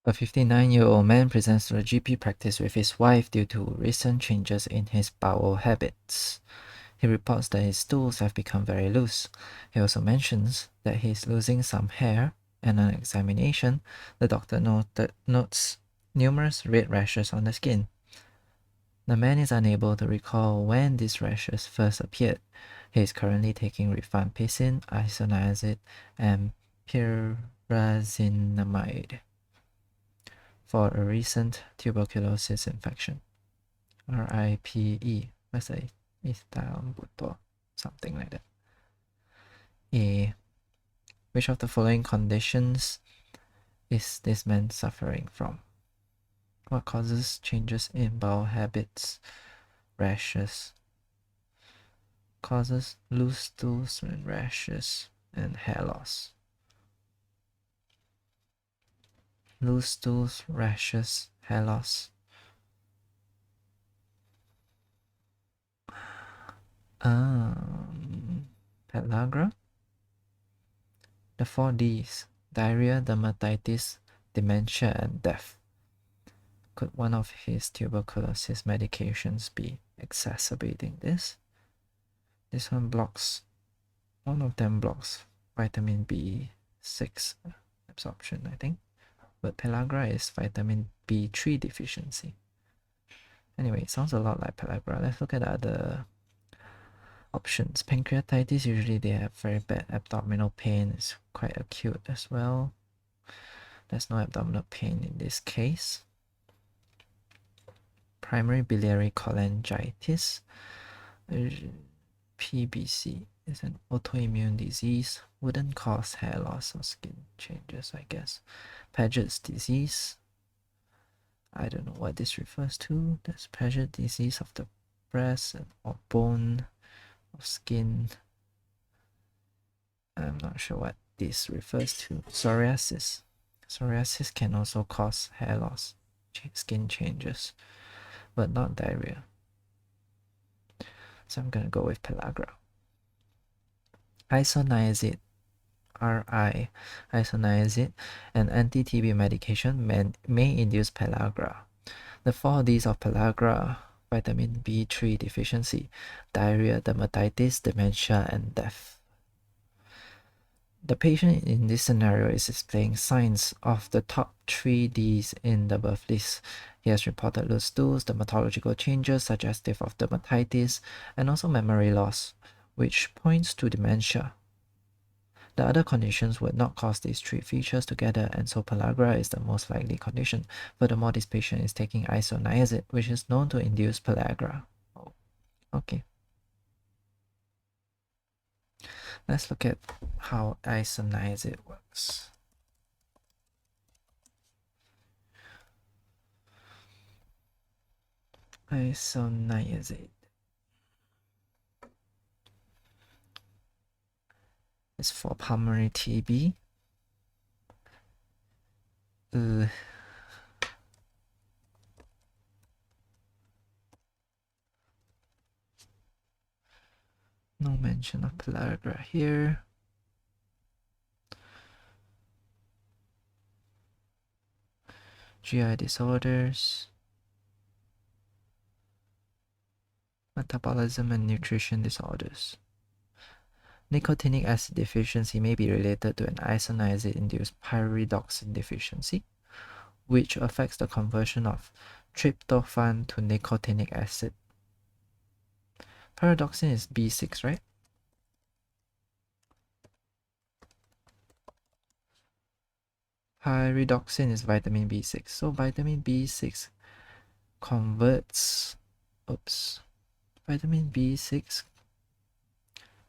A 59-year-old man presents to the GP practice with his wife due to recent changes in his bowel habits. He reports that his stools have become very loose. He also mentions that he is losing some hair, and on examination, the doctor notes numerous red rashes on the skin. The man is unable to recall when these rashes first appeared. He is currently taking rifampicin, isoniazid, and pyrazinamide for a recent tuberculosis infection. RIPE, something like that. Which of the following conditions is this man suffering from? What causes changes in bowel habits? Rashes. Causes loose stools and rashes and hair loss. Loose stools, rashes, hair loss. Pellagra? The 4 Ds: diarrhea, dermatitis, dementia, and death. Could one of his tuberculosis medications be exacerbating this? This one blocks, one of them blocks vitamin B6 absorption, I think. But pellagra is vitamin B3 deficiency. Anyway, it sounds a lot like pellagra. Let's look at the other options. Pancreatitis, usually they have very bad abdominal pain. It's quite acute as well. There's no abdominal pain in this case. Primary biliary cholangitis, PBC, is an autoimmune disease. Wouldn't cause hair loss or skin changes, I guess. Paget's disease, I don't know what this refers to. That's Paget disease of the breast or bone or skin. I'm not sure what this refers to. Psoriasis. Psoriasis can also cause hair loss, skin changes, but not diarrhea. So I'm gonna go with pellagra. Isoniazid, RI, isoniazid, an anti-TB medication may induce pellagra. The 4 Ds of pellagra: vitamin B3 deficiency, diarrhea, dermatitis, dementia, and death. The patient in this scenario is displaying signs of the top 3 Ds in the birth list. He has reported loose stools, dermatological changes suggestive of dermatitis, and also memory loss, which points to dementia. The other conditions would not cause these 3 features together, and so pellagra is the most likely condition. Furthermore, this patient is taking isoniazid, which is known to induce pellagra. Oh, okay. Let's look at how isoniazid works. Isoniazid is for pulmonary TB. No mention of pellagra here. GI disorders, metabolism and nutrition disorders. Nicotinic acid deficiency may be related to an isoniazid-induced pyridoxine deficiency, which affects the conversion of tryptophan to nicotinic acid. Pyridoxine is B6, right? Pyridoxine is vitamin B6. So vitamin B6 converts, vitamin B6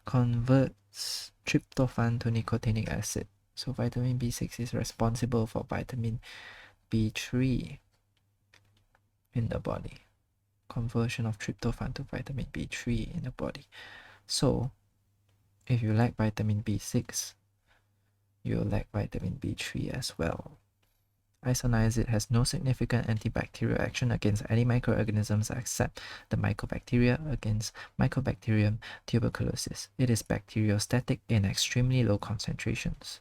converts tryptophan to nicotinic acid. So vitamin B6 is responsible for vitamin B3 in the body. Conversion of tryptophan to vitamin B3 in the body. So if you lack vitamin B6, you'll lack vitamin B3 as well. Isoniazid has no significant antibacterial action against any microorganisms except the mycobacteria against Mycobacterium tuberculosis. It is bacteriostatic in extremely low concentrations.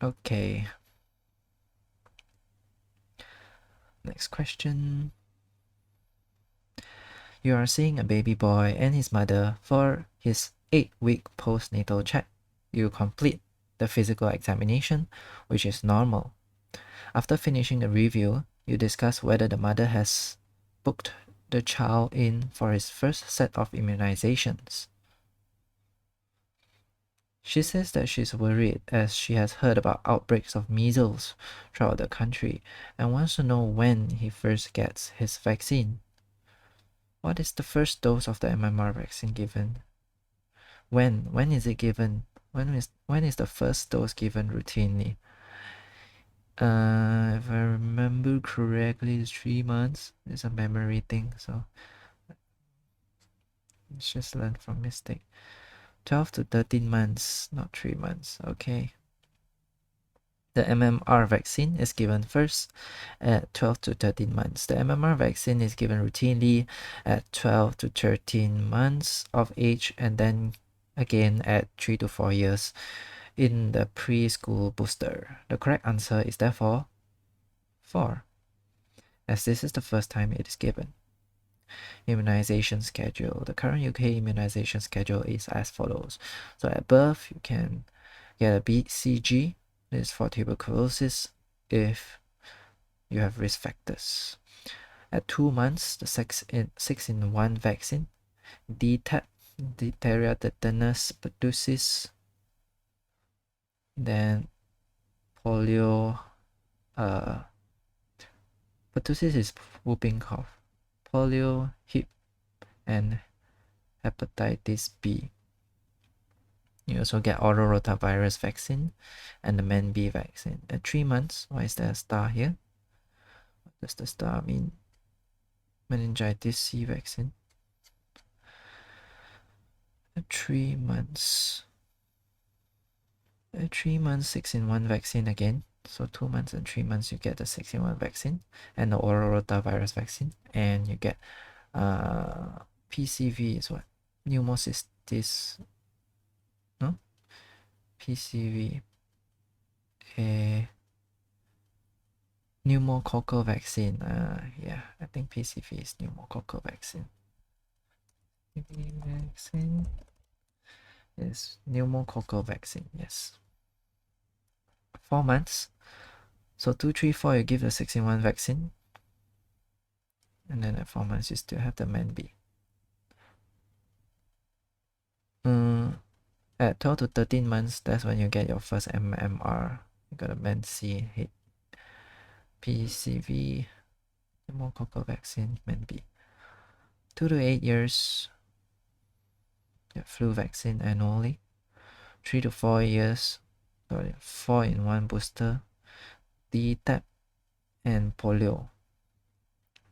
Okay. Next question. You are seeing a baby boy and his mother for his 8-week postnatal check. You complete the physical examination, which is normal. After finishing the review, you discuss whether the mother has booked the child in for his first set of immunizations. She says that she's worried as she has heard about outbreaks of measles throughout the country and wants to know when he first gets his vaccine. What is the first dose of the MMR vaccine given? When is it given? When is the first dose given routinely? If I remember correctly, it's 3 months. It's a memory thing, so let's just learn from mistake. 12 to 13 months, not 3 months. Okay. The MMR vaccine is given first at 12 to 13 months. The MMR vaccine is given routinely at 12 to 13 months of age and then again at 3 to 4 years in the preschool booster. The correct answer is therefore 4, as this is the first time it is given. Immunization schedule. The current UK immunization schedule is as follows. So at birth, you can get a BCG. This is for tuberculosis if you have risk factors. At 2 months, the 6-in-1 vaccine, DTaP, diphtheria, tetanus, pertussis, then polio, pertussis is whooping cough, polio, hip, and hepatitis B. You also get oral rotavirus vaccine and the MenB vaccine. At 3 months, why is there a star here? What does the star mean? Meningitis C vaccine. At 3 months. At 3 months, 6-in-1 vaccine again. So 2 months and 3 months, you get the 6-in-1 vaccine and the oral rotavirus vaccine. And you get PCV is what? Pneumocystis. No? PCV. Pneumococcal vaccine. Yeah, I think PCV is pneumococcal vaccine. Vaccine is pneumococcal vaccine, yes. 4 months. So 2, 3, 4, you give the 6-in-1 vaccine. And then at 4 months, you still have the MenB. At 12 to 13 months, that's when you get your first MMR. You got a MenC, PCV, pneumococcal vaccine, MenB. 2 to 8 years, get flu vaccine annually. 3 to 4 years, got it, 4-in-1 booster, DTaP, and polio.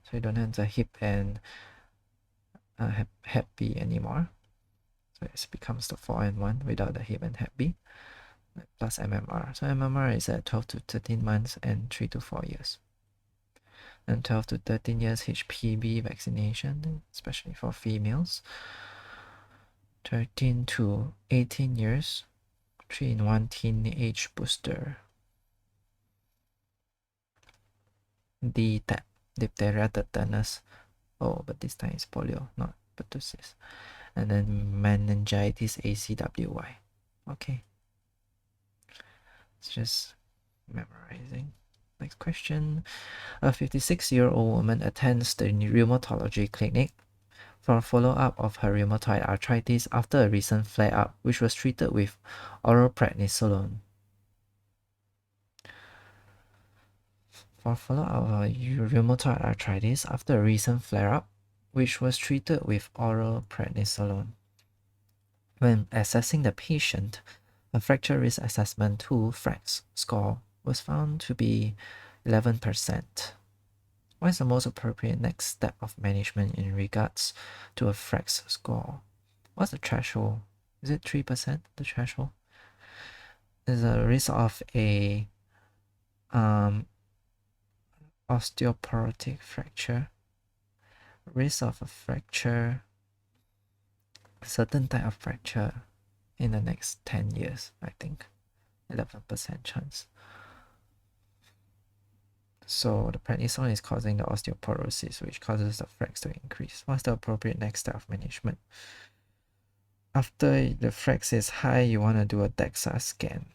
So you don't have the hip and hep B anymore. So it becomes the 4-in-1 without the hip and hep B plus MMR. So MMR is at 12 to 13 months and 3 to 4 years. And 12 to 13 years HPV vaccination, especially for females. 13 to 18 years 3-in-1 teenage booster. DTaP, diphtheria, tetanus. Oh, but this time it's polio, not pertussis. And then meningitis ACWY. Okay. It's just memorizing. Next question. A 56-year-old woman attends the rheumatology clinic for a follow-up of her rheumatoid arthritis after a recent flare-up, which was treated with oral prednisolone. For follow-up of her rheumatoid arthritis after a recent flare-up, which was treated with oral prednisolone. When assessing the patient, a fracture risk assessment tool FRAX score was found to be 11%. What is the most appropriate next step of management in regards to a FRAX score? What's the threshold? Is it 3%, the threshold? There's a risk of a osteoporotic fracture, risk of a fracture, certain type of fracture in the next 10 years, I think. 11% chance. So the prednisone is causing the osteoporosis, which causes the fracs to increase. What's the appropriate next step of management? After the fracs is high, you want to do a DEXA scan,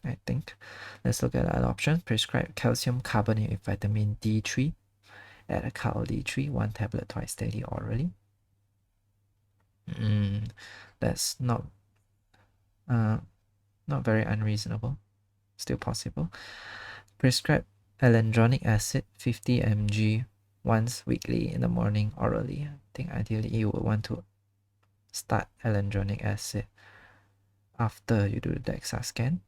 I think. Let's look at other options. Prescribe calcium carbonate with vitamin D3. Add a Cal D3, 1 tablet twice daily orally. That's not very unreasonable. Still possible. Prescribe alendronic acid 50 mg once weekly in the morning orally. I think ideally you would want to start alendronic acid after you do the DEXA scan.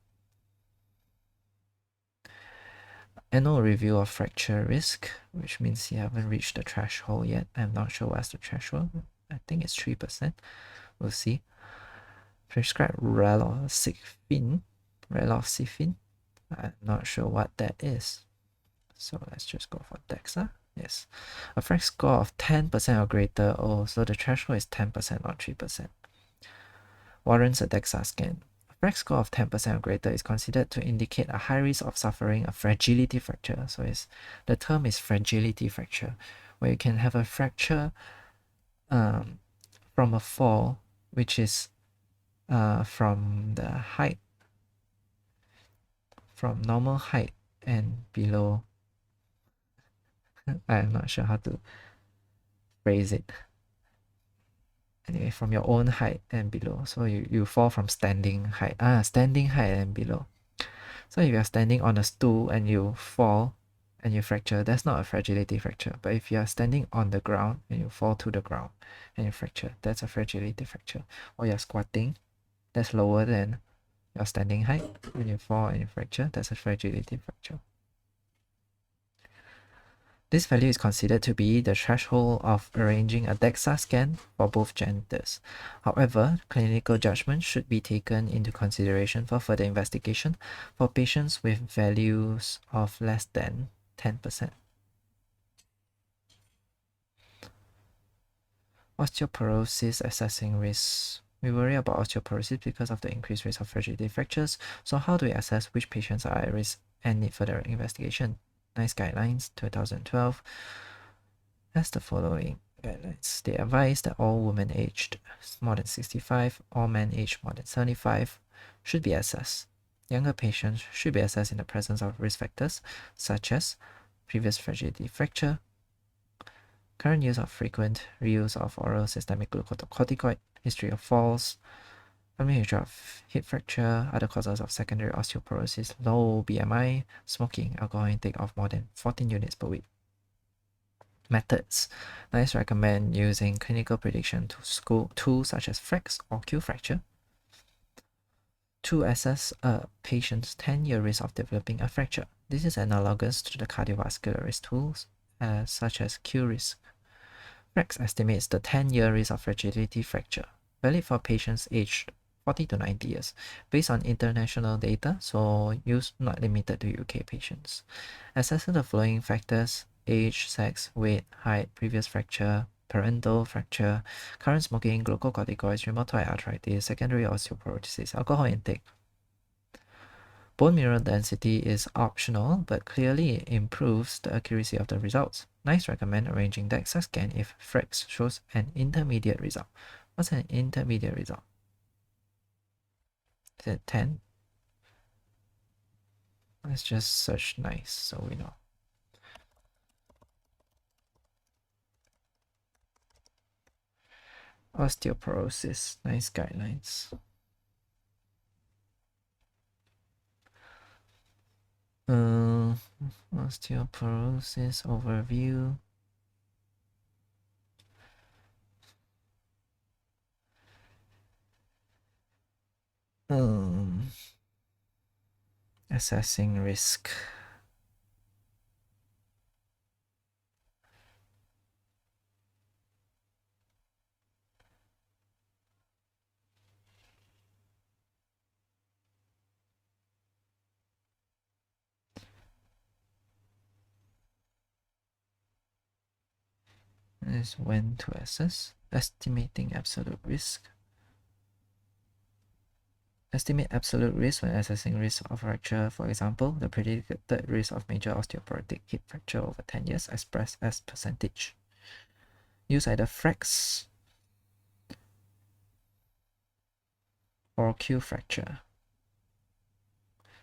Annual review of fracture risk, which means you haven't reached the threshold yet. I'm not sure what's the threshold. I think it's 3%. We'll see. Prescribe raloxifene. I'm not sure what that is. So let's just go for DEXA. Yes. A frac score of 10% or greater. Oh, so the threshold is 10%, not 3%. Warrants a DEXA scan. A frac score of 10% or greater is considered to indicate a high risk of suffering a fragility fracture. So the term is fragility fracture, where you can have a fracture from a fall, which is from the height, from normal height and below. I'm not sure how to phrase it. Anyway, from your own height and below. So you fall from standing height. Standing height and below. So if you're standing on a stool and you fall and you fracture, that's not a fragility fracture. But if you're standing on the ground and you fall to the ground and you fracture, that's a fragility fracture. Or you're squatting, that's lower than your standing height. When you fall and you fracture, that's a fragility fracture. This value is considered to be the threshold of arranging a DEXA scan for both genders. However, clinical judgment should be taken into consideration for further investigation for patients with values of less than 10%. Osteoporosis assessing risk. We worry about osteoporosis because of the increased risk of fragility fractures. So how do we assess which patients are at risk and need further investigation? NICE guidelines 2012 has the following guidelines. They advise that all women aged more than 65, all men aged more than 75 should be assessed. Younger patients should be assessed in the presence of risk factors such as previous fragility fracture, current use of frequent reuse of oral systemic glucocorticoid, history of falls, family history of hip fracture, other causes of secondary osteoporosis, low BMI, smoking, alcohol intake of more than 14 units per week. Methods. NICE recommend using clinical prediction tools such as FRAX or Q-fracture to assess a patient's 10-year risk of developing a fracture. This is analogous to the cardiovascular risk tools such as Q-risk. FRAX estimates the 10-year risk of fragility fracture, valid for patients aged 40 to 90 years, based on international data, so use not limited to UK patients. Assessing the following factors: age, sex, weight, height, previous fracture, parental fracture, current smoking, glucocorticoids, rheumatoid arthritis, secondary osteoporosis, alcohol intake. Bone mineral density is optional, but clearly improves the accuracy of the results. NICE recommend arranging DEXA scan if FRAX shows an intermediate result. What's an intermediate result? Is it 10? Let's just search NICE so we know. Osteoporosis, NICE guidelines. Osteoporosis overview. Assessing risk. Is when to assess. Estimating absolute risk. Estimate absolute risk when assessing risk of fracture. For example, the predicted risk of major osteoporotic hip fracture over 10 years expressed as percentage. Use either Frax or Q fracture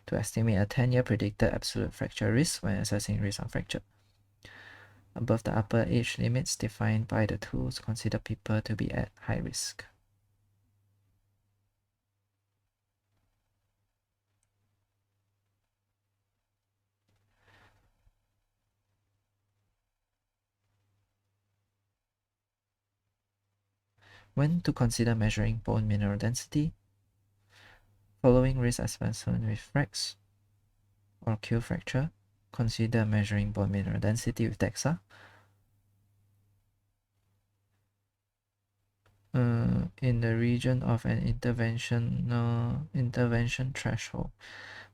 to estimate a 10-year predicted absolute fracture risk when assessing risk of fracture. Above the upper age limits defined by the tools, consider people to be at high risk. When to consider measuring bone mineral density? Following risk assessment with Frax or Q fracture, consider measuring bone mineral density with DEXA. In the region of an intervention threshold.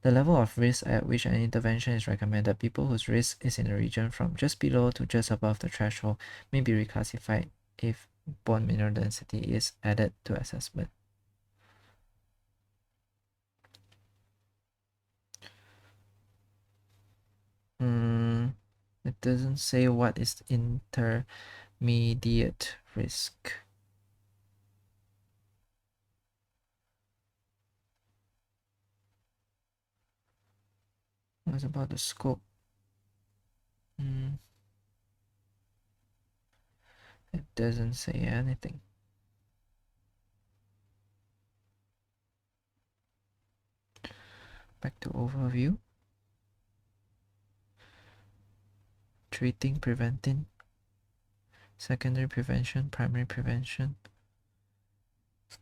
The level of risk at which an intervention is recommended, people whose risk is in the region from just below to just above the threshold may be reclassified if bone mineral density is added to assessment. It doesn't say what is intermediate risk. What's about the scope? It doesn't say anything. Back to overview. Treating, preventing, secondary prevention, primary prevention.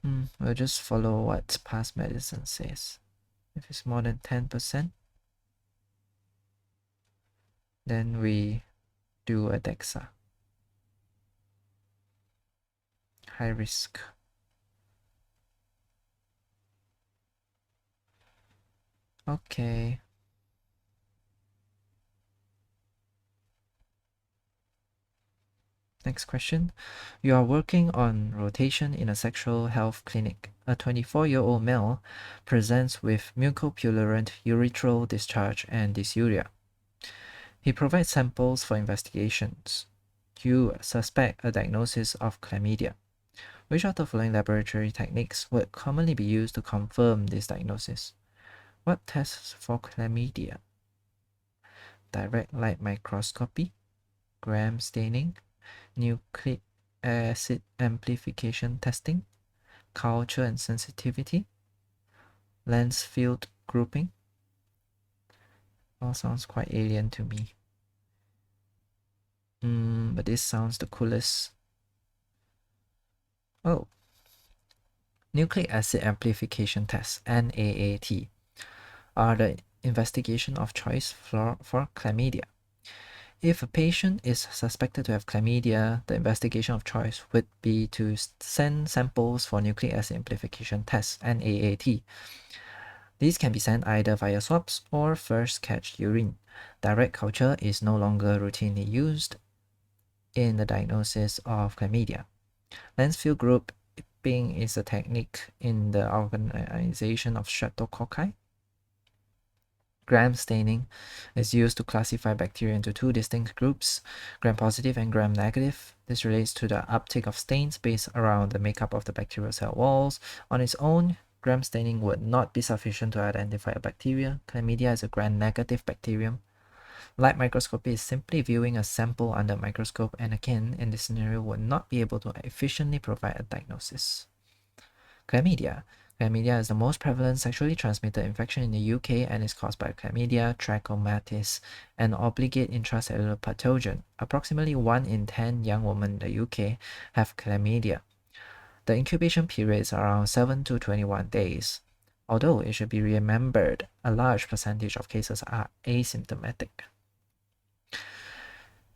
We'll just follow what Passmedicine says. If it's more than 10%, then we do a DEXA. High risk. Okay. Next question. You are working on rotation in a sexual health clinic. A 24-year-old male presents with mucopurulent urethral discharge and dysuria. He provides samples for investigations. You suspect a diagnosis of chlamydia. Which of the following laboratory techniques would commonly be used to confirm this diagnosis? What tests for chlamydia? Direct light microscopy, gram staining, nucleic acid amplification testing, culture and sensitivity, lens field grouping. All sounds quite alien to me. But this sounds the coolest. Oh. Nucleic acid amplification tests, NAAT, are the investigation of choice for chlamydia. If a patient is suspected to have chlamydia, the investigation of choice would be to send samples for nucleic acid amplification tests, NAAT. These can be sent either via swabs or first catch urine. Direct culture is no longer routinely used in the diagnosis of chlamydia. Lens field grouping is a technique in the organization of streptococci. Gram staining is used to classify bacteria into two distinct groups, gram-positive and gram-negative. This relates to the uptake of stains based around the makeup of the bacterial cell walls. On its own, gram staining would not be sufficient to identify a bacteria. Chlamydia is a gram-negative bacterium. Light microscopy is simply viewing a sample under a microscope, and again, in this scenario, would not be able to efficiently provide a diagnosis. Chlamydia. Chlamydia is the most prevalent sexually transmitted infection in the UK and is caused by Chlamydia trachomatis, an obligate intracellular pathogen. Approximately 1 in 10 young women in the UK have chlamydia. The incubation period is around 7 to 21 days. Although it should be remembered, a large percentage of cases are asymptomatic.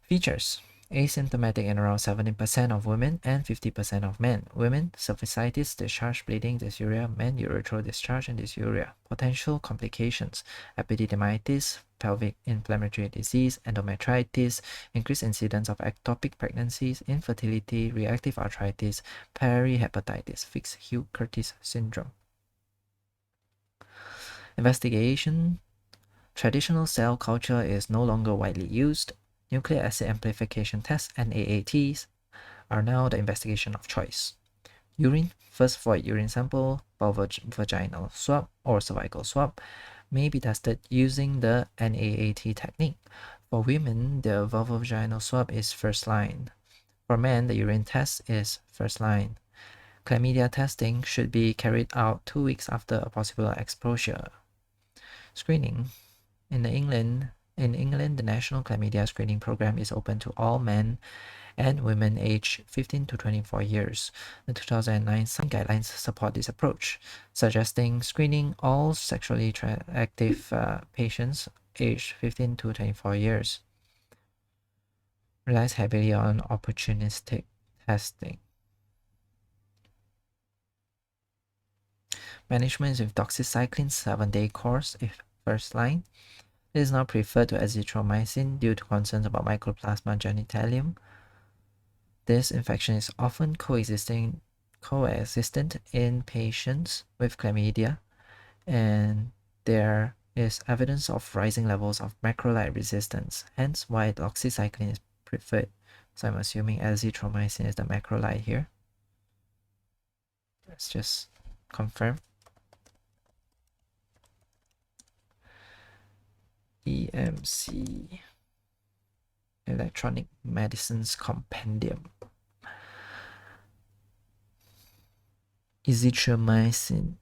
Features. Asymptomatic in around 70% of women and 50% of men. Women, cervicitis, discharge, bleeding, dysuria. Men, urethral discharge and dysuria. Potential complications. Epididymitis, pelvic inflammatory disease, endometritis, increased incidence of ectopic pregnancies, infertility, reactive arthritis, perihepatitis, Fitzhugh-Curtis syndrome. Investigation. Traditional cell culture is no longer widely used. Nucleic acid amplification tests, NAATs, are now the investigation of choice. Urine, first void urine sample, vaginal swab, or cervical swab may be tested using the NAAT technique. For women, the vulvovaginal swab is first line. For men, the urine test is first line. Chlamydia testing should be carried out 2 weeks after a possible exposure. Screening. In England, the National Chlamydia Screening Program is open to all men and women aged 15 to 24 years. The 2009 guidelines support this approach, suggesting screening all sexually active patients aged 15 to 24 years. Relies heavily on opportunistic testing. Management with doxycycline 7-day course if first line. It is now preferred to azithromycin due to concerns about Mycoplasma genitalium. This infection is often coexistent in patients with chlamydia, and there is evidence of rising levels of macrolide resistance, hence why doxycycline is preferred. So I'm assuming azithromycin is the macrolide here. Let's just confirm. EMC, Electronic Medicines Compendium. Azithromycin.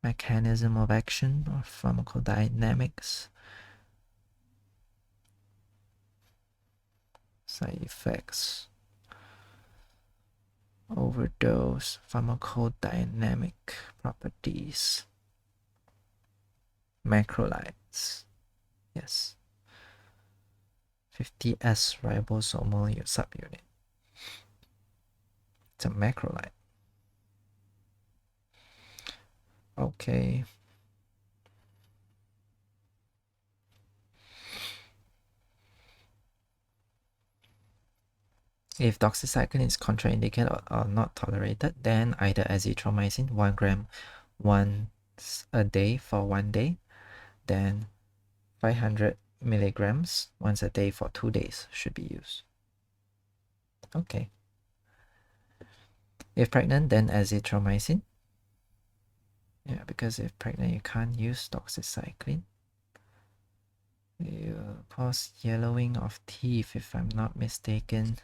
Mechanism of action or pharmacodynamics. Side effects. Overdose. Pharmacodynamic properties. Macrolides. Yes. 50S ribosomal subunit. It's a macrolide. Okay. If doxycycline is contraindicated or not tolerated, then either azithromycin 1 gram once a day for 1 day, then 500 milligrams once a day for 2 days should be used. Okay. If pregnant, then azithromycin. Yeah, because if pregnant, you can't use doxycycline. You cause yellowing of teeth, if I'm not mistaken.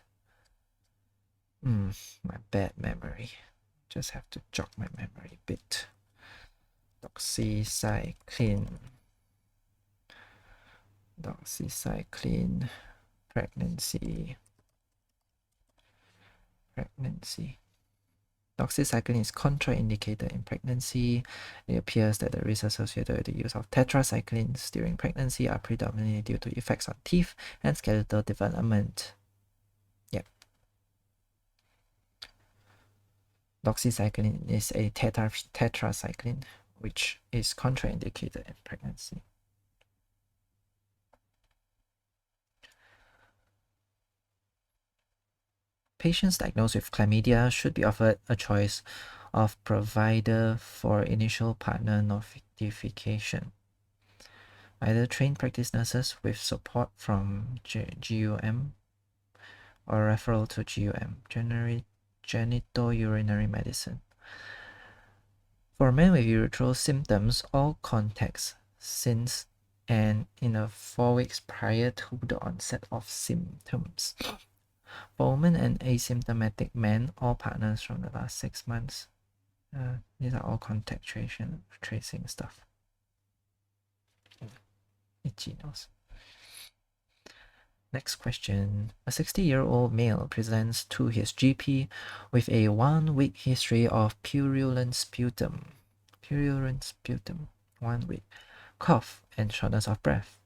My bad memory. Just have to jog my memory a bit. Doxycycline, pregnancy. Doxycycline is contraindicated in pregnancy. It appears that the risks associated with the use of tetracyclines during pregnancy are predominantly due to effects on teeth and skeletal development. Yep. Doxycycline is a tetracycline, which is contraindicated in pregnancy. Patients diagnosed with chlamydia should be offered a choice of provider for initial partner notification. Either trained practice nurses with support from GUM or referral to GUM, genitourinary medicine. For men with urethral symptoms, all contacts since and in the 4 weeks prior to the onset of symptoms. For women and asymptomatic men, all partners from the last 6 months. These are all contact tracing stuff. Itchy nose. Next question. A 60-year-old male presents to his GP with a 1-week history of purulent sputum. 1 week. Cough and shortness of breath.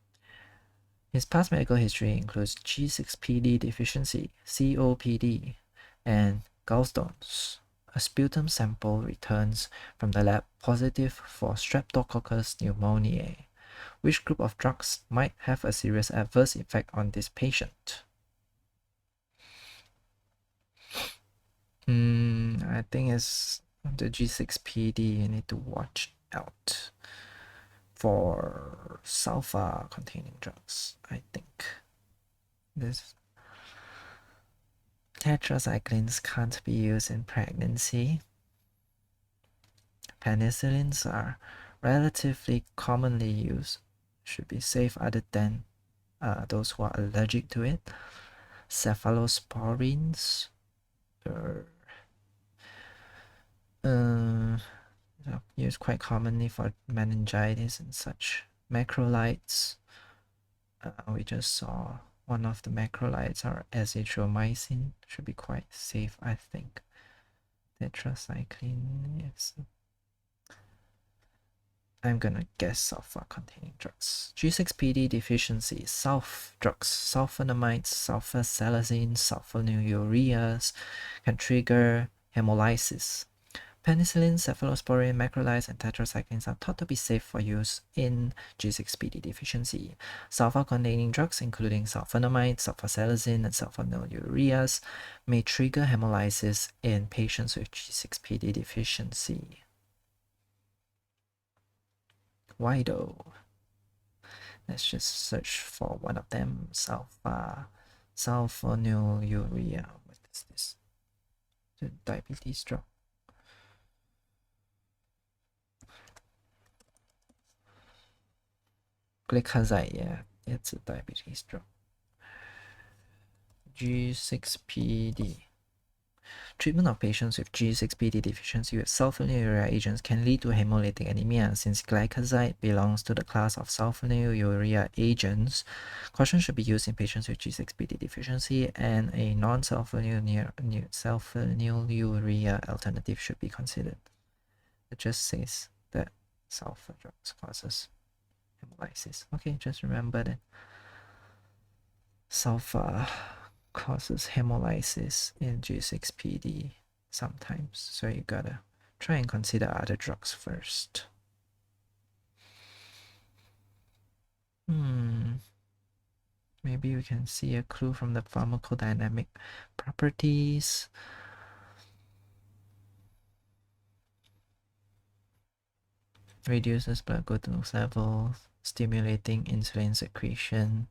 His past medical history includes G6pd Deficiency, COPD, and gallstones. A sputum sample returns from the lab positive for Streptococcus pneumoniae. Which group of drugs might have a serious adverse effect on this patient? I think it's the G6pd, you need to watch out for sulfur containing drugs, I think. This tetracyclines can't be used in pregnancy. Penicillins are relatively commonly used, should be safe other than those who are allergic to it. Cephalosporins are used quite commonly for meningitis and such. Macrolides, we just saw one of the macrolides are azithromycin, should be quite safe, I think. Tetracycline, yes. I'm gonna guess sulfur containing drugs. G6pd deficiency, drugs, sulfonamides, sulfasalazine, sulfonylureas can trigger hemolysis. Penicillin, cephalosporin, macrolides, and tetracyclines are thought to be safe for use in G6pd deficiency. Sulfur-containing drugs, including sulfonamides, sulfasalazine, and sulfonylureas, may trigger hemolysis in patients with G6pd deficiency. Why though? Let's just search for one of them. Sulfonylurea. What is this? The diabetes drug. Glycoside, yeah, it's a diabetes drug. G6pd. Treatment of patients with G6pd deficiency with sulfonylurea agents can lead to hemolytic anemia. Since glycoside belongs to the class of sulfonylurea agents, caution should be used in patients with G6pd deficiency, and a non-sulfonylurea alternative should be considered. It just says that sulfur drugs causes hemolysis. Okay, just remember that sulfur causes hemolysis in G6pd sometimes, so you gotta try and consider other drugs first. Maybe we can see a clue from the pharmacodynamic properties. Reduces blood glucose levels, stimulating insulin secretion.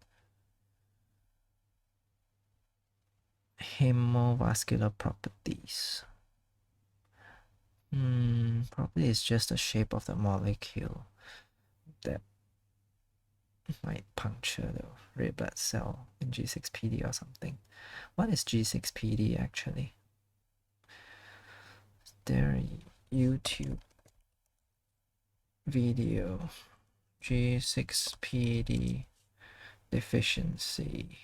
Hemovascular properties. Probably it's just the shape of the molecule that might puncture the red blood cell in G6pd or something. What is G6pd actually? Is there a YouTube video? G6pd deficiency.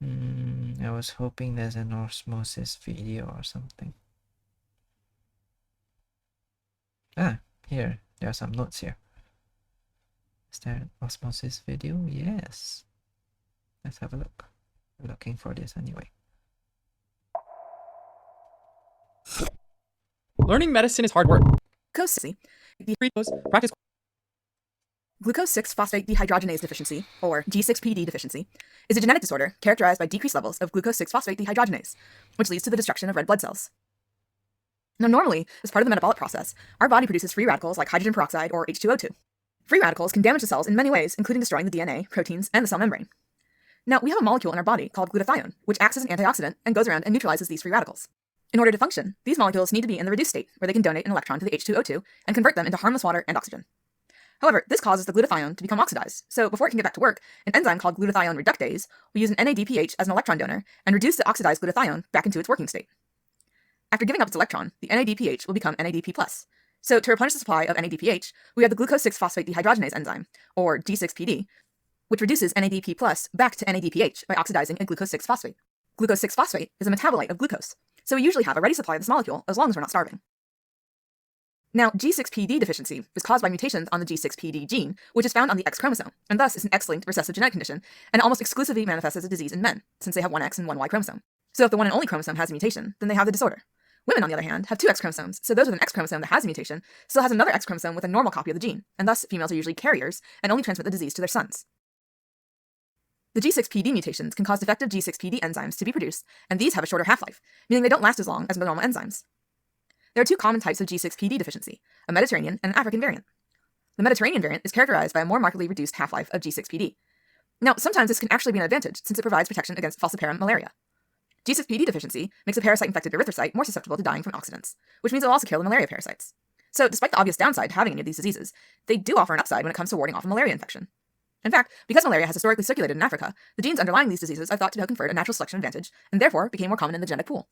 I was hoping there's an osmosis video or something. Here, there are some notes here. Is there an osmosis video? Yes. Let's have a look. I'm looking for this anyway. Learning medicine is hard work. Glucose Practice. Glucose 6-phosphate dehydrogenase deficiency, or G6pd deficiency, is a genetic disorder characterized by decreased levels of glucose 6-phosphate dehydrogenase, which leads to the destruction of red blood cells. Now, normally, as part of the metabolic process, our body produces free radicals like hydrogen peroxide or H2O2. Free radicals can damage the cells in many ways, including destroying the DNA, proteins, and the cell membrane. Now, we have a molecule in our body called glutathione, which acts as an antioxidant and goes around and neutralizes these free radicals. In order to function, these molecules need to be in the reduced state, where they can donate an electron to the H2O2 and convert them into harmless water and oxygen. However, this causes the glutathione to become oxidized, so before it can get back to work, an enzyme called glutathione reductase will use an NADPH as an electron donor and reduce the oxidized glutathione back into its working state. After giving up its electron, the NADPH will become NADP+. So to replenish the supply of NADPH, we have the glucose 6-phosphate dehydrogenase enzyme, or G6pd, which reduces NADP+ back to NADPH by oxidizing a glucose 6-phosphate. Glucose 6-phosphate is a metabolite of glucose, so we usually have a ready supply of this molecule as long as we're not starving. Now, G6pd deficiency is caused by mutations on the G6pd gene, which is found on the X chromosome, and thus is an X-linked recessive genetic condition, and almost exclusively manifests as a disease in men, since they have one X and one Y chromosome. So if the one and only chromosome has a mutation, then they have the disorder. Women, on the other hand, have two X chromosomes, so those with an X chromosome that has a mutation still has another X chromosome with a normal copy of the gene, and thus females are usually carriers and only transmit the disease to their sons. The G6pd mutations can cause defective G6pd enzymes to be produced, and these have a shorter half-life, meaning they don't last as long as the normal enzymes. There are two common types of G6pd deficiency, a Mediterranean and an African variant. The Mediterranean variant is characterized by a more markedly reduced half-life of G6pd. Now, sometimes this can actually be an advantage since it provides protection against falciparum malaria. G6pd deficiency makes a parasite-infected erythrocyte more susceptible to dying from oxidants, which means it will also kill the malaria parasites. So, despite the obvious downside to having any of these diseases, they do offer an upside when it comes to warding off a malaria infection. In fact, because malaria has historically circulated in Africa, the genes underlying these diseases are thought to have conferred a natural selection advantage, and therefore became more common in the genetic pool.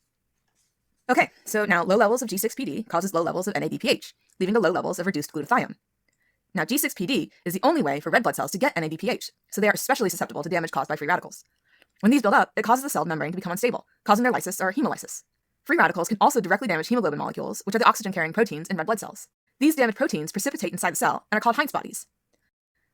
Okay, so now low levels of G6pd causes low levels of NADPH, leading to low levels of reduced glutathione. Now, G6pd is the only way for red blood cells to get NADPH, so they are especially susceptible to damage caused by free radicals. When these build up, it causes the cell membrane to become unstable, causing their lysis or hemolysis. Free radicals can also directly damage hemoglobin molecules, which are the oxygen-carrying proteins in red blood cells. These damaged proteins precipitate inside the cell and are called Heinz bodies.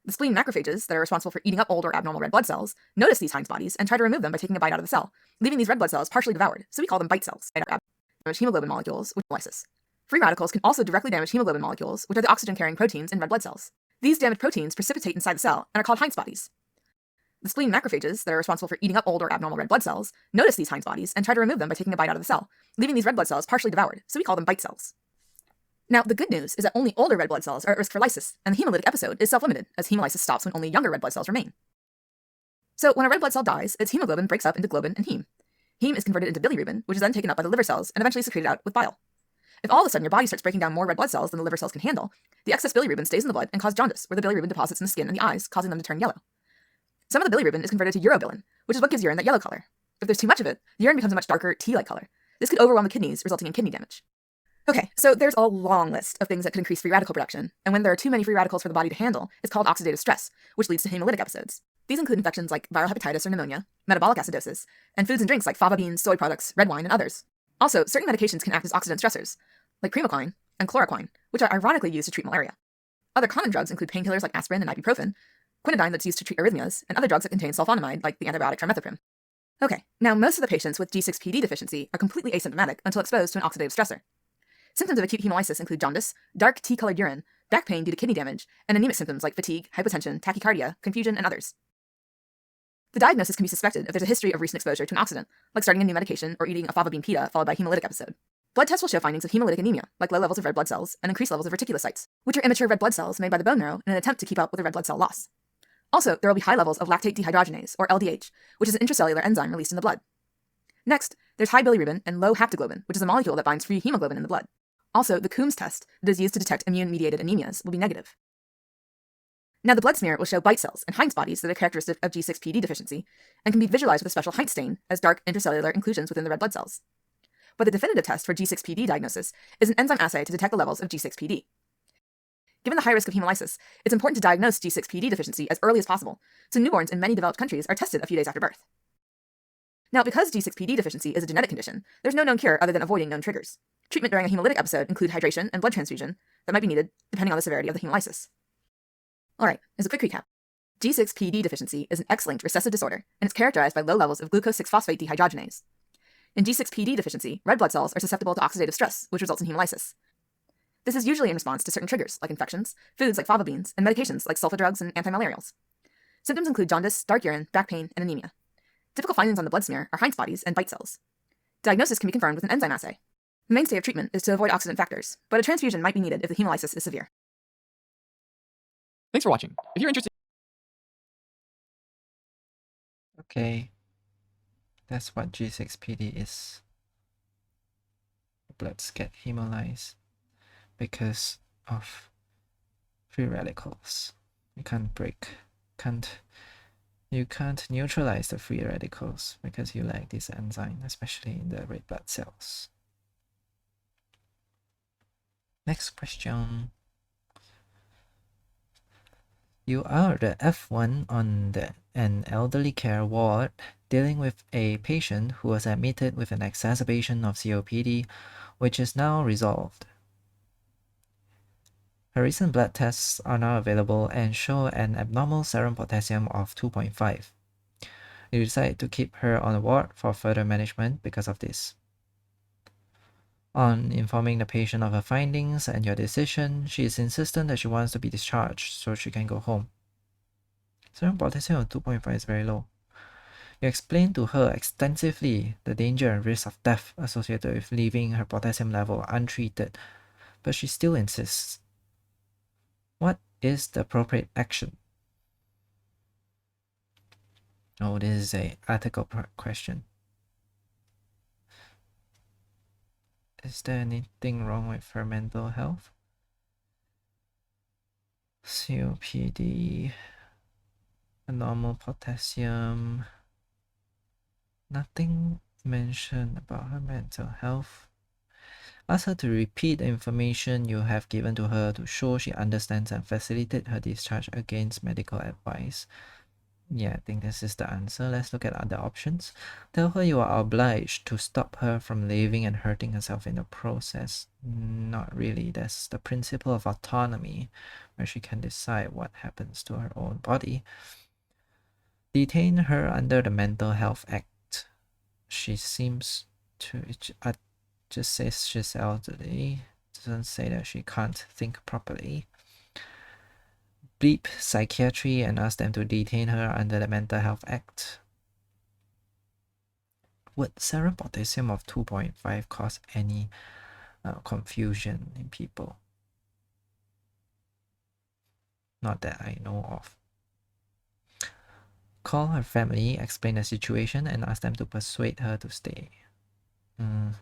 The spleen macrophages that are responsible for eating up old or abnormal red blood cells notice these Heinz bodies and try to remove them by taking a bite out of the cell, leaving these red blood cells partially devoured, so we call them bite cells. Damage hemoglobin molecules with lysis. Free radicals can also directly damage hemoglobin molecules, which are the oxygen-carrying proteins in red blood cells. These damaged proteins precipitate inside the cell and are called Heinz bodies. The spleen macrophages that are responsible for eating up old or abnormal red blood cells notice these Heinz bodies and try to remove them by taking a bite out of the cell, leaving these red blood cells partially devoured, so we call them bite cells. Now, the good news is that only older red blood cells are at risk for lysis, and the hemolytic episode is self-limited, as hemolysis stops when only younger red blood cells remain. So, when a red blood cell dies, its hemoglobin breaks up into globin and heme. Heme is converted into bilirubin, which is then taken up by the liver cells and eventually secreted out with bile. If all of a sudden your body starts breaking down more red blood cells than the liver cells can handle, the excess bilirubin stays in the blood and causes jaundice, where the bilirubin deposits in the skin and the eyes, causing them to turn yellow. Some of the bilirubin is converted to urobilin, which is what gives urine that yellow color. If there's too much of it, the urine becomes a much darker tea-like color. This could overwhelm the kidneys, resulting in kidney damage. Okay, so there's a long list of things that could increase free radical production, and when there are too many free radicals for the body to handle, it's called oxidative stress, which leads to hemolytic episodes. These include infections like viral hepatitis or pneumonia, metabolic acidosis, and foods and drinks like fava beans, soy products, red wine, and others. Also, certain medications can act as oxidant stressors, like primaquine and chloroquine, which are ironically used to treat malaria. Other common drugs include painkillers like aspirin and ibuprofen, quinidine that's used to treat arrhythmias, and other drugs that contain sulfonamide like the antibiotic trimethoprim. Okay, now most of the patients with G6pd deficiency are completely asymptomatic until exposed to an oxidative stressor. Symptoms of acute hemolysis include jaundice, dark tea-colored urine, back pain due to kidney damage, and anemic symptoms like fatigue, hypotension, tachycardia, confusion, and others. The diagnosis can be suspected if there's a history of recent exposure to an oxidant, like starting a new medication or eating a fava bean pita followed by a hemolytic episode. Blood tests will show findings of hemolytic anemia, like low levels of red blood cells and increased levels of reticulocytes, which are immature red blood cells made by the bone marrow in an attempt to keep up with the red blood cell loss. Also, there will be high levels of lactate dehydrogenase, or LDH, which is an intracellular enzyme released in the blood. Next, there's high bilirubin and low haptoglobin, which is a molecule that binds free hemoglobin in the blood. Also, the Coombs test that is used to detect immune-mediated anemias will be negative. Now, the blood smear will show bite cells and Heinz bodies that are characteristic of G6pd deficiency and can be visualized with a special Heinz stain as dark intracellular inclusions within the red blood cells. But the definitive test for G6pd diagnosis is an enzyme assay to detect the levels of G6pd. Given the high risk of hemolysis, it's important to diagnose G6pd deficiency as early as possible, so newborns in many developed countries are tested a few days after birth. Now, because G6pd deficiency is a genetic condition, there's no known cure other than avoiding known triggers. Treatment during a hemolytic episode include hydration and blood transfusion that might be needed depending on the severity of the hemolysis. Alright, as a quick recap, G6pd deficiency is an X-linked recessive disorder, and it's characterized by low levels of glucose 6-phosphate dehydrogenase. In G6pd deficiency, red blood cells are susceptible to oxidative stress, which results in hemolysis. This is usually in response to certain triggers, like infections, foods like fava beans, and medications like sulfa drugs and antimalarials. Symptoms include jaundice, dark urine, back pain, and anemia. Typical findings on the blood smear are Heinz bodies and bite cells. Diagnosis can be confirmed with an enzyme assay. The mainstay of treatment is to avoid oxidant factors, but a transfusion might be needed if the hemolysis is severe. Thanks for watching. If you're interested... Okay, that's what G6pd is. Bloods get hemolyzed because of free radicals. You can't neutralize the free radicals because you lack this enzyme, especially in the red blood cells. Next question. You are the F1 on an elderly care ward dealing with a patient who was admitted with an exacerbation of COPD, which is now resolved. Her recent blood tests are now available and show an abnormal serum potassium of 2.5. You decide to keep her on the ward for further management because of this. On informing the patient of her findings and your decision, she is insistent that she wants to be discharged so she can go home. Serum potassium of 2.5 is very low. You explain to her extensively the danger and risk of death associated with leaving her potassium level untreated, but she still insists. What is the appropriate action? Oh, this is a article question. Is there anything wrong with her mental health? COPD, normal potassium, nothing mentioned about her mental health. Ask her to repeat the information you have given to her to show she understands and facilitate her discharge against medical advice. Yeah, I think this is the answer. Let's look at other options. Tell her you are obliged to stop her from leaving and hurting herself in the process. Not really. That's the principle of autonomy, where she can decide what happens to her own body. Detain her under the Mental Health Act. She seems to... just says she's elderly. Doesn't say that she can't think properly. Bleep psychiatry and ask them to detain her under the Mental Health Act. Would serum potassium of 2.5 cause any confusion in people? Not that I know of. Call her family, explain the situation, and ask them to persuade her to stay. I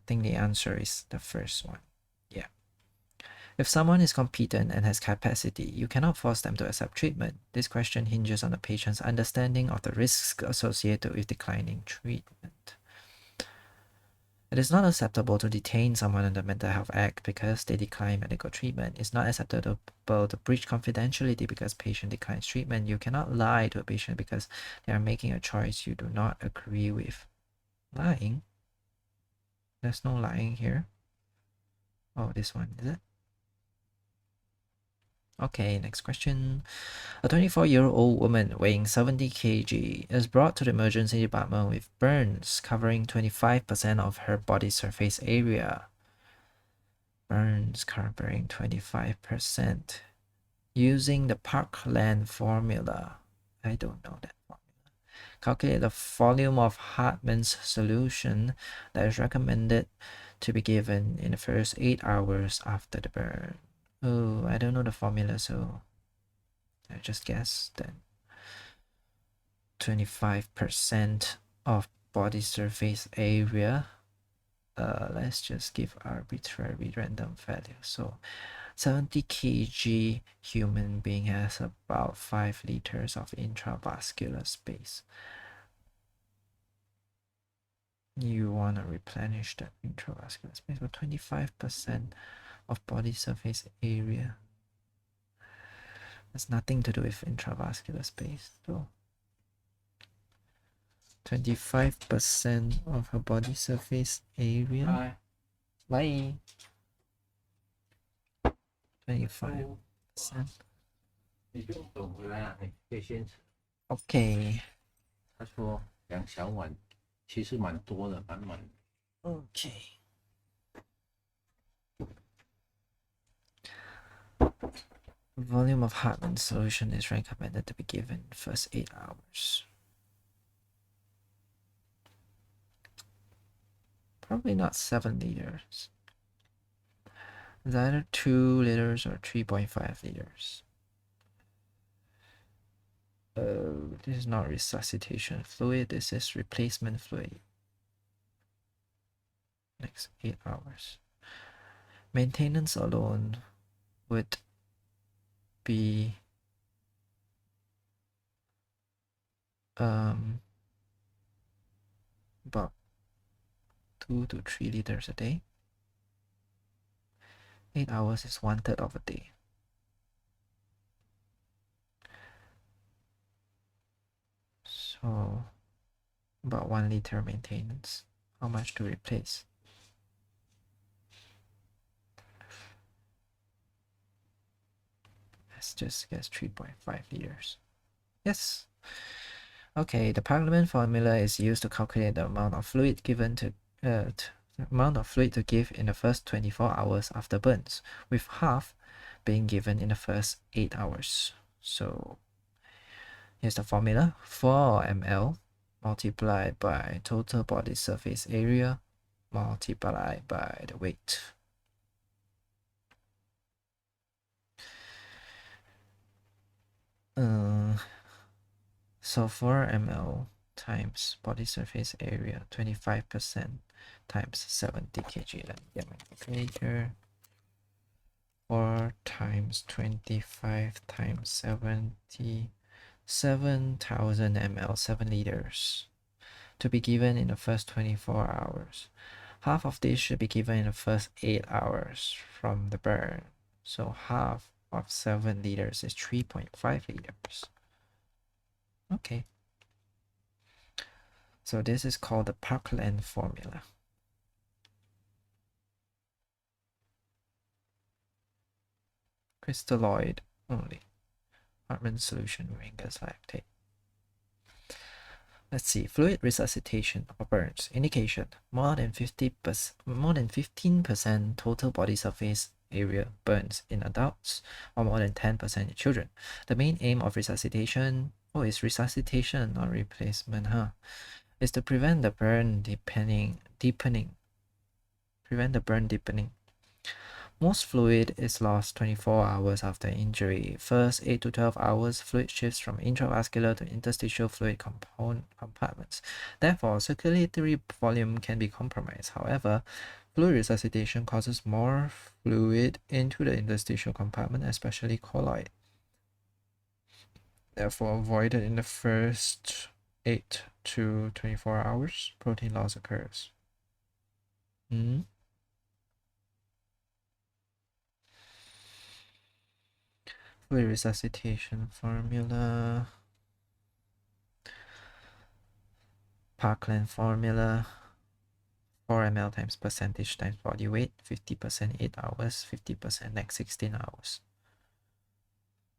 think the answer is the first one. Yeah. If someone is competent and has capacity, you cannot force them to accept treatment. This question hinges on the patient's understanding of the risks associated with declining treatment. It is not acceptable to detain someone under the Mental Health Act because they decline medical treatment. It's not acceptable to breach confidentiality because patient declines treatment. You cannot lie to a patient because they are making a choice you do not agree with. Lying? There's no lying here. Oh, this one, is it? Okay, next question. A 24-year-old woman weighing 70 kg is brought to the emergency department with burns covering 25% of her body surface area. Burns covering 25%. Using the Parkland formula. I don't know that formula. Calculate the volume of Hartmann's solution that is recommended to be given in the first 8 hours after the burn. Oh, I don't know the formula, so I just guess that 25% of body surface area. Let's just give arbitrary random value. So 70 kg human being has about 5 liters of intravascular space. You want to replenish that intravascular space with 25% of body surface area. Has nothing to do with intravascular space though. 25% of her body surface area. Bye. 25%. 你不用等回来啊，你可以先吃。Okay. 他说2小碗，其实蛮多的，满满的。Okay. Volume of Hartmann's solution is recommended to be given in the first 8 hours. Probably not 7 liters. It's either 2 liters or 3.5 liters. This is not resuscitation fluid, this is replacement fluid. Next 8 hours. Maintenance alone would be about 2 to 3 liters a day. 8 hours is 1/3 of a day. So about 1 liter maintenance. How much to replace? Let's just guess 3.5 liters. Yes. Okay, the Parkland formula is used to calculate the amount of fluid given to amount of fluid to give in the first 24 hours after burns, with half being given in the first 8 hours. So Here's the formula: 4 ml multiplied by total body surface area multiplied by the weight. So 4 ml times body surface area 25% times 70 kg. Let me get my calculator. 4 times 25 times 70, 7,000 ml, 7 liters, to be given in the first 24 hours. Half of this should be given in the first 8 hours from the burn. So half of 7 liters is 3.5 liters. Okay. So this is called the Parkland formula. Crystalloid only. Hartmann solution with gas lactate. Let's see, fluid resuscitation or burns. Indication: more than 15% total body surface area burns in adults, or more than 10% in children. The main aim of resuscitation, is resuscitation, not replacement, is to prevent the burn deepening. Prevent the burn deepening. Most fluid is lost 24 hours after injury. First 8 to 12 hours, fluid shifts from intravascular to interstitial fluid compartments. Therefore, circulatory volume can be compromised. However, fluid resuscitation causes more fluid into the interstitial compartment, especially colloid. Therefore, avoided in the first 8 to 24 hours, protein loss occurs. Fluid resuscitation formula. Parkland formula. 4 ml times percentage times body weight. 50% 8 hours, 50% next 16 hours.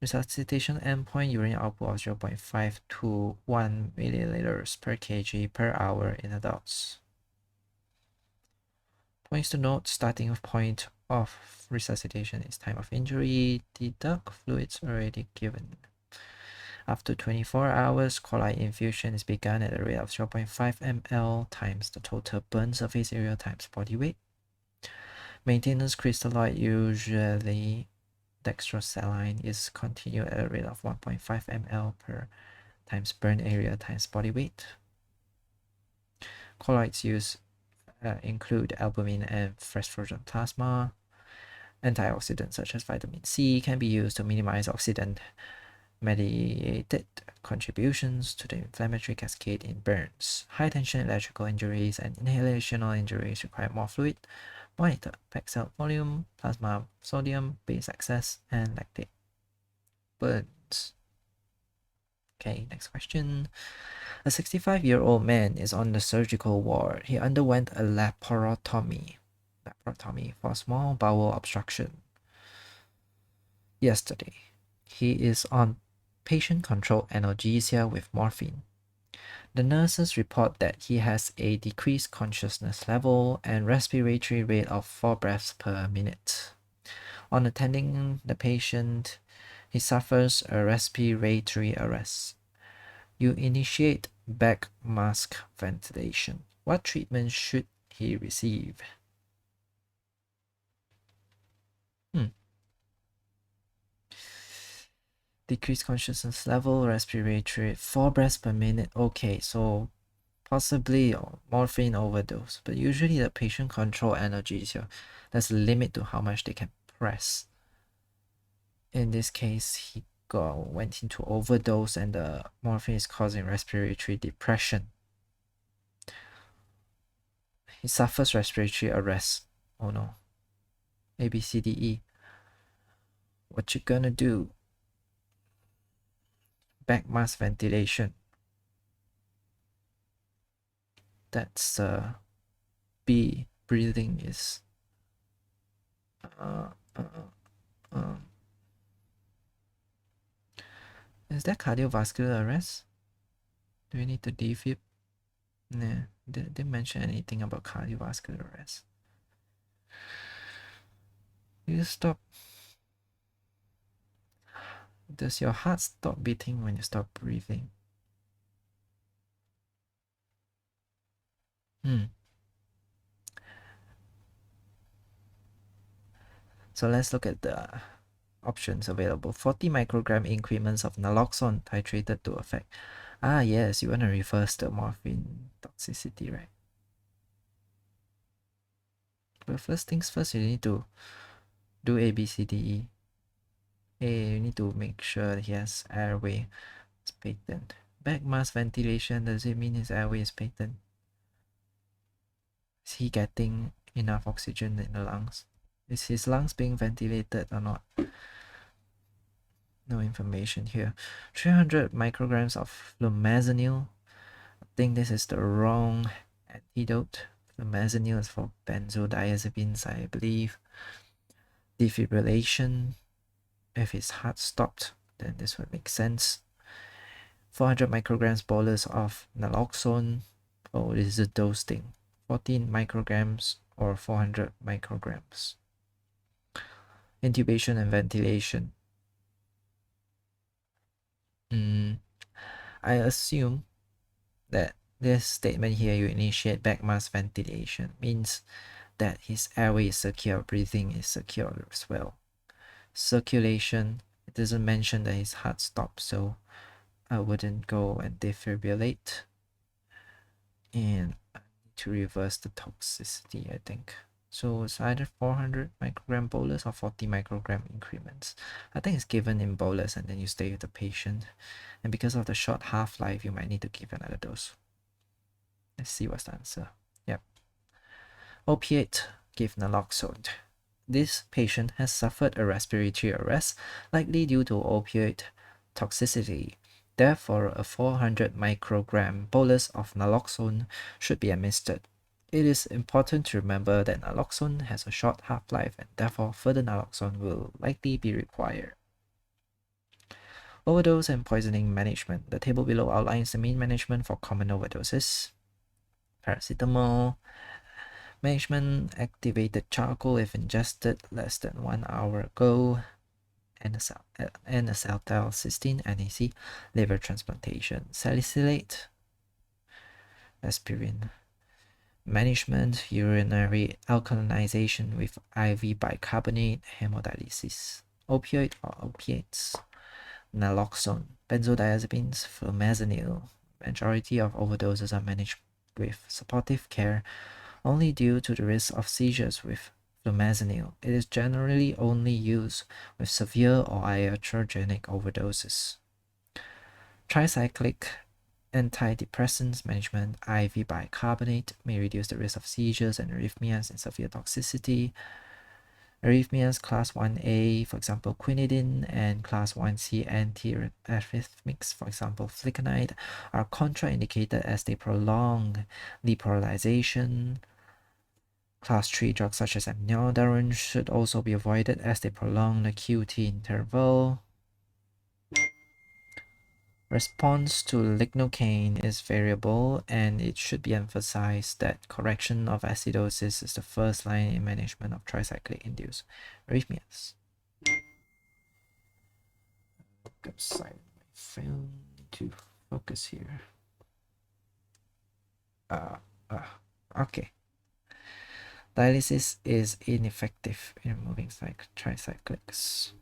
Resuscitation endpoint: urine output of 0.5 to 1 milliliters per kg per hour in adults. Points to note: starting point of resuscitation is time of injury. Deduct fluids already given. After 24 hours, colloid infusion is begun at a rate of 0.5 ml times the total burn surface area times body weight. Maintenance crystalloid, usually dextrosaline, is continued at a rate of 1.5 ml per times burn area times body weight. Colloids used include albumin and fresh frozen plasma. Antioxidants such as vitamin C can be used to minimize oxidant-mediated contributions to the inflammatory cascade in burns. High-tension electrical injuries and inhalational injuries require more fluid. Monitor pack cell volume, plasma sodium, base excess, and lactate. Burns. Okay, next question. A 65-year-old man is on the surgical ward. He underwent a laparotomy for small bowel obstruction yesterday. He is on patient-controlled analgesia with morphine. The nurses report that he has a decreased consciousness level and respiratory rate of 4 breaths per minute. On attending the patient, he suffers a respiratory arrest. You initiate back mask ventilation. What treatment should he receive? Decreased consciousness level, respiratory, 4 breaths per minute. Okay, so possibly morphine overdose, but usually the patient control analgesia, there's a limit to how much they can press. In this case, he went into overdose and the morphine is causing respiratory depression. He suffers respiratory arrest. Oh no. A, B, C, D, E. What you gonna do? Back mask ventilation. That's B. Breathing is is that cardiovascular arrest? Do we need to defib? Nah, didn't mention anything about cardiovascular arrest. You stop. Does your heart stop beating when you stop breathing? So let's look at the options available. 40 microgram increments of naloxone titrated to effect. Ah, yes, you want to reverse the morphine toxicity, right? But first things first, you need to do A, B, C, D, E. A, you need to make sure he has airway. It's patent. Back mask ventilation, does it mean his airway is patent? Is he getting enough oxygen in the lungs? Is his lungs being ventilated or not? No information here. 300 micrograms of flumazenil. I think this is the wrong antidote. Flumazenil is for benzodiazepines, I believe. Defibrillation. If his heart stopped, then this would make sense. 400 micrograms bolus of naloxone. Oh, this is a dose thing. 14 micrograms or 400 micrograms. Intubation and ventilation. I assume that this statement here, you initiate back mask ventilation, means that his airway is secure, breathing is secure as well. Circulation, it doesn't mention that his heart stops, so I wouldn't go and defibrillate. And I need to reverse the toxicity, I think. So it's either 400 microgram bolus or 40 microgram increments. I think it's given in bolus and then you stay with the patient. And because of the short half-life, you might need to give another dose. Let's see what's the answer. Yep. Opiate, give naloxone. This patient has suffered a respiratory arrest, likely due to opioid toxicity. Therefore, a 400 microgram bolus of naloxone should be administered. It is important to remember that naloxone has a short half-life and therefore further naloxone will likely be required. Overdose and poisoning management. The table below outlines the main management for common overdoses. Paracetamol. Management: activated charcoal if ingested less than 1 hour ago. N-acetylcysteine, NAC. Liver transplantation. Salicylate. Aspirin. Management: urinary alkalinization with IV bicarbonate. Hemodialysis. Opioid or opiates. Naloxone, benzodiazepines, flumazenil. Majority of overdoses are managed with supportive care only due to the risk of seizures with flumazenil. It is generally only used with severe or iatrogenic overdoses. Tricyclic antidepressants management: IV bicarbonate may reduce the risk of seizures and arrhythmias and severe toxicity. Arrhythmias class 1A, for example, quinidine, and class 1C antiarrhythmics, for example, flecainide, are contraindicated as they prolong depolarization. Class 3 drugs such as amiodarone should also be avoided as they prolong the QT interval. Response to lignocaine is variable, and it should be emphasized that correction of acidosis is the first line in management of tricyclic-induced arrhythmias. Got silent my phone to focus here. Okay. Dialysis is ineffective in removing tricyclics.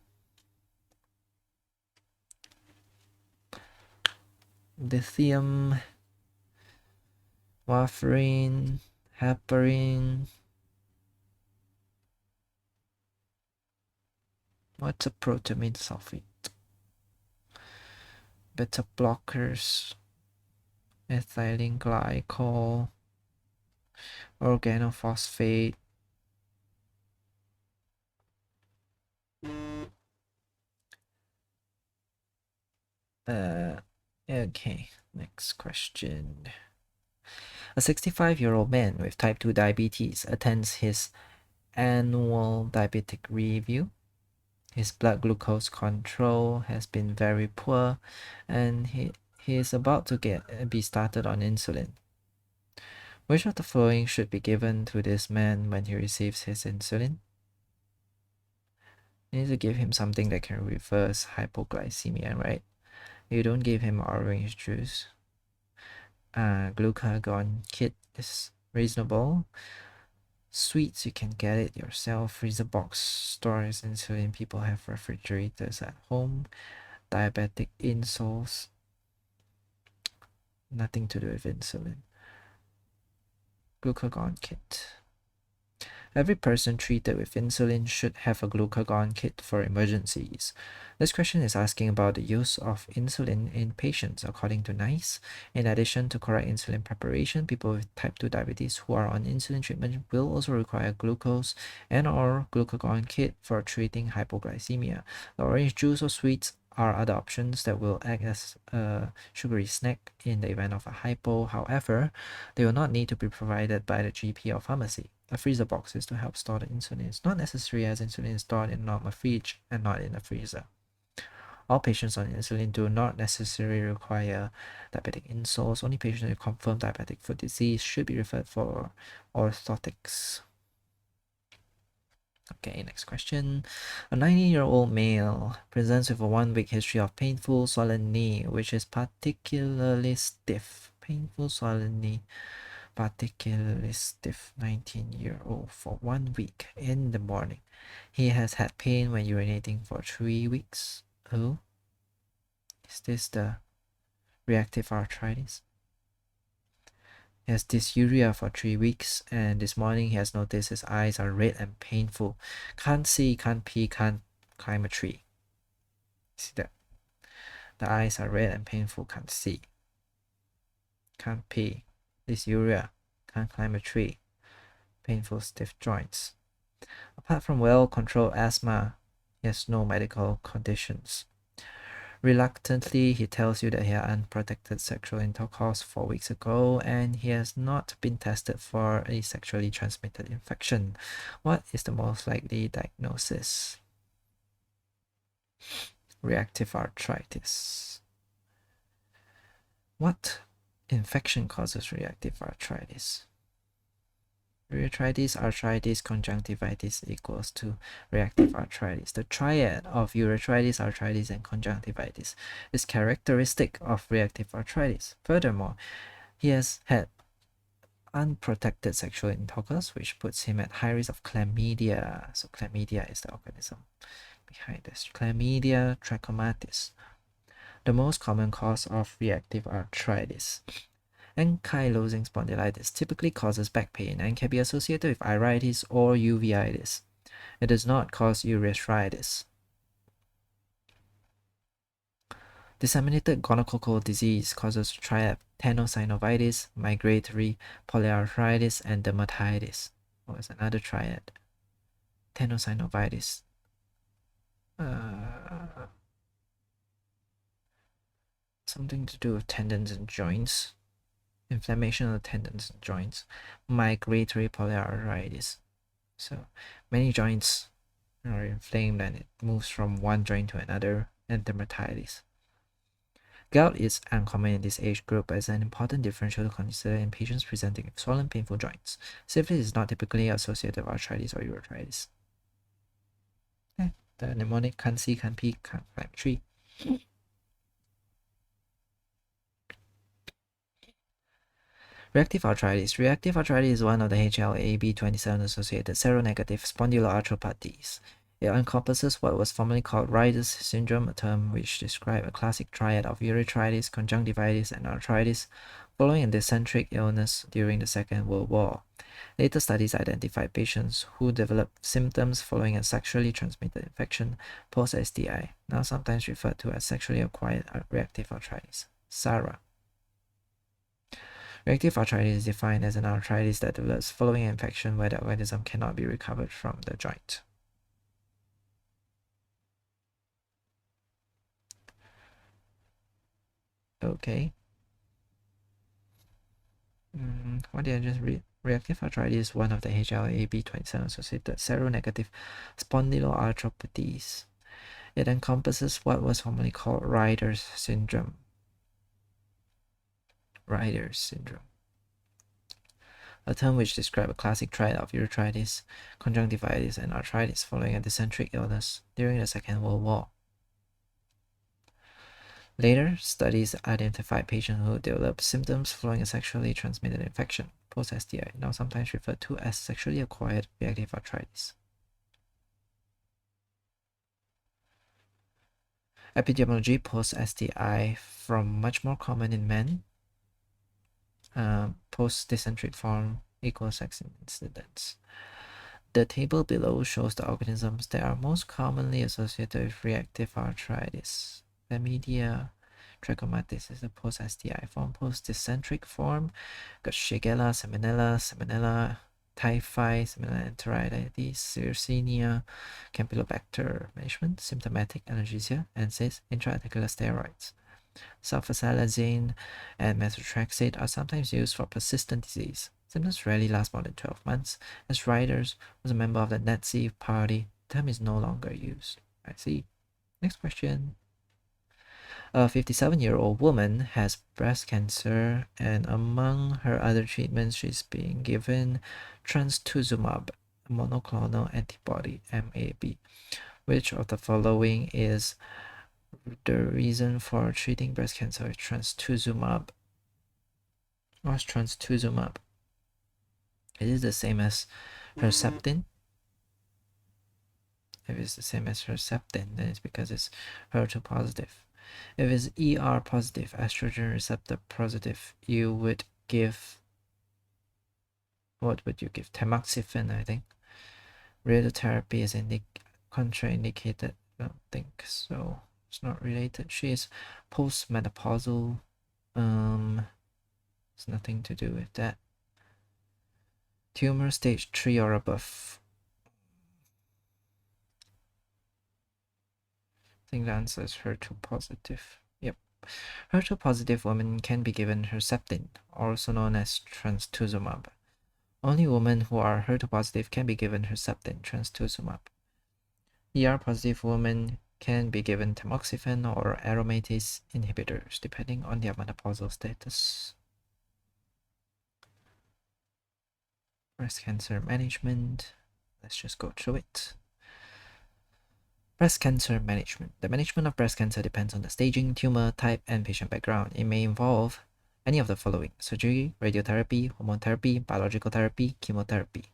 Lithium, warfarin, heparin. What's a protamine sulfate? Beta blockers, ethylene glycol, organophosphate. Okay, next question. A 65-year-old man with type 2 diabetes attends his annual diabetic review. His blood glucose control has been very poor, and he is about to be started on insulin. Which of the following should be given to this man when he receives his insulin? You need to give him something that can reverse hypoglycemia, right? You don't give him orange juice. Glucagon kit is reasonable. Sweets, you can get it yourself. Freezer box stores insulin. People have refrigerators at home. Diabetic insoles, nothing to do with insulin. Glucagon kit. Every person treated with insulin should have a glucagon kit for emergencies. This question is asking about the use of insulin in patients according to NICE. In addition to correct insulin preparation, people with type 2 diabetes who are on insulin treatment will also require glucose and/or glucagon kit for treating hypoglycemia. The orange juice or sweets are other options that will act as a sugary snack in the event of a hypo. However, they will not need to be provided by the GP or pharmacy. A freezer box is to help store the insulin. It's not necessary as insulin is stored in a normal fridge and not in a freezer. All patients on insulin do not necessarily require diabetic insoles. Only patients with confirmed diabetic foot disease should be referred for orthotics. Okay, next question. A 90-year-old male presents with a 1-week history of painful swollen knee, which is particularly stiff. Painful swollen knee, particularly stiff. 19-year-old for 1 week in the morning. He has had pain when urinating for 3 weeks. Oh, is this the reactive arthritis? He has dysuria for 3 weeks, and this morning he has noticed his eyes are red and painful. Can't see, can't pee, can't climb a tree. See that? The eyes are red and painful, can't see. Can't pee. Dysuria, can't climb a tree. Painful stiff joints. Apart from well-controlled asthma, he has no medical conditions. Reluctantly, he tells you that he had unprotected sexual intercourse 4 weeks ago and he has not been tested for a sexually transmitted infection. What is the most likely diagnosis? Reactive arthritis. What infection causes reactive arthritis? Urethritis, arthritis, conjunctivitis equals to reactive arthritis. The triad of urethritis, arthritis, and conjunctivitis is characteristic of reactive arthritis. Furthermore, he has had unprotected sexual intercourse, which puts him at high risk of chlamydia. So chlamydia is the organism behind this. Chlamydia trachomatis, the most common cause of reactive arthritis. Ankylosing spondylitis typically causes back pain and can be associated with iritis or uveitis. It does not cause urethritis. Disseminated gonococcal disease causes triad tenosynovitis, migratory polyarthritis, and dermatitis. Oh, it's another triad. Tenosynovitis. Something to do with tendons and joints. Inflammation of the tendons and joints. Migratory polyarthritis. So many joints are inflamed and it moves from one joint to another, and dermatitis. Gout is uncommon in this age group as an important differential to consider in patients presenting with swollen, painful joints. Syphilis is not typically associated with arthritis or urethritis. The mnemonic can't see, can't pee, can't climb a tree. Reactive arthritis. Reactive arthritis is one of the HLA-B27 associated seronegative spondyloarthropathies. It encompasses what was formerly called Reiter's syndrome, a term which described a classic triad of urethritis, conjunctivitis, and arthritis following a dysenteric illness during the Second World War. Later studies identified patients who developed symptoms following a sexually transmitted infection, post-STI, now sometimes referred to as sexually acquired reactive arthritis, SARA. Reactive arthritis is defined as an arthritis that develops following an infection where the organism cannot be recovered from the joint. Okay. What did I just read? Reactive arthritis is one of the HLA-B27 associated seronegative spondyloarthropathies. It encompasses what was formerly called Reiter's syndrome. Reiter's syndrome. a term which describes a classic triad of urethritis, conjunctivitis, and arthritis following a dysenteric illness during the Second World War. Later, studies identified patients who developed symptoms following a sexually transmitted infection, post-STI, now sometimes referred to as sexually acquired reactive arthritis. Epidemiology post-STI from much more common in men. Post-dysenteric form equals sex incidence. The table below shows the organisms that are most commonly associated with reactive arthritis. Chlamydia, trachomatis is a post-STI form. Post-dysenteric form, got Shigella, Salmonella, typhi, Salmonella enteritis, Yersinia, Campylobacter management, symptomatic analgesia, NSAIDs, intra-articular steroids. Sulfasalazine and methotrexate are sometimes used for persistent disease. Symptoms rarely last more than 12 months. As Riders was a member of the Nazi Party, the term is no longer used. I see. Next question. A 57-year-old woman has breast cancer, and among her other treatments, she's being given trastuzumab, a monoclonal antibody, MAB. Which of the following is the reason for treating breast cancer with trastuzumab? What's trastuzumab? It is the same as Herceptin. If it's the same as Herceptin, then it's because it's HER2 positive. If it's ER positive, estrogen receptor positive, you would give, what would you give? Tamoxifen, I think. Radiotherapy is contraindicated. I don't think so. It's not related. She is postmenopausal. It's nothing to do with that. Tumor stage 3 or above. I think the answer is HER2 positive. Yep. HER2 positive women can be given Herceptin, also known as trastuzumab. Only women who are HER2 positive can be given Herceptin, trastuzumab. ER positive women can be given tamoxifen or aromatase inhibitors, depending on their menopausal status. Breast cancer management. Let's just go through it. Breast cancer management. The management of breast cancer depends on the staging, tumor type, and patient background. It may involve any of the following: surgery, radiotherapy, hormone therapy, biological therapy, chemotherapy.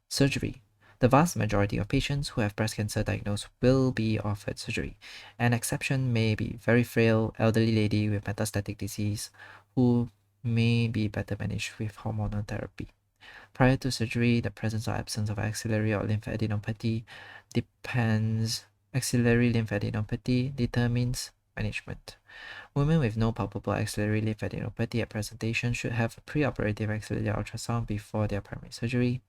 Surgery. The vast majority of patients who have breast cancer diagnosed will be offered surgery. An exception may be very frail elderly lady with metastatic disease who may be better managed with hormonal therapy. Prior to surgery, the presence or absence of axillary or lymphadenopathy determines management. Women with no palpable axillary lymphadenopathy at presentation should have a preoperative axillary ultrasound before their primary surgery.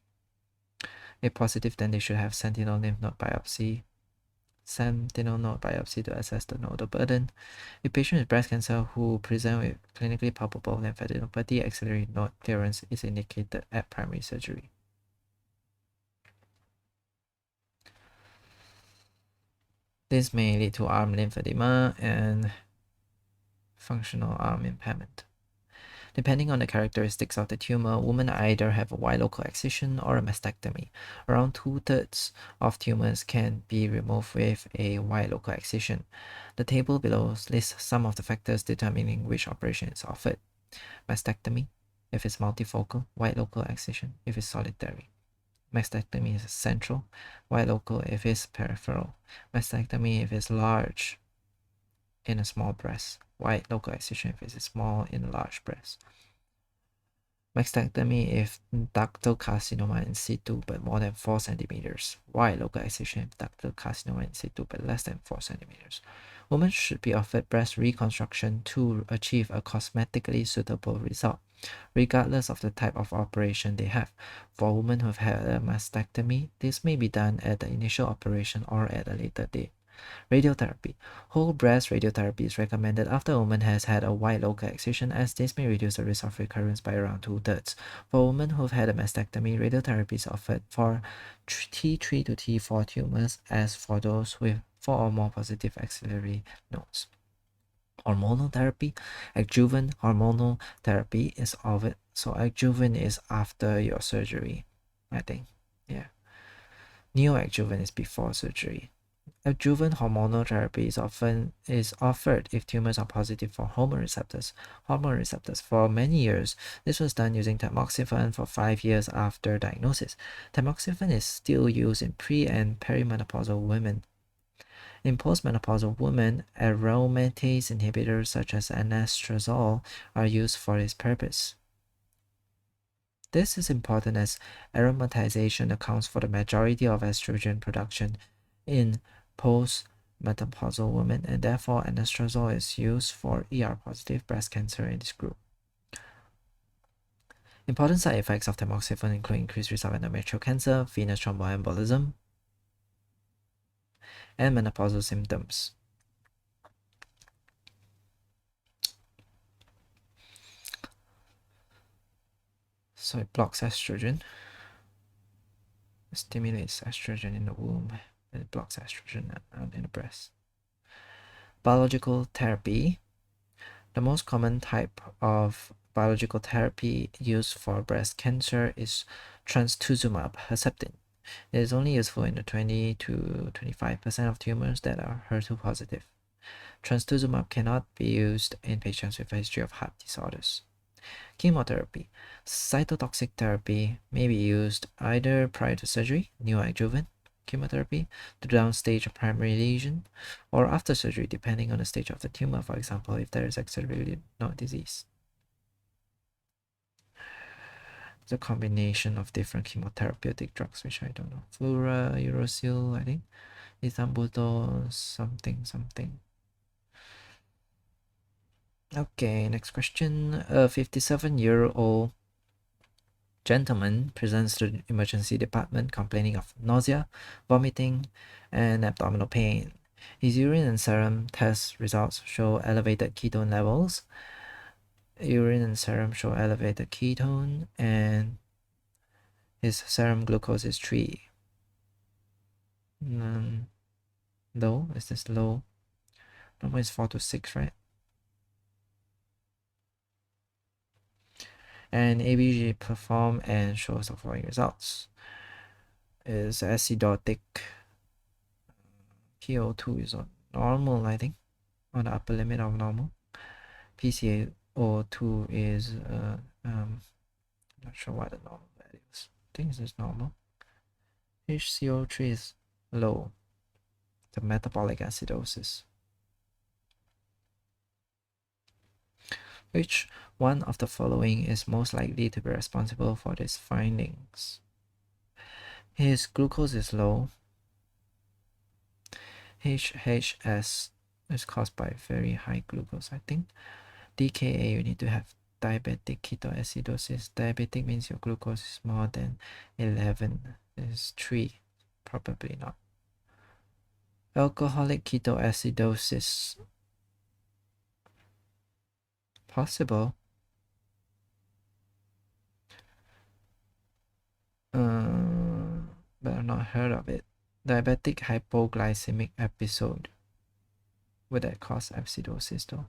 If positive, then they should have sentinel node biopsy to assess the nodal burden. A patient with breast cancer who present with clinically palpable lymphadenopathy, axillary node clearance is indicated at primary surgery. This may lead to arm lymphedema and functional arm impairment. Depending on the characteristics of the tumor, women either have a wide local excision or a mastectomy. Around 2/3 of tumors can be removed with a wide local excision. The table below lists some of the factors determining which operation is offered. Mastectomy, if it's multifocal; wide local excision, if it's solitary. Mastectomy is central; wide local if it's peripheral. Mastectomy if it's large in a small breast; wide local excision if it's small in a large breast. Mastectomy if ductal carcinoma in situ but more than 4 cm. Wide local excision if ductal carcinoma in situ but less than 4 cm. Women should be offered breast reconstruction to achieve a cosmetically suitable result, regardless of the type of operation they have. For women who have had a mastectomy, this may be done at the initial operation or at a later date. Radiotherapy. Whole breast radiotherapy is recommended after a woman has had a wide local excision, as this may reduce the risk of recurrence by around 2/3. For women who have had a mastectomy, radiotherapy is offered for T3 to T4 tumors, as for those with 4 or more positive axillary nodes. Hormonal therapy, adjuvant hormonal therapy is often, so adjuvant is after your surgery, I think. Yeah. Neoadjuvant is before surgery. Adjuvant hormonal therapy is offered if tumors are positive for hormone receptors. Hormone receptors. For many years, this was done using tamoxifen for 5 years after diagnosis. Tamoxifen is still used in pre- and perimenopausal women. In postmenopausal women, aromatase inhibitors such as anastrozole are used for this purpose. This is important as aromatization accounts for the majority of estrogen production in postmenopausal women, and therefore anastrozole is used for ER-positive breast cancer in this group. Important side effects of tamoxifen include increased risk of endometrial cancer, venous thromboembolism, and menopausal symptoms. So it blocks estrogen. It stimulates estrogen in the womb. And it blocks estrogen in the breast. Biological therapy. The most common type of biological therapy used for breast cancer is trastuzumab Herceptin. It is only useful in the 20 to 25% of tumors that are HER2 positive. Trastuzumab cannot be used in patients with a history of heart disorders. Chemotherapy. Cytotoxic therapy may be used either prior to surgery, neoadjuvant chemotherapy, to downstage a primary lesion, or after surgery, depending on the stage of the tumor, for example, if there is accelerated node disease. It's a combination of different chemotherapeutic drugs, which I don't know. Fluorouracil, I think. Ethambutol, something. Okay, next question. A 57-year-old gentleman presents to the emergency department complaining of nausea, vomiting, and abdominal pain. His urine and serum test results show elevated ketone levels. Urine and serum show elevated ketone, and his serum glucose is 3. Low? Is this low? Normal is 4 to 6, right? And ABG perform and shows the following results. Is acidotic. PO2 is on normal, I think, on the upper limit of normal. PCO2 is not sure what the normal value is. I think this is normal. HCO3 is low. The metabolic acidosis. Which one of the following is most likely to be responsible for these findings? His glucose is low. HHS is caused by very high glucose, I think. DKA, you need to have diabetic ketoacidosis. Diabetic means your glucose is more than 11. Is 3. Probably not. Alcoholic ketoacidosis. Possible. But I've not heard of it. Diabetic hypoglycemic episode. Would that cause acidosis though?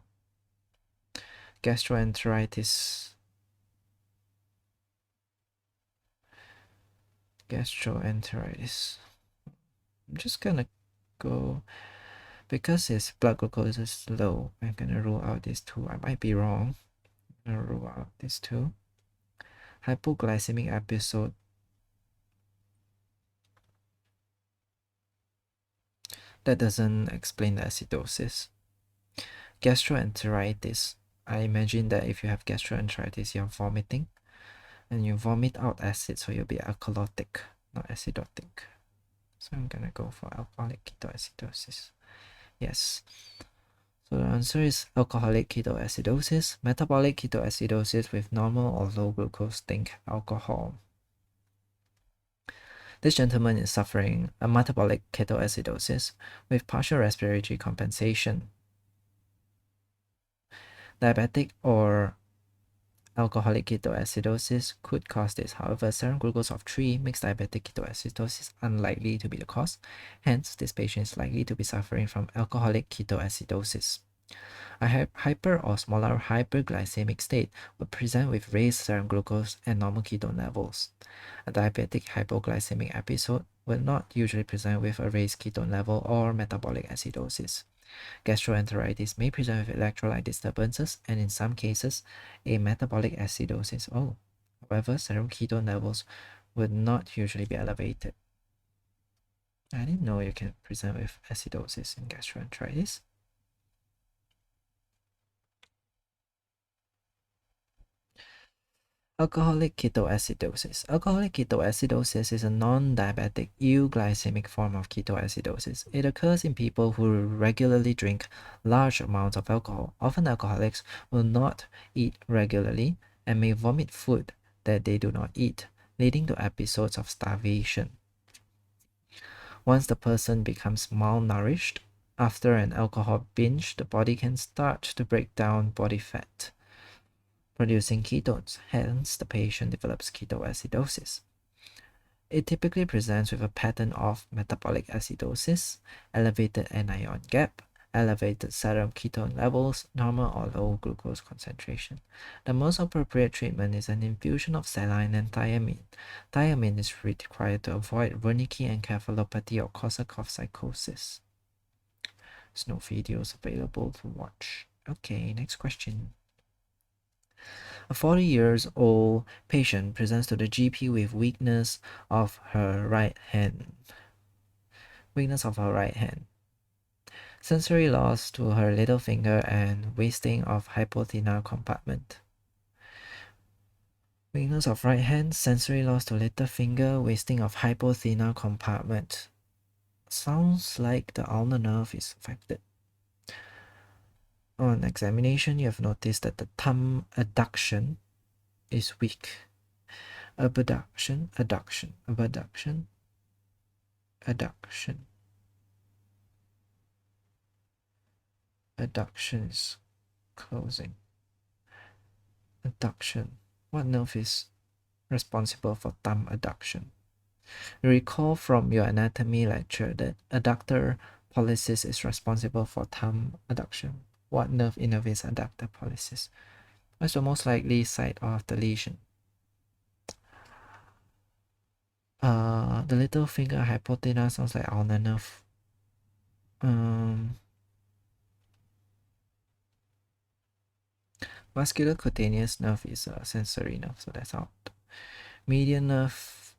Gastroenteritis. Gastroenteritis. I'm just gonna go, because his blood glucose is low, I'm gonna rule out these two. I might be wrong. I'm gonna rule out these two. Hypoglycemic episode. That doesn't explain the acidosis. Gastroenteritis. I imagine that if you have gastroenteritis, you're vomiting. And you vomit out acid, so you'll be alkalotic, not acidotic. So I'm gonna go for alcoholic ketoacidosis. Yes. So the answer is alcoholic ketoacidosis. Metabolic ketoacidosis with normal or low glucose, think alcohol. This gentleman is suffering a metabolic ketoacidosis with partial respiratory compensation. Diabetic or alcoholic ketoacidosis could cause this. However, serum glucose of 3 makes diabetic ketoacidosis unlikely to be the cause. Hence, this patient is likely to be suffering from alcoholic ketoacidosis. A hyper or smaller hyperglycemic state will present with raised serum glucose and normal ketone levels. A diabetic hypoglycemic episode will not usually present with a raised ketone level or metabolic acidosis. Gastroenteritis may present with electrolyte disturbances and in some cases, a metabolic acidosis. However, serum ketone levels would not usually be elevated. I didn't know you can present with acidosis in gastroenteritis. Alcoholic ketoacidosis. Alcoholic ketoacidosis is a non-diabetic euglycemic form of ketoacidosis. It occurs in people who regularly drink large amounts of alcohol. Often alcoholics will not eat regularly and may vomit food that they do not eat, leading to episodes of starvation. Once the person becomes malnourished, after an alcohol binge, the body can start to break down body fat, producing ketones. Hence, the patient develops ketoacidosis. It typically presents with a pattern of metabolic acidosis, elevated anion gap, elevated serum ketone levels, normal or low glucose concentration. The most appropriate treatment is an infusion of saline and thiamine. Thiamine is required to avoid Wernicke encephalopathy or Korsakoff psychosis. There's no videos available to watch. Okay, next question. A 40-year-old patient presents to the GP with weakness of her right hand. Sensory loss to her little finger and wasting of hypothenar compartment. Weakness of right hand, sensory loss to little finger, wasting of hypothenar compartment. Sounds like the ulnar nerve is affected. On examination, you have noticed that the thumb adduction is weak. Abduction, adduction, abduction, adduction. Adduction is closing. Adduction. What nerve is responsible for thumb adduction? You recall from your anatomy lecture that adductor pollicis is responsible for thumb adduction. What nerve innervates adductor pollicis? What's the most likely site of the lesion? The little finger hypothenar sounds like ulnar nerve. Muscular cutaneous nerve is a sensory nerve, so that's out. Median nerve,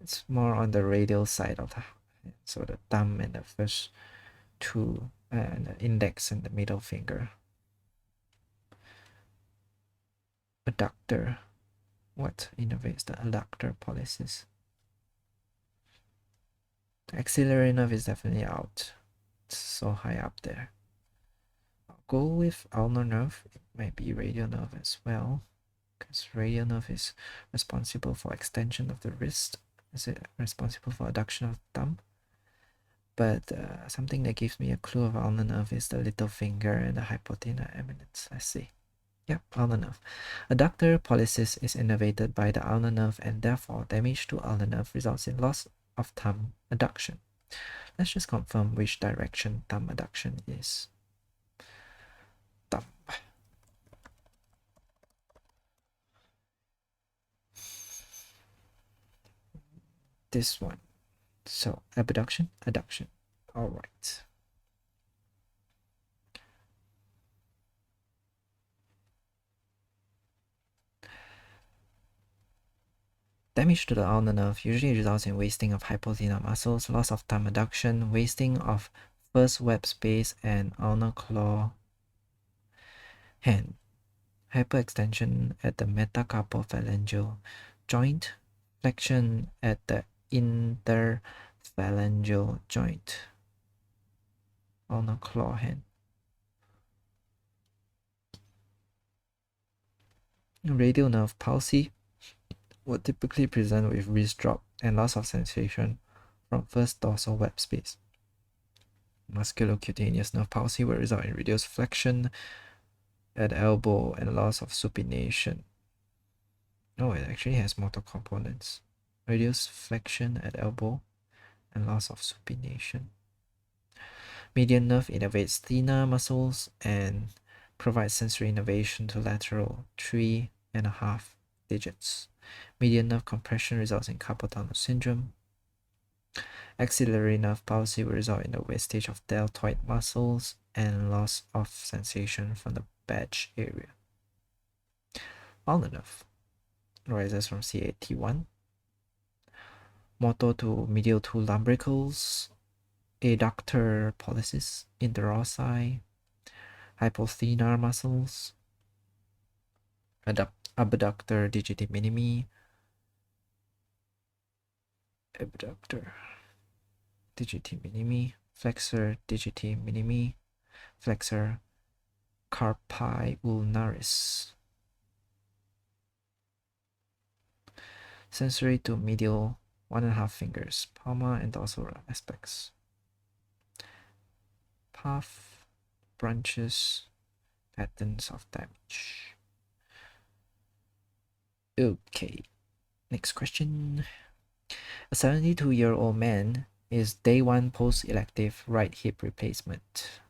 it's more on the radial side of the hand, so the thumb and the first two, and the index and the middle finger. Adductor. What innervates the adductor pollicis? The axillary nerve is definitely out. It's so high up there. I'll go with ulnar nerve. It might be radial nerve as well, because radial nerve is responsible for extension of the wrist. Is it responsible for adduction of the thumb? But something that gives me a clue of ulnar nerve is the little finger and the hypothenar eminence. Let's see. Yep, ulnar nerve. Adductor pollicis is innervated by the ulnar nerve, and therefore damage to ulnar nerve results in loss of thumb adduction. Let's just confirm which direction thumb adduction is. Thumb. This one. So abduction, adduction. All right. Damage to the ulnar nerve usually results in wasting of hypothenar muscles, loss of thumb adduction, wasting of first web space and ulnar claw hand, hyperextension at the metacarpophalangeal joint, flexion at the interphalangeal joint, ulnar claw hand. Radial nerve palsy would typically present with wrist drop and loss of sensation from first dorsal web space. Musculocutaneous nerve palsy will result in reduced flexion at elbow and loss of supination. Oh, it actually has motor components. Reduced flexion at elbow and loss of supination. Median nerve innervates thinner muscles and provides sensory innervation to lateral 3.5 digits. Median nerve compression results in carpal tunnel syndrome. Axillary nerve palsy will result in the wastage of deltoid muscles and loss of sensation from the badge area. Ulnar nerve rises from CAT1, motor to medial two lumbricals, adductor pollicis, interossi, hypothenar muscles, abductor digiti minimi, abductor digiti minimi, flexor digiti minimi, flexor carpi ulnaris. Sensory to medial 1.5 fingers, palmar and dorsal aspects. Path, branches, patterns of damage. Okay, next question. A 72-year-old man is day 1 post-elective right hip replacement.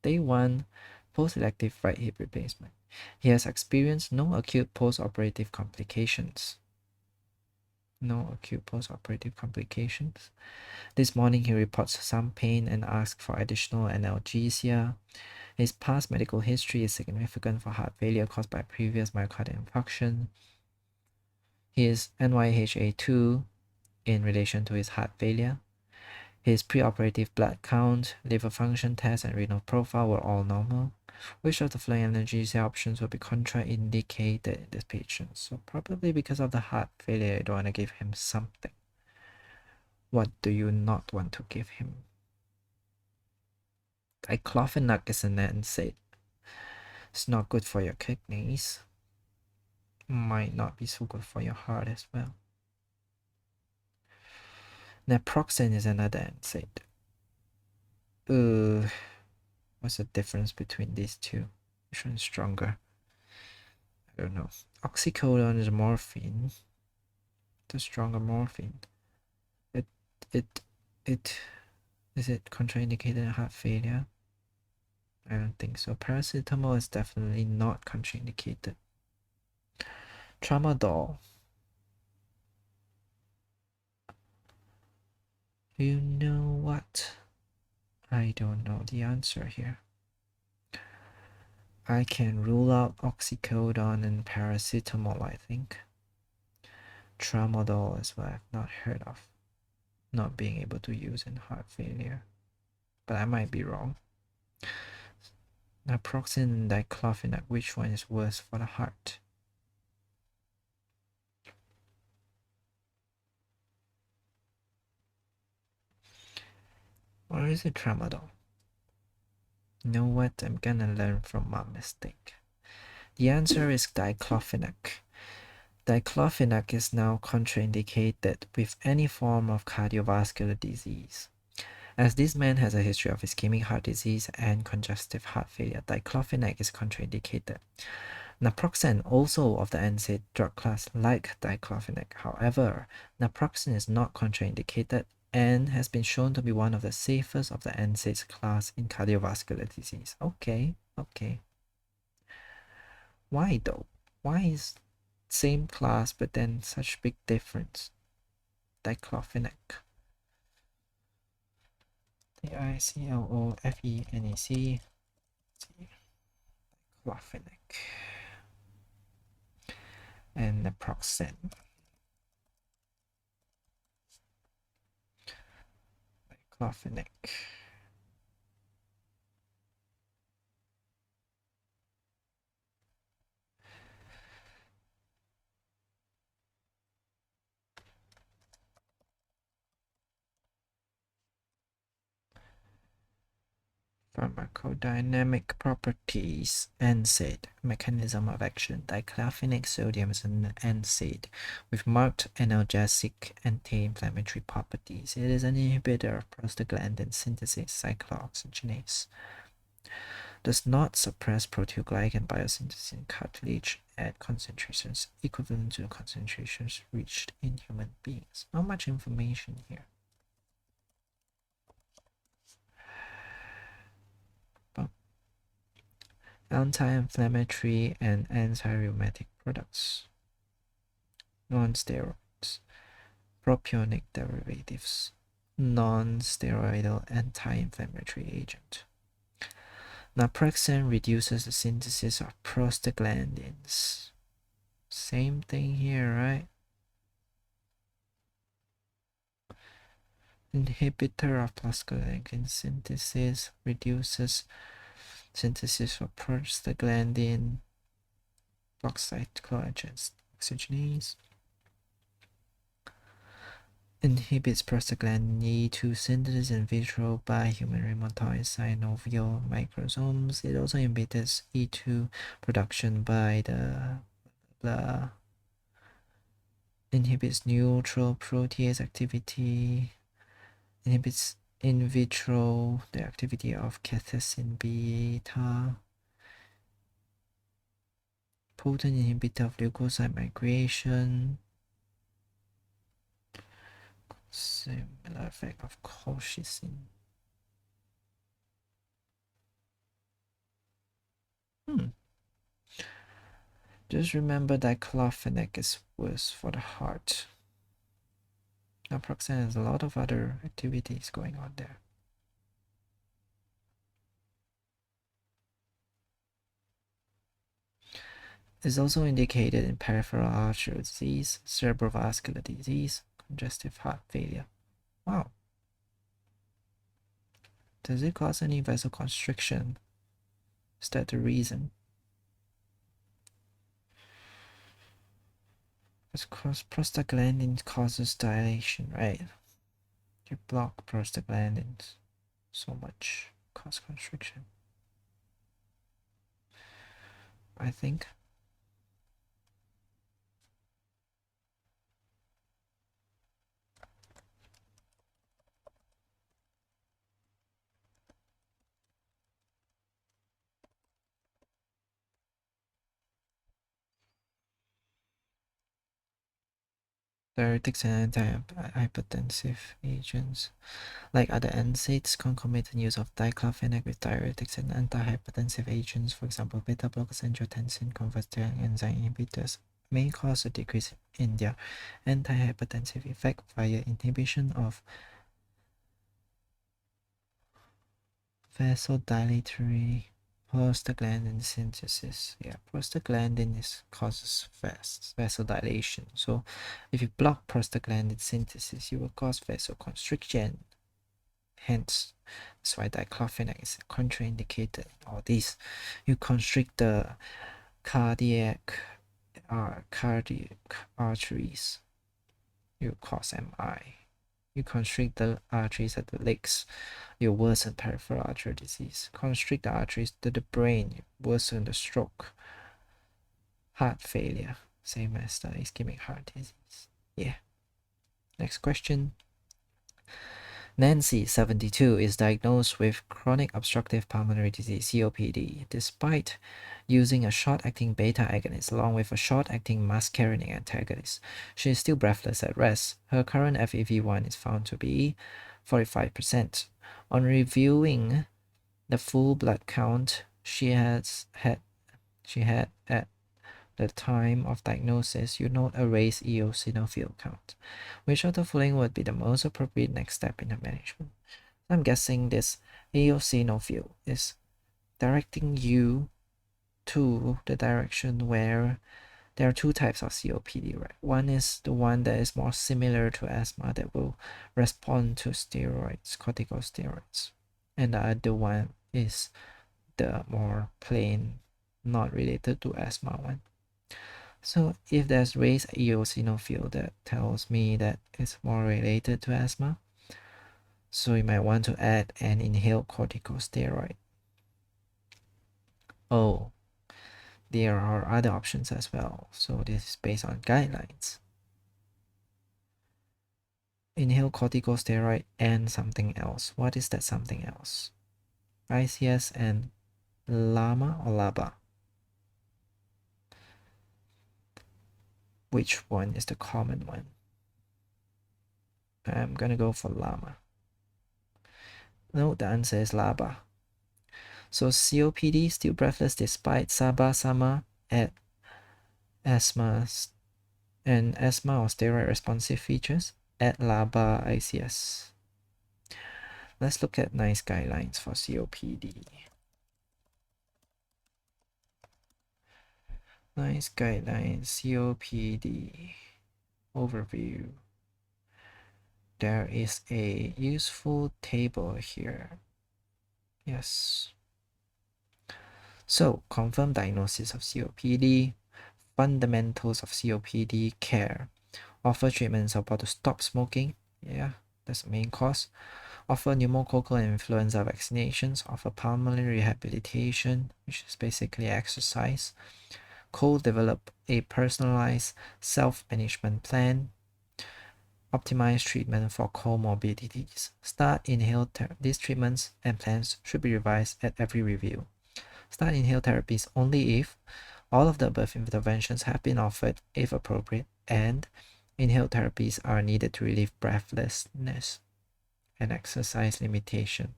Day 1 post-elective right hip replacement. He has experienced no acute post-operative complications. No acute post-operative complications. This morning he reports some pain and asks for additional analgesia. His past medical history is significant for heart failure caused by previous myocardial infarction. His NYHA2 in relation to his heart failure. His preoperative blood count, liver function test, and renal profile were all normal. Which of the following analgesia options will be contraindicated in this patient? So probably because of the heart failure, you don't want to give him something. What do you not want to give him? Diclofenac is an NSAID. It's not good for your kidneys. Might not be so good for your heart as well. Naproxen is another NSAID. What's the difference between these two? Which one's stronger? I don't know. Oxycodone is morphine. The stronger morphine. Is it contraindicated in heart failure? I don't think so. Paracetamol is definitely not contraindicated. Tramadol. You know what? I don't know the answer here. I can rule out oxycodone and paracetamol, I think. Tramadol is what I've not heard of. Not being able to use in heart failure. But I might be wrong. Naproxen and diclofenac, which one is worse for the heart? Or is it tramadol? You know what? I'm gonna learn from my mistake. The answer is diclofenac. Diclofenac is now contraindicated with any form of cardiovascular disease. As this man has a history of ischemic heart disease and congestive heart failure, diclofenac is contraindicated. Naproxen, also of the NSAID drug class like diclofenac. However, naproxen is not contraindicated and has been shown to be one of the safest of the NSAIDs class in cardiovascular disease. Okay. Why though? Why is same class but then such big difference? Diclofenac. Diclofenac. Diclofenac. And naproxen. Diclofenac. Pharmacodynamic properties. NSAID. Mechanism of action. Diclofenac sodium is an NSAID with marked analgesic anti-inflammatory properties. It is an inhibitor of prostaglandin synthesis cyclooxygenase. Does not suppress proteoglycan biosynthesis in cartilage at concentrations equivalent to the concentrations reached in human beings. Not much information here. anti-inflammatory and anti-rheumatic products, non-steroids, propionic derivatives, non-steroidal anti-inflammatory agent. Naproxen reduces the synthesis of prostaglandins. Same thing here, right? Inhibitor of prostaglandin synthesis reduces synthesis of prostaglandin, blocks cyclooxygenase, inhibits prostaglandin E2 synthesis in vitro by human rheumatoid synovial microsomes. It also inhibits E2 production by the inhibits neutral protease activity, inhibits in vitro the activity of cathepsin beta, potent inhibitor of leukocyte migration, similar effect of colchicine. Just remember that diclofenac is worse for the heart. Naproxen has a lot of other activities going on there. It's also indicated in peripheral arterial disease, cerebrovascular disease, congestive heart failure. Wow. Does it cause any vasoconstriction? Is that the reason? Because prostaglandin causes dilation, right? You block prostaglandins so much, cause constriction. I think. Diuretics and antihypertensive agents. Like other NSAIDs, concomitant use of diclofenac with diuretics and antihypertensive agents, for example, beta blockers, angiotensin converting enzyme inhibitors, may cause a decrease in their antihypertensive effect via inhibition of vasodilatory prostaglandin synthesis. Yeah, prostaglandin causes vasodilation. So if you block prostaglandin synthesis, you will cause vasoconstriction. Hence, that's why diclofenac is contraindicated in all these. You constrict the cardiac arteries, you cause MI. You constrict the arteries at the legs, you worsen peripheral arterial disease. Constrict the arteries to the brain, you worsen the stroke. Heart failure, same as the ischemic heart disease. Yeah. Next question. Nancy, 72, is diagnosed with chronic obstructive pulmonary disease, COPD, despite using a short-acting beta agonist along with a short-acting muscarinic antagonist. She is still breathless at rest. Her current FEV1 is found to be 45%. On reviewing the full blood count she had at the time of diagnosis, you note a raised eosinophil count. Which of the following would be the most appropriate next step in the management? I'm guessing this eosinophil is directing you to the direction where there are two types of COPD, right? One is the one that is more similar to asthma that will respond to steroids, corticosteroids. And the other one is the more plain, not related to asthma one. So if there's raised eosinophil, that tells me that it's more related to asthma. So you might want to add an inhaled corticosteroid. Oh, there are other options as well. So this is based on guidelines. Inhaled corticosteroid and something else. What is that something else? ICS and LAMA or LABA? Which one is the common one? I'm gonna go for LAMA. No, the answer is LABA. So COPD, still breathless despite SABA, SAMA, at asthma and asthma or steroid responsive features at LABA ICS. Let's look at NICE guidelines for COPD. NICE guidelines, COPD overview. There is a useful table here. Yes. So, confirmed diagnosis of COPD, fundamentals of COPD care, offer treatment and support to stop smoking. Yeah, that's the main cause. Offer pneumococcal and influenza vaccinations, offer pulmonary rehabilitation, which is basically exercise, co-develop a personalized self-management plan, optimize treatment for comorbidities. Start inhaled these treatments and plans should be revised at every review. Start inhaled therapies only if all of the above interventions have been offered, if appropriate, and inhaled therapies are needed to relieve breathlessness and exercise limitation.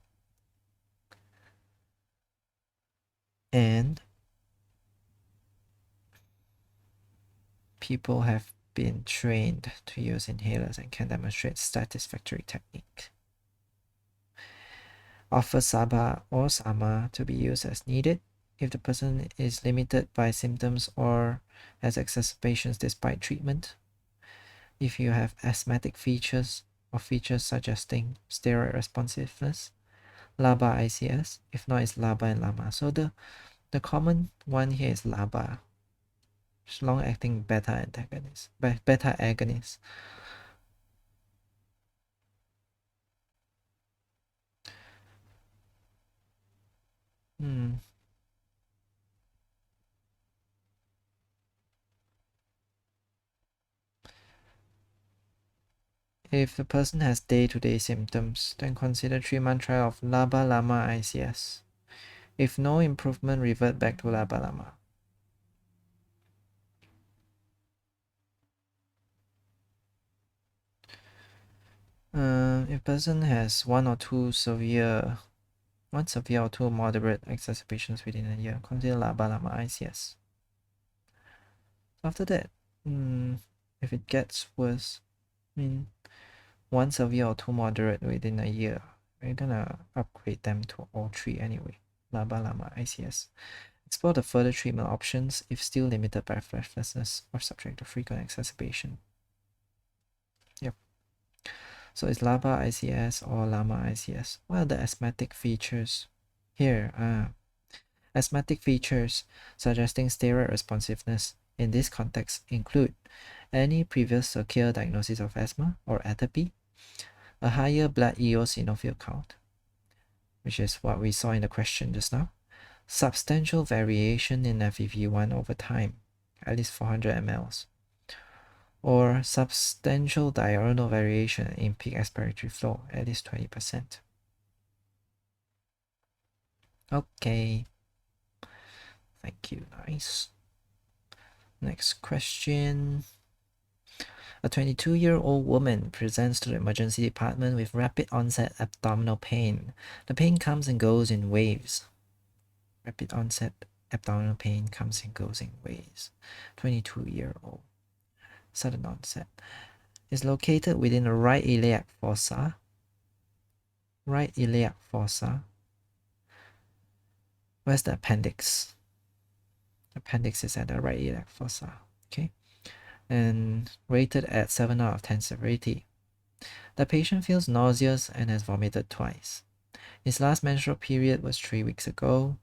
And people have been trained to use inhalers and can demonstrate satisfactory technique. Offer SABA or SAMA to be used as needed if the person is limited by symptoms or has exacerbations despite treatment. If you have asthmatic features or features suggesting steroid responsiveness, LABA ICS. If not, it's LABA and LAMA. So the common one here is LABA, long-acting beta antagonist, beta agonist. If the person has day-to-day symptoms, then consider 3-month trial of LABA-LAMA ICS. If no improvement, revert back to LABA-LAMA. If person has one severe or two moderate exacerbations within a year, consider LABA-LAMA ICS. After that, if it gets worse, one severe or two moderate within a year, we're gonna upgrade them to all three anyway. LABA-LAMA ICS. Explore the further treatment options if still limited by breathlessness or subject to frequent exacerbation. Yep. So it's LABA ICS or LAMA ICS. What are the asthmatic features? Here, asthmatic features suggesting steroid responsiveness in this context include any previous secure diagnosis of asthma or atopy, a higher blood eosinophil count, which is what we saw in the question just now, substantial variation in FEV1 over time, at least 400 mL, or substantial diurnal variation in peak expiratory flow, at least 20%. Okay. Thank you. Nice. Next question. A 22-year-old woman presents to the emergency department with rapid onset abdominal pain. The pain comes and goes in waves. Rapid onset abdominal pain comes and goes in waves. 22-year-old. Sudden onset. Is located within the right iliac fossa. Right iliac fossa. Where's the appendix? Appendix is at the right iliac fossa. Okay. And rated at 7 out of 10 severity. The patient feels nauseous and has vomited twice. His last menstrual period was 3 weeks ago.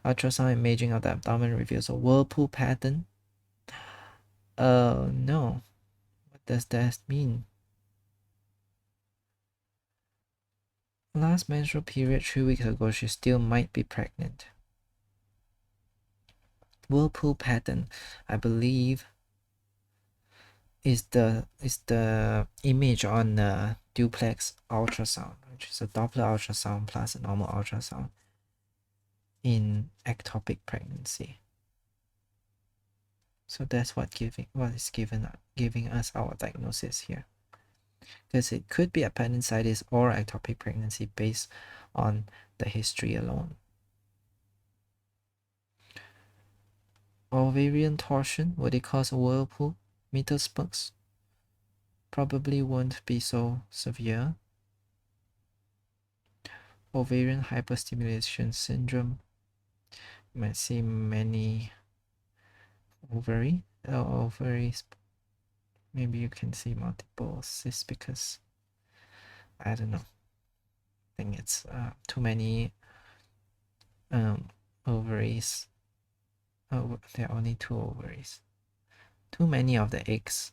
Ultrasound imaging of the abdomen reveals a whirlpool pattern. No. What does that mean? Last menstrual period 3 weeks ago, she still might be pregnant. Whirlpool pattern, I believe, is the image on the duplex ultrasound, which is a Doppler ultrasound plus a normal ultrasound in ectopic pregnancy. So that's what is giving us our diagnosis here, because it could be appendicitis or ectopic pregnancy based on the history alone. Ovarian torsion, would it cause a whirlpool? Metasmux probably won't be so severe. Ovarian hyperstimulation syndrome, you might see many ovaries. Maybe you can see multiple cysts because I don't know. I think it's too many ovaries. Oh, there are only 2 ovaries. Too many of the eggs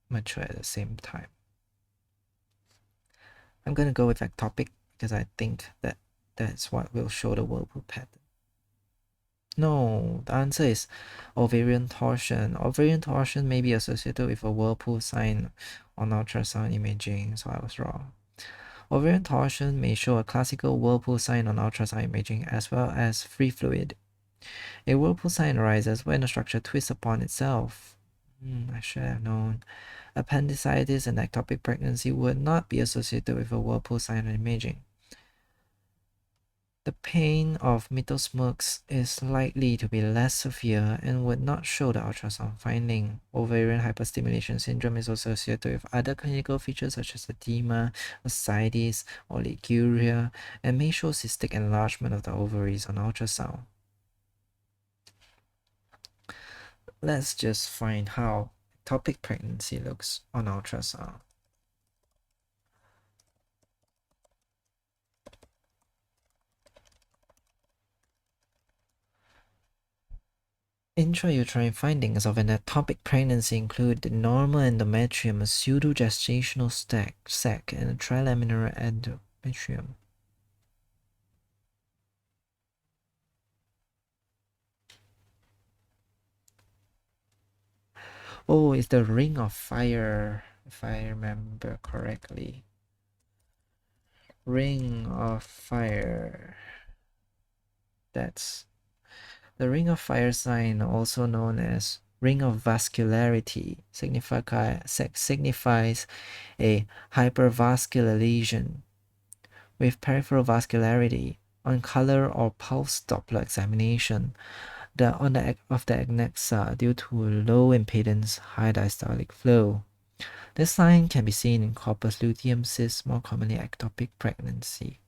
mature at the same time. I'm gonna go with ectopic because I think that that's what will show the whirlpool pattern. No, the answer is ovarian torsion. Ovarian torsion may be associated with a whirlpool sign on ultrasound imaging, so I was wrong. Ovarian torsion may show a classical whirlpool sign on ultrasound imaging as well as free fluid. A whirlpool sign arises when the structure twists upon itself. I should have known. Appendicitis and ectopic pregnancy would not be associated with a whirlpool sign on imaging. The pain of metasmux is likely to be less severe and would not show the ultrasound finding. Ovarian hyperstimulation syndrome is associated with other clinical features such as edema, ascites, oliguria, and may show cystic enlargement of the ovaries on ultrasound. Let's just find how ectopic pregnancy looks on ultrasound. Intrauterine findings of an ectopic pregnancy include the normal endometrium, a pseudo-gestational sac, and a trilaminar endometrium. Oh, it's the ring of fire, if I remember correctly. Ring of fire. That's the ring of fire sign, also known as ring of vascularity, signifies a hypervascular lesion with peripheral vascularity. On color or pulse Doppler examination, of the adnexa due to low impedance, high diastolic flow. This sign can be seen in corpus luteum cysts, more commonly ectopic pregnancy.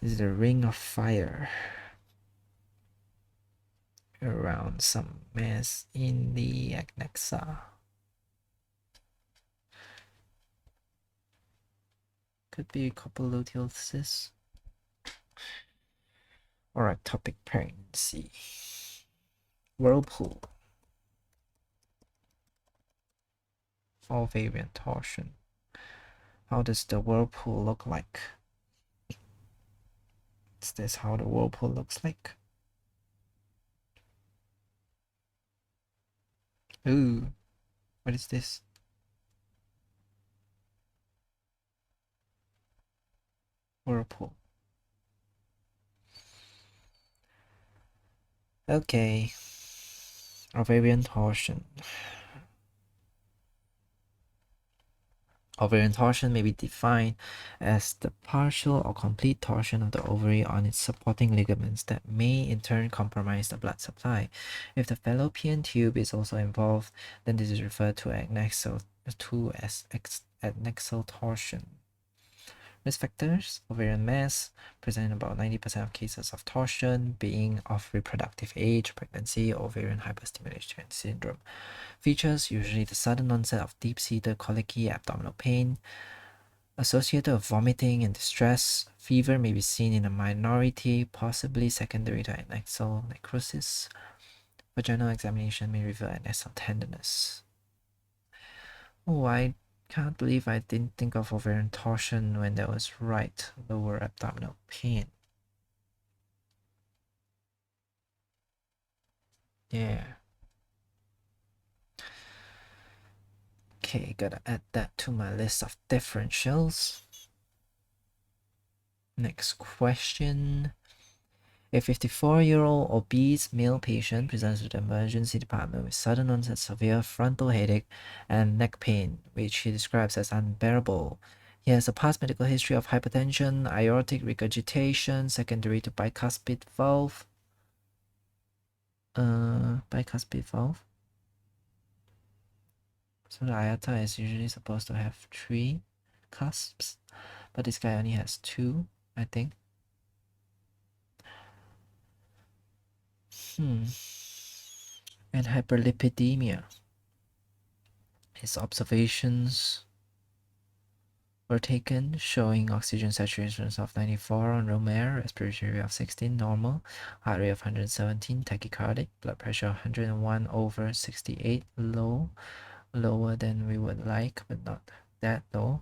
This is the ring of fire around some mass in the adnexa. Could be corpus luteal cysts or ectopic pregnancy. Whirlpool. Ovarian torsion. How does the whirlpool look like? Is this how the whirlpool looks like? Ooh, what is this? Whirlpool. Okay. Ovarian torsion. Ovarian torsion may be defined as the partial or complete torsion of the ovary on its supporting ligaments that may in turn compromise the blood supply. If the fallopian tube is also involved, then this is referred to as adnexal torsion. Risk factors: ovarian mass present in about 90% of cases of torsion, being of reproductive age, pregnancy, ovarian hyperstimulation syndrome. Features: usually the sudden onset of deep-seated colicky, abdominal pain, associated with vomiting and distress. Fever may be seen in a minority, possibly secondary to adnexal necrosis. Vaginal examination may reveal adnexal tenderness. Oh, I can't believe I didn't think of ovarian torsion when that was right lower abdominal pain. Yeah. Okay, gotta add that to my list of differentials. Next question. A 54-year-old obese male patient presents to the emergency department with sudden onset severe frontal headache and neck pain, which he describes as unbearable. He has a past medical history of hypertension, aortic regurgitation, secondary to bicuspid valve. Bicuspid valve. So the aorta is usually supposed to have 3 cusps, but this guy only has 2, I think. And hyperlipidemia. His observations were taken showing oxygen saturations of 94 on room air, respiratory rate of 16 normal, heart rate of 117 tachycardic, blood pressure 101/68 low, lower than we would like but not that low.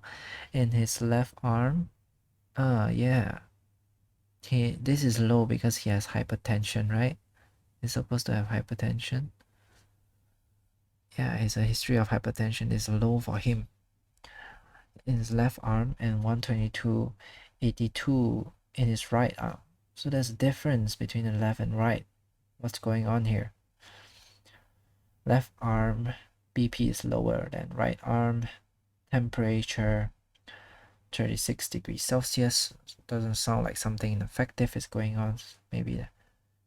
In his left arm, yeah, this is low because he has hypertension, right? He's supposed to have hypertension. Yeah, it's a history of hypertension. Is low for him in his left arm and 122/82 in his right arm. So there's a difference between the left and right. What's going on here? Left arm BP is lower than right arm. Temperature 36 degrees Celsius. Doesn't sound like something ineffective is going on. Maybe.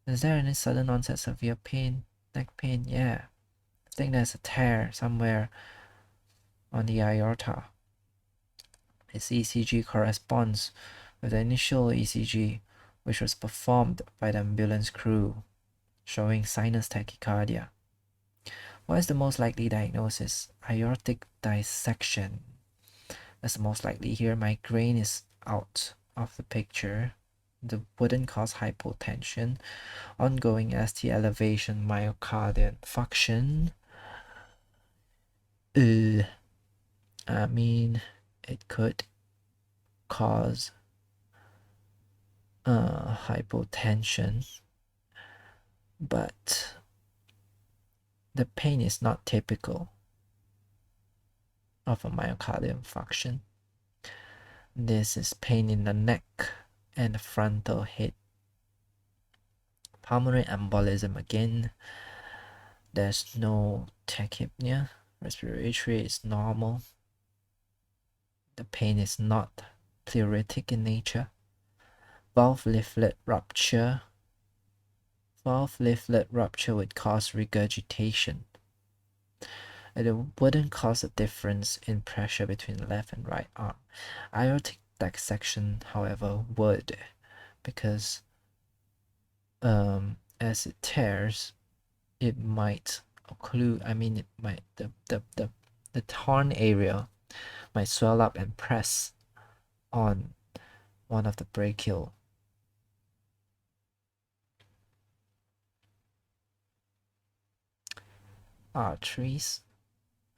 Is there any sudden onset severe pain? Neck pain? Yeah. I think there's a tear somewhere on the aorta. His ECG corresponds with the initial ECG, which was performed by the ambulance crew, showing sinus tachycardia. What is the most likely diagnosis? Aortic dissection. That's the most likely here. My grain is out of the picture. That wouldn't cause hypotension. Ongoing ST elevation, myocardial infarction. I mean, it could cause hypotension, but the pain is not typical of a myocardial infarction. This is pain in the neck and the frontal head. Pulmonary embolism again. There's no tachypnea. Respiratory is normal. The pain is not pleuritic in nature. Valve leaflet rupture. Valve leaflet rupture would cause regurgitation. It wouldn't cause a difference in pressure between the left and right arm. Aortic dissection, however, would, because as it tears, it might occlude. I mean, it might the torn area might swell up and press on one of the brachial arteries.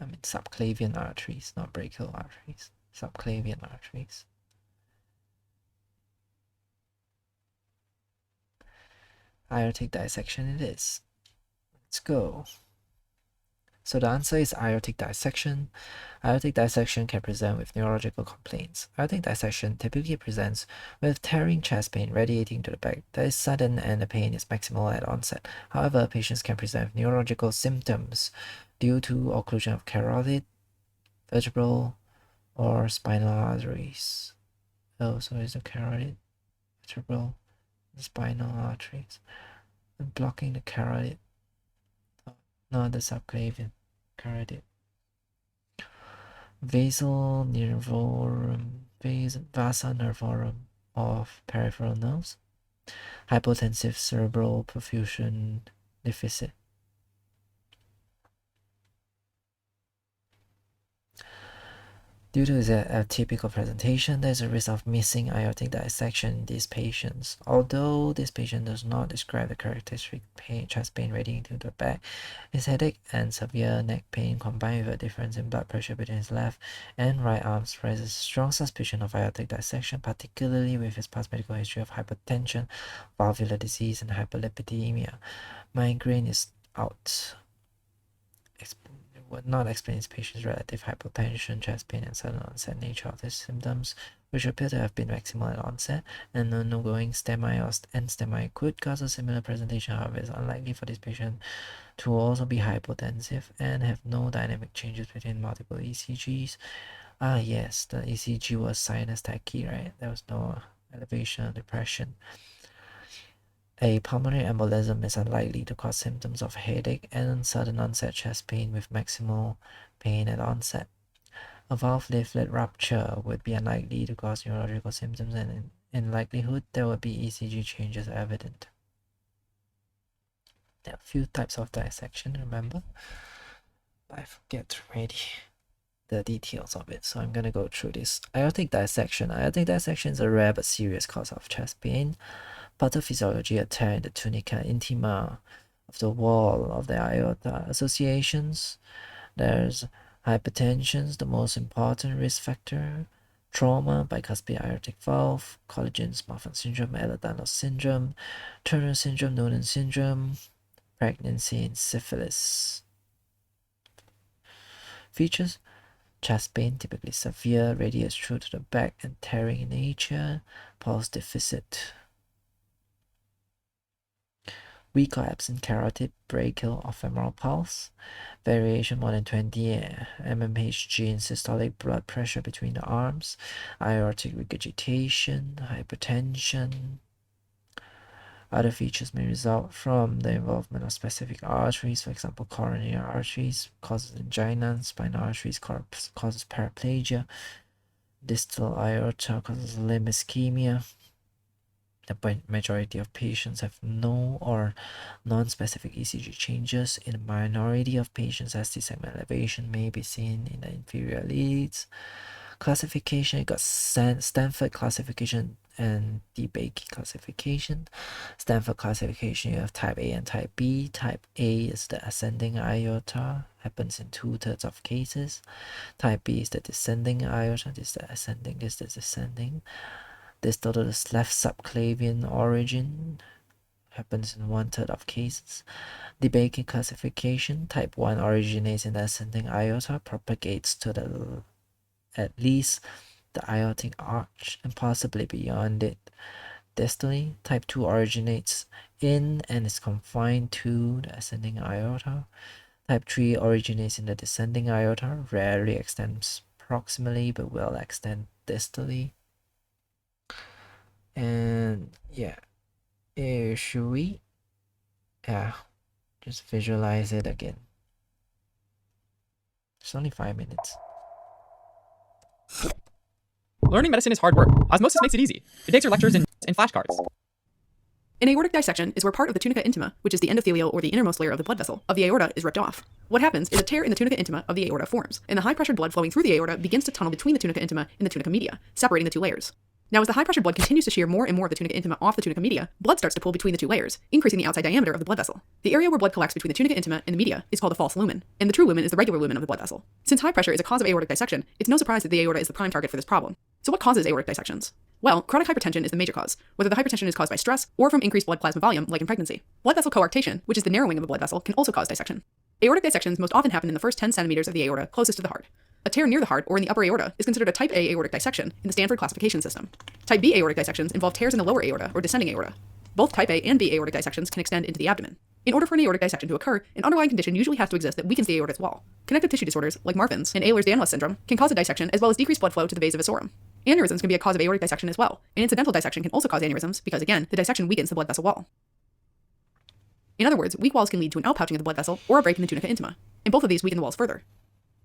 I mean subclavian arteries, not brachial arteries. Subclavian arteries. Aortic dissection it is. Let's go. So the answer is aortic dissection. Aortic dissection can present with neurological complaints. Aortic dissection typically presents with tearing chest pain radiating to the back that is sudden and the pain is maximal at onset. However, patients can present with neurological symptoms due to occlusion of carotid, vertebral, or spinal arteries. Oh, so it's the carotid, vertebral, and spinal arteries. And blocking the carotid, not the subclavian carotid. Vasa nervorum of peripheral nerves. Hypotensive cerebral perfusion deficit. Due to the atypical presentation, there is a risk of missing aortic dissection in these patients. Although this patient does not describe the characteristic chest pain radiating to the back, his headache and severe neck pain combined with a difference in blood pressure between his left and right arms raises strong suspicion of aortic dissection, particularly with his past medical history of hypertension, valvular disease, and hyperlipidemia. Migraine is out. Would not explain his patient's relative hypotension, chest pain, and sudden onset nature of his symptoms, which appear to have been maximal at onset, and an ongoing STEMI or NSTEMI could cause a similar presentation. However, it is unlikely for this patient to also be hypotensive and have no dynamic changes between multiple ECGs. Ah, yes, the ECG was sinus tachy, right? There was no elevation or depression. A pulmonary embolism is unlikely to cause symptoms of headache and sudden onset chest pain with maximal pain at onset. A valve leaflet rupture would be unlikely to cause neurological symptoms, and in likelihood there would be ECG changes evident. There are a few types of dissection, remember? I forget already the details of it, so I'm gonna go through this. Aortic dissection. Aortic dissection is a rare but serious cause of chest pain. Pathophysiology: a tear in the tunica intima of the wall of the aorta. Associations: there's hypertension, the most important risk factor. Trauma, bicuspid aortic valve, Collagen-Marfan syndrome, Ehlers-Danlos syndrome, Turner syndrome, Noonan syndrome, pregnancy, and syphilis. Features: chest pain, typically severe, radiates through to the back and tearing in nature. Pulse deficit. Weak or absent carotid, brachial or femoral pulse. Variation more than 20 mmHg in systolic blood pressure between the arms. Aortic regurgitation, hypertension. Other features may result from the involvement of specific arteries, for example, coronary arteries causes angina, spinal arteries causes paraplegia, distal aorta causes limb ischemia. The majority of patients have no or non-specific ECG changes. In a minority of patients, ST segment elevation may be seen in the inferior leads. Classification: you got Stanford classification and DeBakey classification. Stanford classification, you have type A and type B. Type A is the ascending aorta, happens in 2/3 of cases. Type B is the descending aorta, this is the ascending, this is the descending. Distal to the left subclavian origin, happens in 1/3 of cases. DeBakey classification: type 1 originates in the ascending aorta, propagates to the at least the aortic arch and possibly beyond it. Distally, type 2 originates in and is confined to the ascending aorta. Type 3 originates in the descending aorta, rarely extends proximally but will extend distally. And yeah, should we just visualize it again? It's only 5 minutes. Learning medicine is hard work. Osmosis makes it easy. It takes your lectures and flashcards. An aortic dissection is where part of the tunica intima, which is the endothelial or the innermost layer of the blood vessel, of the aorta is ripped off. What happens is a tear in the tunica intima of the aorta forms, and the high-pressured blood flowing through the aorta begins to tunnel between the tunica intima and the tunica media, separating the two layers. Now, as the high-pressure blood continues to shear more and more of the tunica intima off the tunica media, blood starts to pull between the two layers, increasing the outside diameter of the blood vessel. The area where blood collects between the tunica intima and the media is called the false lumen, and the true lumen is the regular lumen of the blood vessel. Since high pressure is a cause of aortic dissection, it's no surprise that the aorta is the prime target for this problem. So what causes aortic dissections? Well, chronic hypertension is the major cause, whether the hypertension is caused by stress or from increased blood plasma volume, like in pregnancy. Blood vessel coarctation, which is the narrowing of a blood vessel, can also cause dissection. Aortic dissections most often happen in the first 10 centimeters of the aorta closest to the heart. A tear near the heart or in the upper aorta is considered a type A aortic dissection in the Stanford classification system. Type B aortic dissections involve tears in the lower aorta or descending aorta. Both type A and B aortic dissections can extend into the abdomen. In order for an aortic dissection to occur, an underlying condition usually has to exist that weakens the aortic wall. Connective tissue disorders, like Marfan's and Ehlers-Danlos syndrome, can cause a dissection as well as decreased blood flow to the vasa vasorum. Aneurysms can be a cause of aortic dissection as well. An incidental dissection can also cause aneurysms because, again, the dissection weakens the blood vessel wall. In other words, weak walls can lead to an outpouching of the blood vessel or a break in the tunica intima, and both of these weaken the walls further.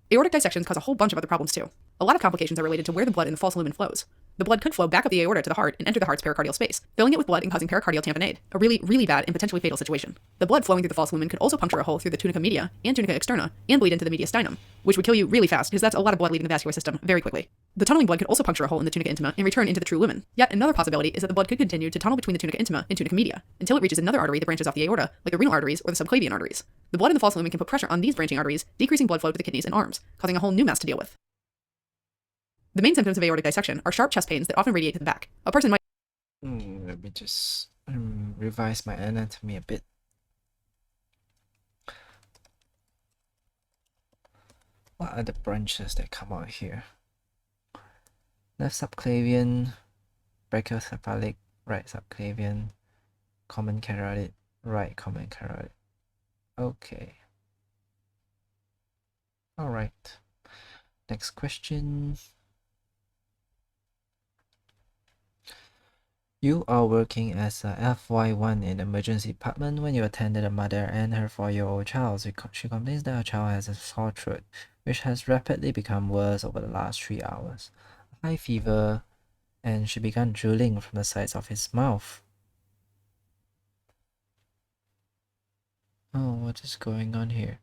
Aortic dissections cause a whole bunch of other problems too. A lot of complications are related to where the blood in the false lumen flows. The blood could flow back up the aorta to the heart and enter the heart's pericardial space, filling it with blood and causing pericardial tamponade, a really, really bad and potentially fatal situation. The blood flowing through the false lumen could also puncture a hole through the tunica media and tunica externa and bleed into the mediastinum, which would kill you really fast because that's a lot of blood leaving the vascular system very quickly. The tunneling blood could also puncture a hole in the tunica intima and return into the true lumen. Yet another possibility is that the blood could continue to tunnel between the tunica intima and tunica media until it reaches another artery that branches off the aorta, like the renal arteries or the subclavian arteries. The blood in the false lumen can put pressure on these branching arteries, decreasing blood flow to the kidneys and arms, causing a whole new mess to deal with. The main symptoms of aortic dissection are sharp chest pains that often radiate to the back. A person might Let me just revise my anatomy a bit. What are the branches that come out here? Left subclavian, brachiocephalic, right subclavian, common carotid, right common carotid. Okay. Alright. Next question. You are working as a FY1 in the emergency department when you attended a mother and her 4-year-old child. She complains that her child has a sore throat, which has rapidly become worse over the last 3 hours. High fever, and she began drooling from the sides of his mouth. Oh, what is going on here?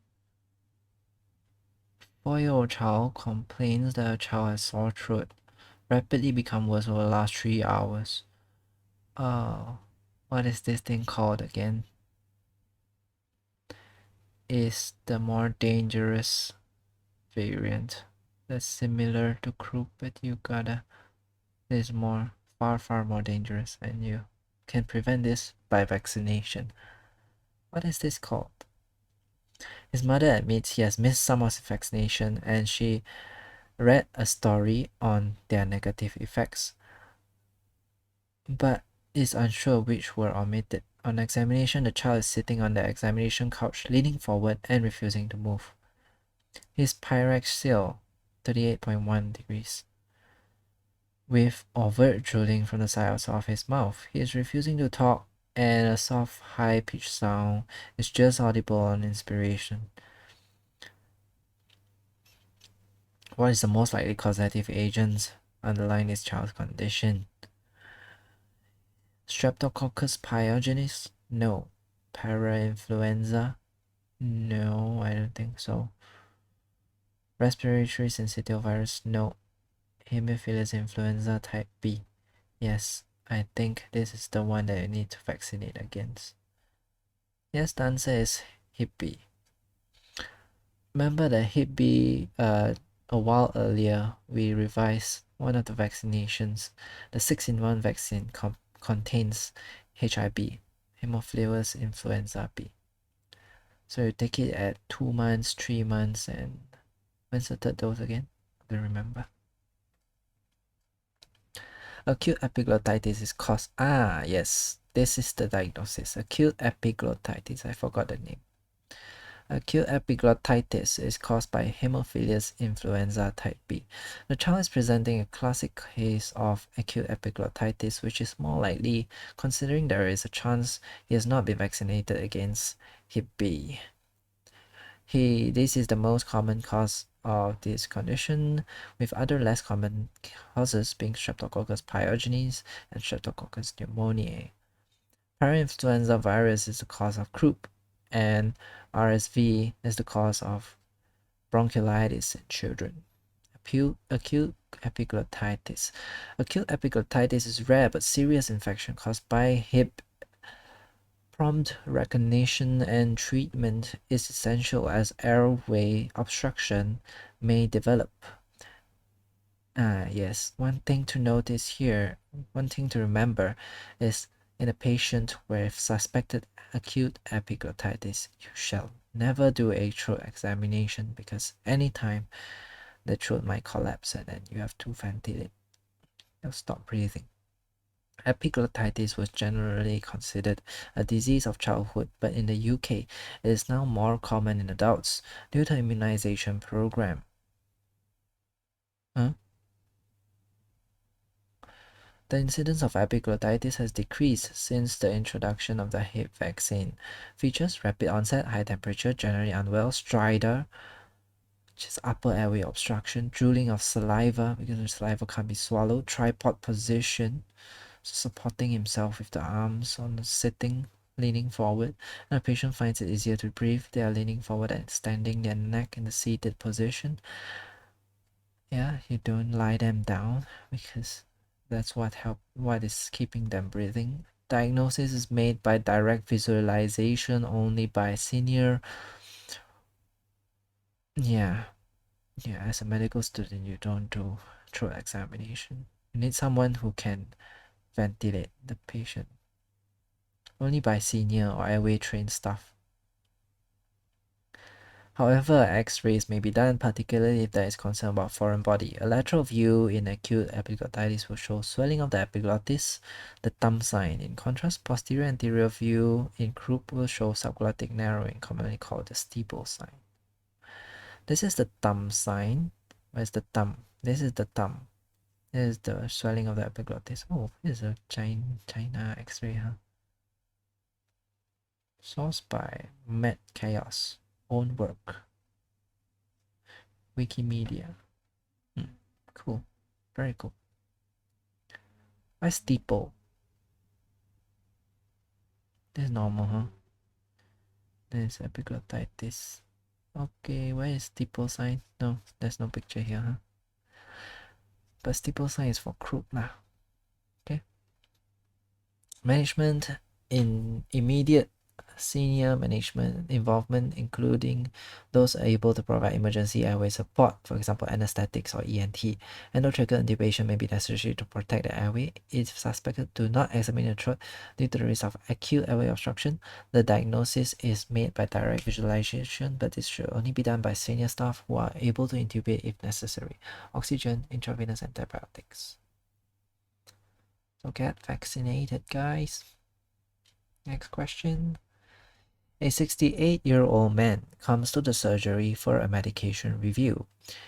4-year-old child complains that her child has sore throat, rapidly become worse over the last 3 hours. Oh, what is this thing called again? Is the more dangerous variant that's similar to croup, but you gotta is far more dangerous, and you can prevent this by vaccination. What is this called? His mother admits he has missed some of his vaccination, and she read a story on their negative effects, but is unsure which were omitted. On examination, the child is sitting on the examination couch, leaning forward and refusing to move. His pyraxial, 38.1 degrees, with overt drooling from the sides of his mouth. He is refusing to talk, and a soft, high-pitched sound is just audible on inspiration. What is the most likely causative agent underlying this child's condition? Streptococcus pyogenes? No. Parainfluenza? No, I don't think so. Respiratory syncytial virus? No. Haemophilus influenza type B? Yes, I think this is the one that you need to vaccinate against. Yes, the answer is Hep B. Remember the Hep B, a while earlier, we revised one of the vaccinations. The 6-in-1 vaccine contains HIB, Haemophilus influenza B. So you take it at 2 months, 3 months, and when's the third dose again? I don't remember. Acute epiglottitis is caused... yes, this is the diagnosis. Acute epiglottitis, I forgot the name. Acute epiglottitis is caused by Haemophilus influenza type B. The child is presenting a classic case of acute epiglottitis, which is more likely considering there is a chance he has not been vaccinated against Hep B. This is the most common cause of this condition, with other less common causes being Streptococcus pyogenes and Streptococcus pneumoniae. Parainfluenza virus is the cause of croup, and RSV is the cause of bronchiolitis in children. Acute epiglottitis. Acute epiglottitis is rare but serious infection caused by Hep. Prompt recognition and treatment is essential as airway obstruction may develop. Yes, one thing to notice here, one thing to remember is in a patient with suspected acute epiglottitis, you shall never do a throat examination because anytime the throat might collapse and then you have to ventilate. You'll stop breathing. Epiglottitis was generally considered a disease of childhood, but in the UK, it is now more common in adults due to immunization program. The incidence of epiglottitis has decreased since the introduction of the Hep vaccine. Features: rapid onset, high temperature, generally unwell, stridor, which is upper airway obstruction, drooling of saliva because the saliva can't be swallowed, tripod position, supporting himself with the arms on the sitting, leaning forward, and the patient finds it easier to breathe. They are leaning forward and extending their neck in the seated position. Yeah, you don't lie them down because that's what is keeping them breathing. Diagnosis is made by direct visualization only by senior. Yeah, as a medical student, you don't do throat examination. You need someone who can ventilate the patient. Only by senior or airway trained staff. However, X-rays may be done, particularly if there is concern about foreign body. A lateral view in acute epiglottitis will show swelling of the epiglottis, the thumb sign. In contrast, posterior anterior view in croup will show subglottic narrowing, commonly called the steeple sign. This is the thumb sign. Where's the thumb? This is the thumb. This is the swelling of the epiglottis. Oh, this is a China X-ray, huh? Sourced by Med Chaos. Own work. Wikimedia. Cool. Very cool. Why steeple? This is normal, huh? This is epiglottitis. Okay, where is steeple sign? No, there's no picture here, huh? But steeple sign is for croup lah. Okay. Management in immediate senior management involvement, including those able to provide emergency airway support, for example, anesthetics or ENT. Endotracheal intubation may be necessary to protect the airway. If suspected, do not examine the throat due to the risk of acute airway obstruction. The diagnosis is made by direct visualization, but this should only be done by senior staff who are able to intubate if necessary. Oxygen, intravenous antibiotics. So get vaccinated, guys. Next question. A 68-year-old man comes to the surgery for a medication review.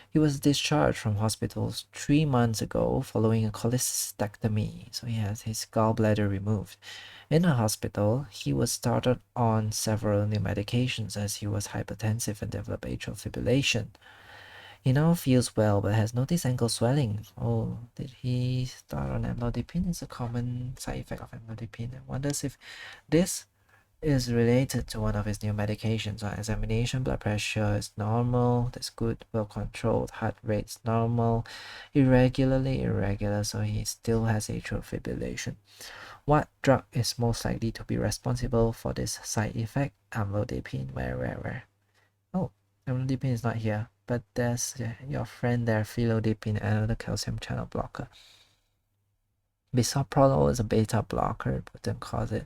He was discharged from hospitals 3 months ago following a cholecystectomy, so he has his gallbladder removed. In the hospital, he was started on several new medications as he was hypertensive and developed atrial fibrillation. He now feels well but has noticed ankle swelling. Oh, did he start on amlodipine? It's a common side effect of amlodipine. I wonders if this is related to one of his new medications. On examination, blood pressure is normal, that's good, well controlled, heart rate's normal, irregular, so he still has atrial fibrillation. What drug is most likely to be responsible for this side effect? Amlodipine. Where? Oh, amlodipine is not here, but there's your friend there, felodipine, another calcium channel blocker. Bisoprolol is a beta blocker, it wouldn't cause it.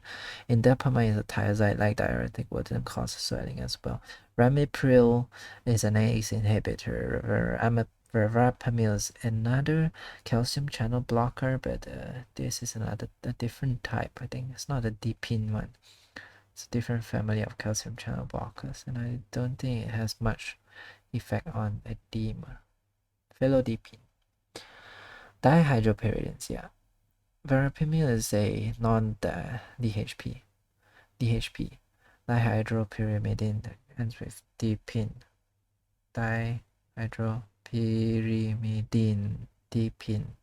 Indapamide is a thiazide-like diuretic, wouldn't cause swelling as well. Ramipril is an ACE inhibitor. Verapamil is another calcium channel blocker, but this is a different type. I think it's not a dipine one. It's a different family of calcium channel blockers, and I don't think it has much effect on edema. Felodipine. Dihydropyridines, yeah. Verapamil is a non-DHP. DHP. Dihydropyrimidine ends with dipine. Dihydropyrimidine, dipine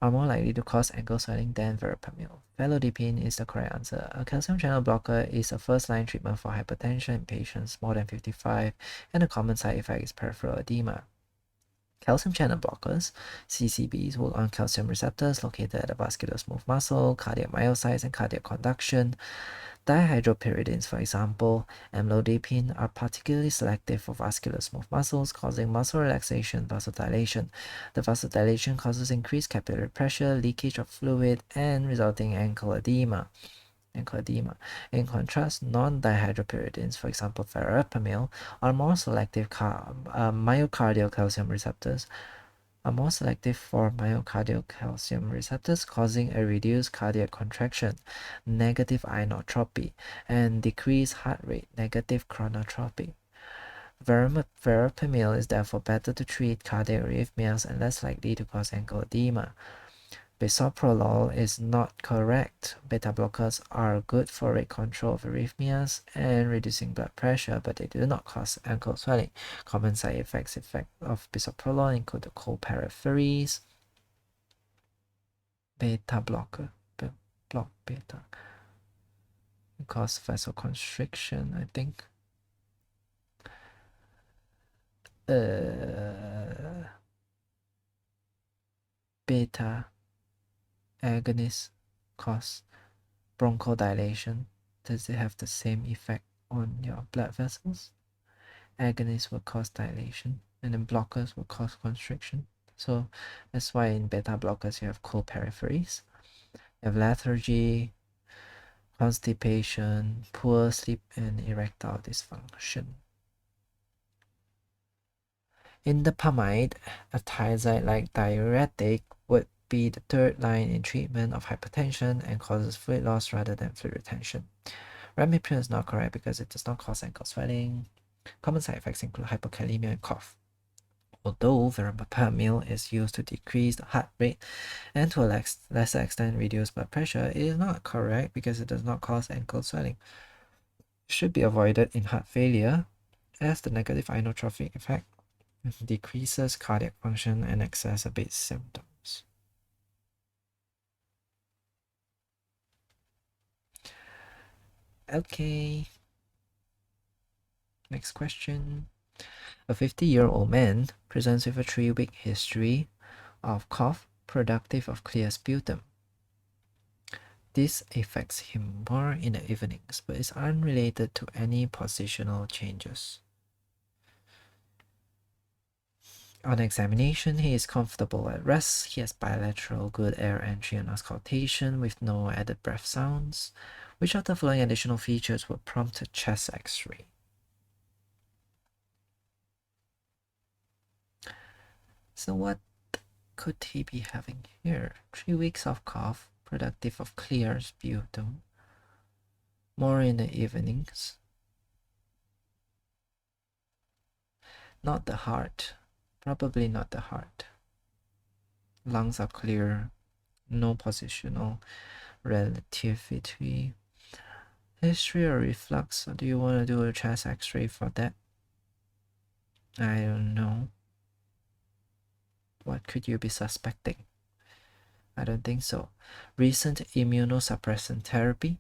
are more likely to cause ankle swelling than verapamil. Felodipine is the correct answer. A calcium channel blocker is a first-line treatment for hypertension in patients more than 55, and a common side effect is peripheral edema. Calcium channel blockers, CCBs, work on calcium receptors located at the vascular smooth muscle, cardiac myocytes, and cardiac conduction. Dihydropyridines, for example, amlodipine, are particularly selective for vascular smooth muscles, causing muscle relaxation, vasodilation. The vasodilation causes increased capillary pressure, leakage of fluid, and resulting ankle edema. In contrast, non-dihydropyridines, for example verapamil, are more selective myocardial calcium receptors, causing a reduced cardiac contraction, negative inotropy, and decreased heart rate, negative chronotropy. Verapamil is therefore better to treat cardiac arrhythmias and less likely to cause ankle edema. Bisoprolol is not correct. Beta blockers are good for rate control of arrhythmias and reducing blood pressure, but they do not cause ankle swelling. Common side effects of bisoprolol include the cold peripheries. Beta blocker, block beta, cause vasoconstriction, I think. Beta agonist cause bronchodilation. Does it have the same effect on your blood vessels? Agonists will cause dilation, and then blockers will cause constriction. So that's why in beta blockers you have cold peripheries, you have lethargy, constipation, poor sleep, and erectile dysfunction. Indapamide, a thiazide-like diuretic, would be the third line in treatment of hypertension and causes fluid loss rather than fluid retention. Ramipril is not correct because it does not cause ankle swelling. Common side effects include hypokalemia and cough. Although verapamil is used to decrease the heart rate and to a lesser extent reduce blood pressure, it is not correct because it does not cause ankle swelling. It should be avoided in heart failure as the negative inotropic effect decreases cardiac function and exacerbates symptoms. Okay. Next question. A 50-year-old man presents with a 3-week history of cough productive of clear sputum. This affects him more in the evenings, but is unrelated to any positional changes. On examination, he is comfortable at rest. He has bilateral good air entry and auscultation with no added breath sounds. Which of the following additional features would prompt a chest X-ray? So what could he be having here? 3 weeks of cough, productive of clear sputum, more in the evenings. Not the heart. Probably not the heart. Lungs are clear, no positional relativity. History or reflux? Or do you want to do a chest X-ray for that? I don't know. What could you be suspecting? I don't think so. Recent immunosuppressant therapy?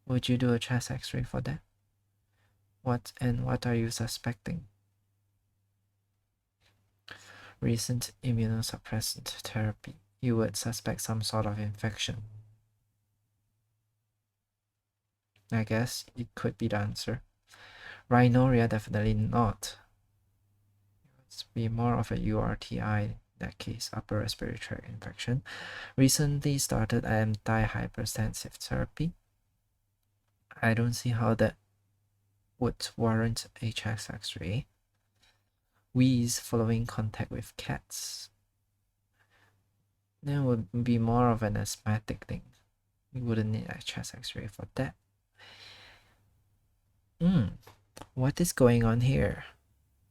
Would you do a chest X-ray for that? What are you suspecting? Recent immunosuppressant therapy. You would suspect some sort of infection. I guess it could be the answer. Rhinorrhea, definitely not. It's be more of a URTI in that case, upper respiratory tract infection. Recently started antihypertensive therapy. I don't see how that would warrant a chest X-ray. Wheeze following contact with cats. That would be more of an asthmatic thing. We wouldn't need a chest X-ray for that. What is going on here?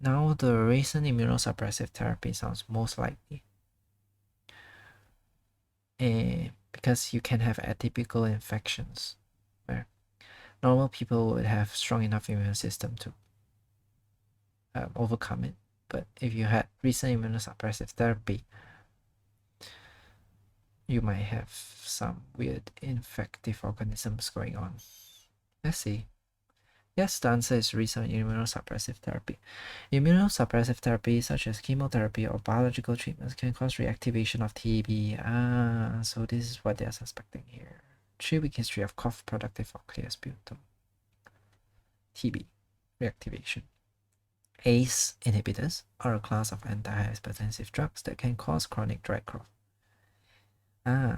Now the recent immunosuppressive therapy sounds most likely. Because you can have atypical infections where normal people would have strong enough immune system to overcome it. But if you had recent immunosuppressive therapy, you might have some weird infective organisms going on. Let's see. Yes, the answer is recent immunosuppressive therapy. Immunosuppressive therapy, such as chemotherapy or biological treatments, can cause reactivation of TB. So this is what they are suspecting here. 3-week history of cough productive of clear sputum. TB, reactivation. ACE inhibitors are a class of antihypertensive drugs that can cause chronic dry cough.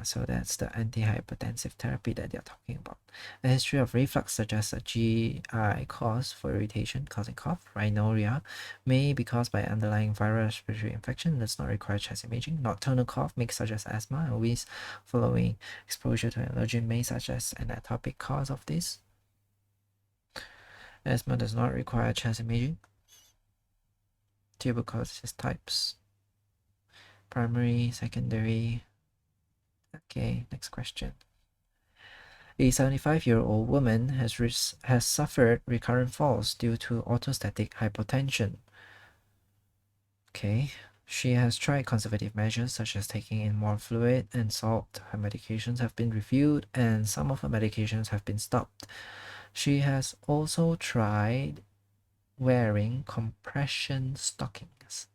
So that's the antihypertensive therapy that they're talking about. A history of reflux suggests a GI cause for irritation causing cough. Rhinorrhea may be caused by underlying viral respiratory infection, does not require chest imaging. Nocturnal cough may suggest asthma, and wheeze following exposure to an allergen may suggest an atopic cause of this. Asthma does not require chest imaging. Tuberculosis types. Primary, secondary. Okay, next question. A 75-year-old woman has suffered recurrent falls due to orthostatic hypotension. Okay, she has tried conservative measures such as taking in more fluid and salt. Her medications have been reviewed and some of her medications have been stopped. She has also tried wearing compression stockings.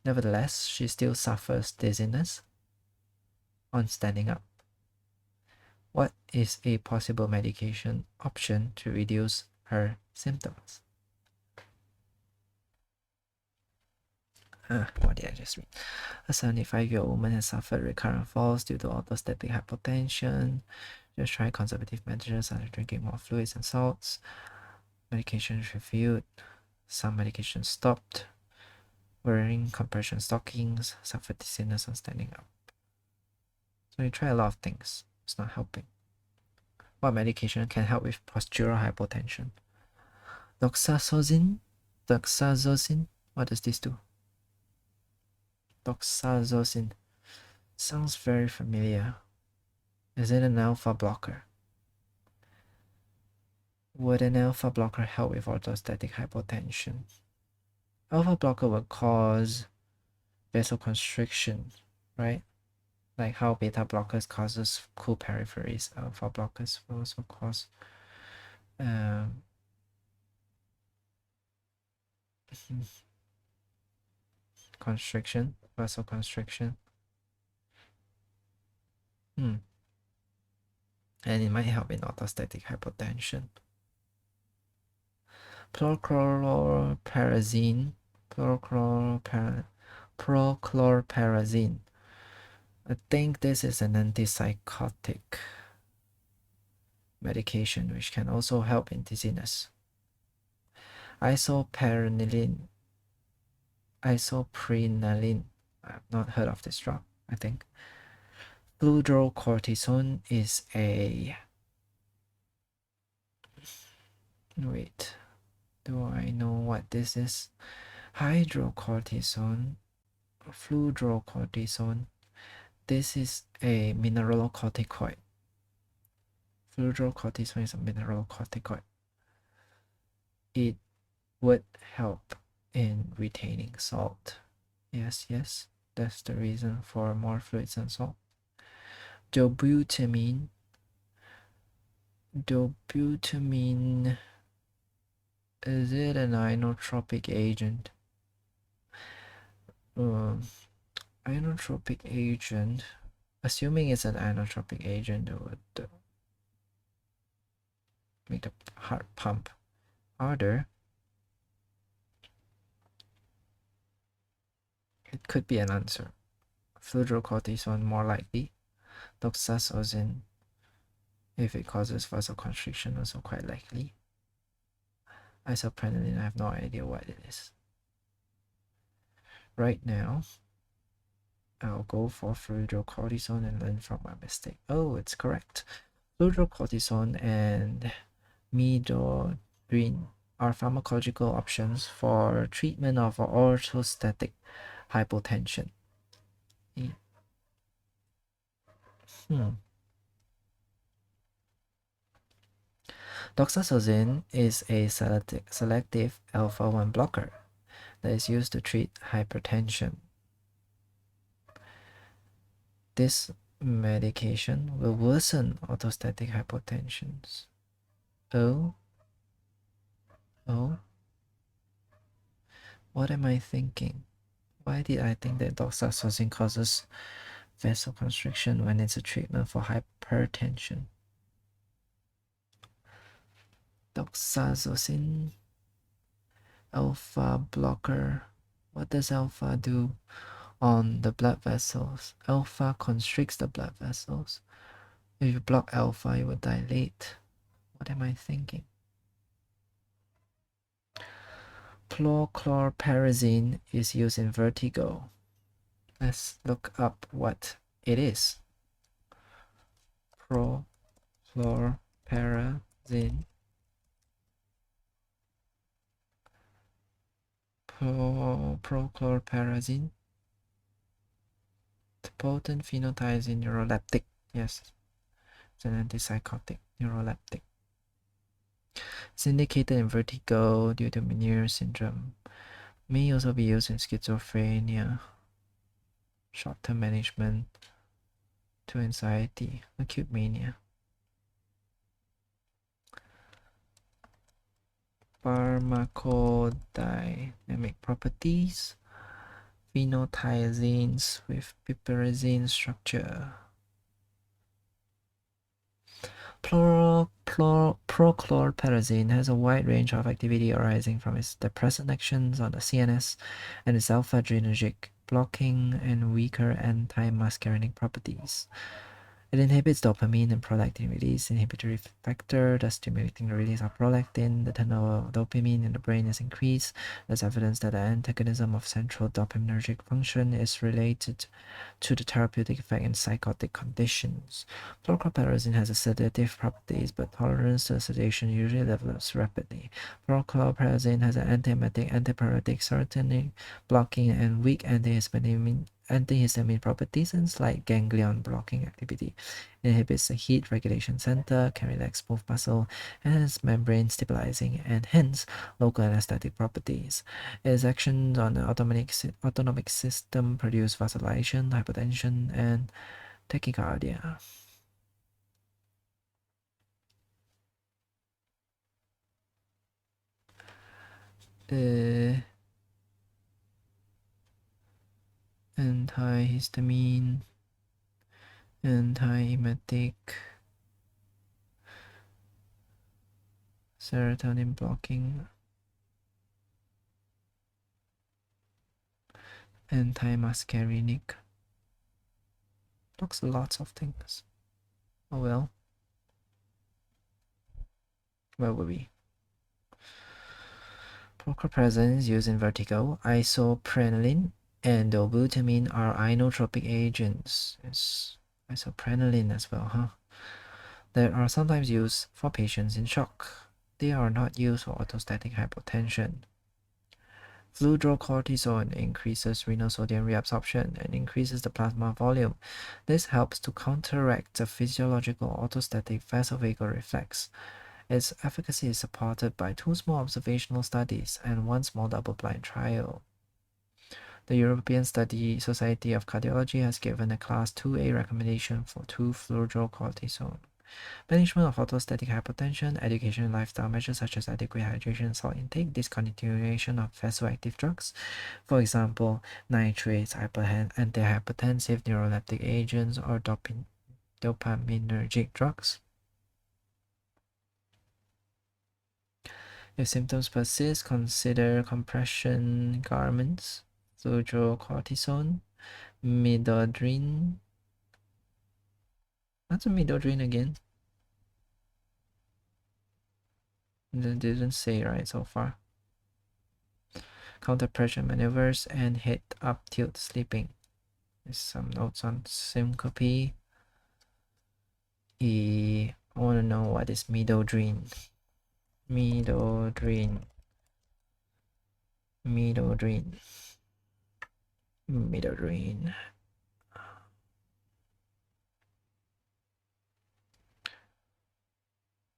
Nevertheless, she still suffers dizziness on standing up. What is a possible medication option to reduce her symptoms? What did I just read? A 75-year-old woman has suffered recurrent falls due to orthostatic hypotension. Just try conservative measures such as drinking more fluids and salts. Medications reviewed. Some medications stopped. Wearing compression stockings. Suffered dizziness on standing up. So you try a lot of things. It's not helping. What medication can help with postural hypotension? Doxazosine? What does this do? Doxazosin. Sounds very familiar. Is it an alpha blocker? Would an alpha blocker help with orthostatic hypotension? Alpha blocker will cause vasoconstriction, right? Like how beta blockers causes cool peripheries. Alpha blockers will also cause constriction, vasoconstriction. And it might help in orthostatic hypotension. Prochlorperazine. I think this is an antipsychotic medication which can also help in dizziness. Isoprenaline. I've not heard of this drug, I think. Fludrocortisone is a... Wait, do I know what this is? Hydrocortisone, fludrocortisone. This is a mineralocorticoid. Fludrocortisone is a mineralocorticoid. It would help in retaining salt. Yes, that's the reason for more fluids and salt. Dobutamine. Is it an inotropic agent? Inotropic agent. Assuming it's an inotropic agent, it would make the heart pump harder. It could be an answer. Fludrocortisone more likely. Doxazosin, if it causes vasoconstriction, also quite likely. Isoprenaline, I have no idea what it is. Right now, I'll go for fludrocortisone and learn from my mistake. Oh, it's correct. Fludrocortisone and midodrine are pharmacological options for treatment of orthostatic hypotension. Doxazosin is a selective alpha-1 blocker that is used to treat hypertension. This medication will worsen orthostatic hypotensions. Oh, what am I thinking? Why did I think that doxazosin causes vasoconstriction when it's a treatment for hypertension? Doxazosin, alpha blocker. What does alpha do on the blood vessels? Alpha constricts the blood vessels. If you block alpha, it will dilate. What am I thinking? Prochlorperazine is used in vertigo. Let's look up what it is. Prochlorperazine. Prochlorperazine. The potent phenothiazine neuroleptic. Yes, it's an antipsychotic neuroleptic. It's indicated in vertigo due to Meniere syndrome. May also be used in schizophrenia, short-term management to anxiety, acute mania. Pharmacodynamic properties. Phenothiazines with piperazine structure. Prochlorperazine has a wide range of activity arising from its depressant actions on the CNS and its alpha-adrenergic blocking and weaker anti-muscarinic properties. It inhibits dopamine and prolactin release. Inhibitory factor thus stimulating the release of prolactin. The turnover of dopamine in the brain is increased. There's evidence that the antagonism of central dopaminergic function is related to the therapeutic effect in psychotic conditions. Chlorpromazine has a sedative properties, but tolerance to sedation usually develops rapidly. Chlorpromazine has an antiemetic, antipyretic, serotonin blocking, and weak antihistamine properties and slight ganglion blocking activity. It inhibits the heat regulation center, can relax smooth muscle, and has membrane stabilizing and hence local anesthetic properties. Its actions on the autonomic system produce vasodilation, hypotension, and tachycardia. Antihistamine, antiemetic, serotonin blocking, antimuscarinic. Blocks lots of things. Oh well. Where were we? Chlorpromazine is used in vertigo. Isoprenaline and dobutamine are inotropic agents. It's isoprenaline as well, huh? They are sometimes used for patients in shock. They are not used for orthostatic hypotension. Fludrocortisone increases renal sodium reabsorption and increases the plasma volume. This helps to counteract the physiological orthostatic vasovagal reflex. Its efficacy is supported by 2 small observational studies and 1 small double-blind trial. The European Society of Cardiology has given a Class 2A recommendation for 2-fludrocortisone. Management of orthostatic hypotension, education and lifestyle measures such as adequate hydration and salt intake, discontinuation of vasoactive drugs, for example, nitrates, antihypertensive, neuroleptic agents, or dopaminergic drugs. If symptoms persist, consider compression garments, fludrocortisone, midodrine. What's a midodrine again? It didn't say right so far. Counter pressure maneuvers and head up tilt sleeping. There's some notes on syncope. I want to know what is midodrine. Midodrine.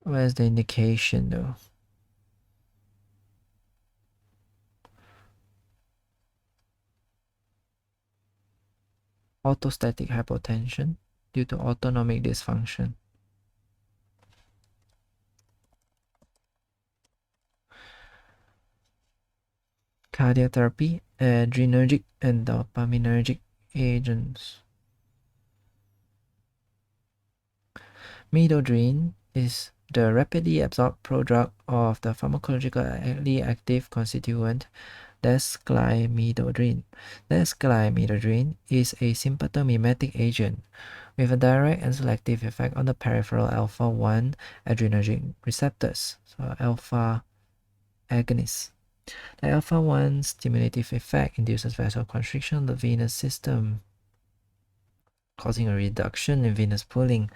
Where's the indication though? Orthostatic hypotension due to autonomic dysfunction. Cardiac therapy, adrenergic and dopaminergic agents. Midodrine is the rapidly absorbed prodrug of the pharmacologically active constituent desglymmidodrine. Desglymmidodrine is a sympathomimetic agent with a direct and selective effect on the peripheral alpha-1 adrenergic receptors, so alpha agonists. The alpha-1 stimulative effect induces vasoconstriction of the venous system, causing a reduction in venous pooling.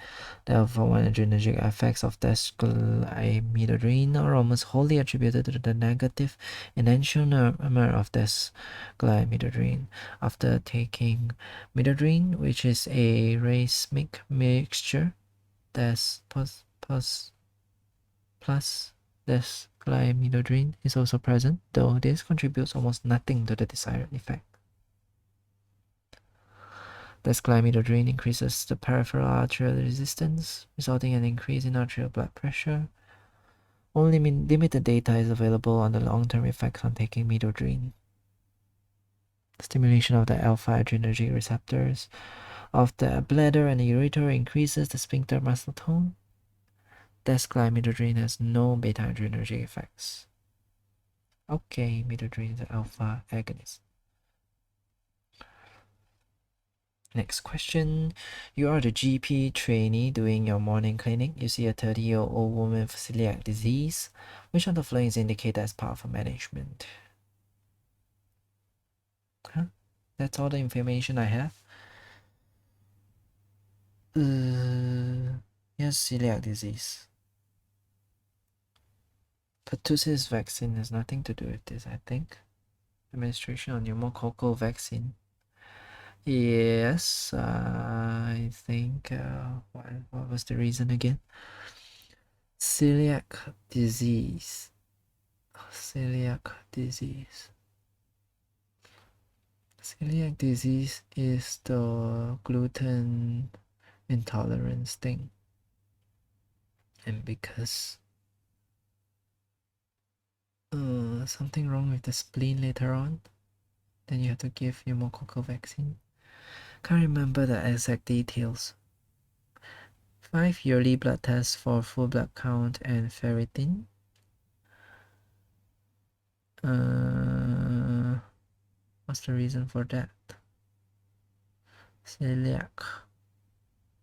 The alpha-1 adrenergic effects of desglymmidodrine are almost wholly attributed to the negative enantiomer of desglymmidodrine. After taking midodrine, which is a racemic mixture, plus desglymmidodrine is also present, though this contributes almost nothing to the desired effect. Desglymmidodrine increases the peripheral arterial resistance, resulting in an increase in arterial blood pressure. Only limited data is available on the long-term effects on taking midodrine. Stimulation of the alpha-adrenergic receptors of the bladder and the ureter increases the sphincter muscle tone. Desglymmidodrine has no beta-adrenergic effects. Okay, midodrine is an alpha agonist. Next question. You are the GP trainee doing your morning clinic. You see a 30-year-old woman with celiac disease. Which of the following is indicated as part of her management? Huh? That's all the information I have. Yes, celiac disease. Pertussis vaccine has nothing to do with this, I think. Administration of pneumococcal vaccine. Yes, I think. What was the reason again? Celiac disease. Celiac disease. Celiac disease is the gluten intolerance thing. And because something wrong with the spleen later on, then you have to give pneumococcal vaccine. Can't remember the exact details. 5 yearly blood tests for full blood count and ferritin. What's the reason for that? Celiac.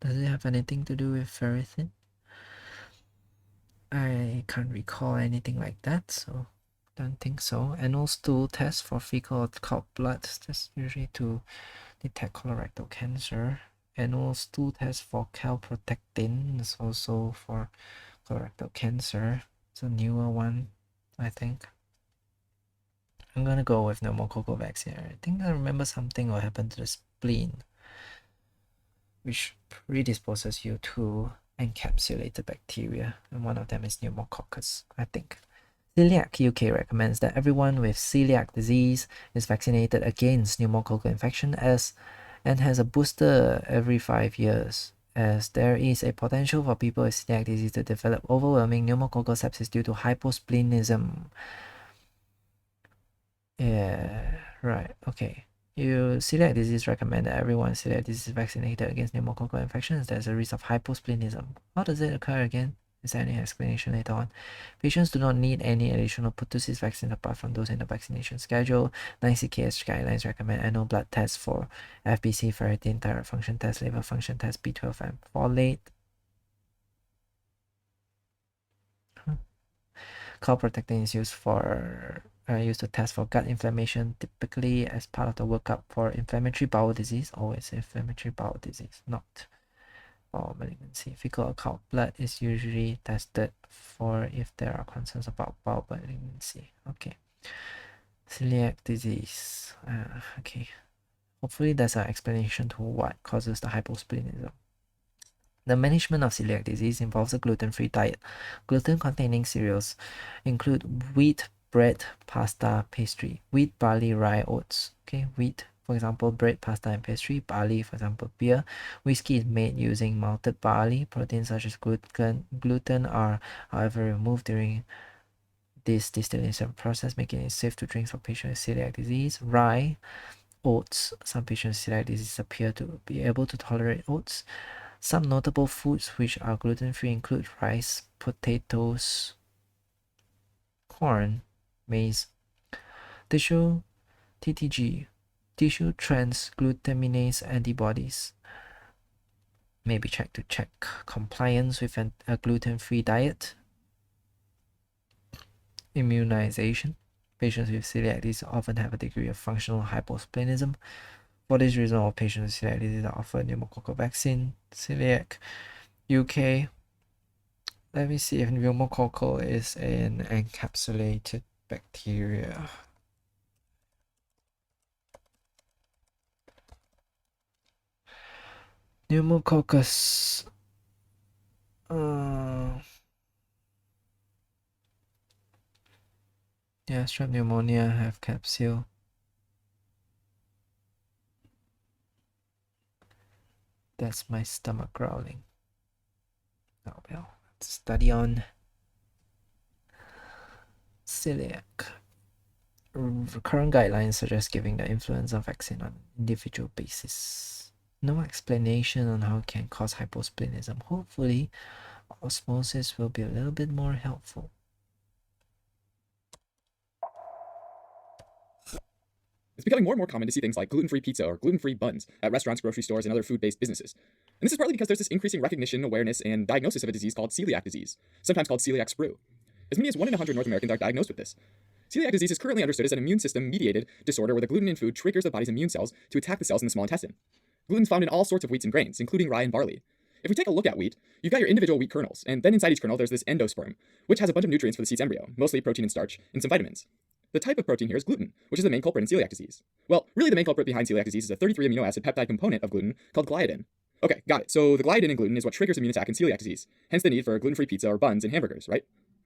Does it have anything to do with ferritin? I can't recall anything like that, so don't think so. Annual stool test for fecal or cord blood. That's usually to detect colorectal cancer. Annual stool test for calprotectin is also for colorectal cancer. It's a newer one, I think. I'm gonna go with pneumococcal vaccine. I think I remember something will happen to the spleen, which predisposes you to encapsulated bacteria, and one of them is pneumococcus, I think. Celiac UK recommends that everyone with celiac disease is vaccinated against pneumococcal infection and has a booster every 5 years, as there is a potential for people with celiac disease to develop overwhelming pneumococcal sepsis due to hyposplenism. Yeah, right, okay. Celiac disease recommend that everyone with celiac disease is vaccinated against pneumococcal infections. There's a risk of hyposplenism. How does it occur again? Is there any explanation later on? Patients do not need any additional pertussis vaccine apart from those in the vaccination schedule. 9CKS guidelines recommend annual blood tests for FBC, ferritin, thyroid function test, liver function test, B12 and folate. Calprotectin is used to test for gut inflammation, typically as part of the workup for inflammatory bowel disease. Always inflammatory bowel disease, not bowel malignancy. Fecal or cord blood is usually tested for if there are concerns about bowel malignancy. Okay. Celiac disease. Okay. Hopefully there's an explanation to what causes the hyposplenism. The management of celiac disease involves a gluten-free diet. Gluten-containing cereals include wheat, bread, pasta, pastry, wheat, barley, rye, oats. Okay, wheat, for example, bread, pasta, and pastry. Barley, for example, beer. Whiskey is made using malted barley. Proteins such as gluten are, however, removed during this distillation process, making it safe to drink for patients with celiac disease. Rye, oats. Some patients with celiac disease appear to be able to tolerate oats. Some notable foods which are gluten-free include rice, potatoes, corn, maize, tissue, TTG, tissue transglutaminase antibodies. May be checked to check compliance with a gluten-free diet. Immunization. Patients with celiac disease often have a degree of functional hyposplenism. For this reason, all patients with celiac disease are offered pneumococcal vaccine. Celiac UK. Let me see if pneumococcal is an encapsulated bacteria. Pneumococcus. Yeah, strep pneumonia have capsule. That's my stomach growling. Oh well, let's study on celiac. Current guidelines suggest giving the influenza vaccine on an individual basis. No explanation on how it can cause hyposplenism. Hopefully, osmosis will be a little bit more helpful. It's becoming more and more common to see things like gluten-free pizza or gluten-free buns at restaurants, grocery stores, and other food-based businesses. And this is partly because there's this increasing recognition, awareness, and diagnosis of a disease called celiac disease, sometimes called celiac sprue. As many as 1 in 100 North Americans are diagnosed with this. Celiac disease is currently understood as an immune system-mediated disorder where the gluten in food triggers the body's immune cells to attack the cells in the small intestine. Gluten is found in all sorts of wheats and grains, including rye and barley. If we take a look at wheat, you've got your individual wheat kernels, and then inside each kernel there's this endosperm, which has a bunch of nutrients for the seed's embryo, mostly protein and starch, and some vitamins. The type of protein here is gluten, which is the main culprit in celiac disease. Well, really the main culprit behind celiac disease is a 33 amino acid peptide component of gluten called gliadin. Okay, got it. So the gliadin in gluten is what triggers immune attack in celiac disease, hence the need for gluten-free pizza or buns and hamburgers, right?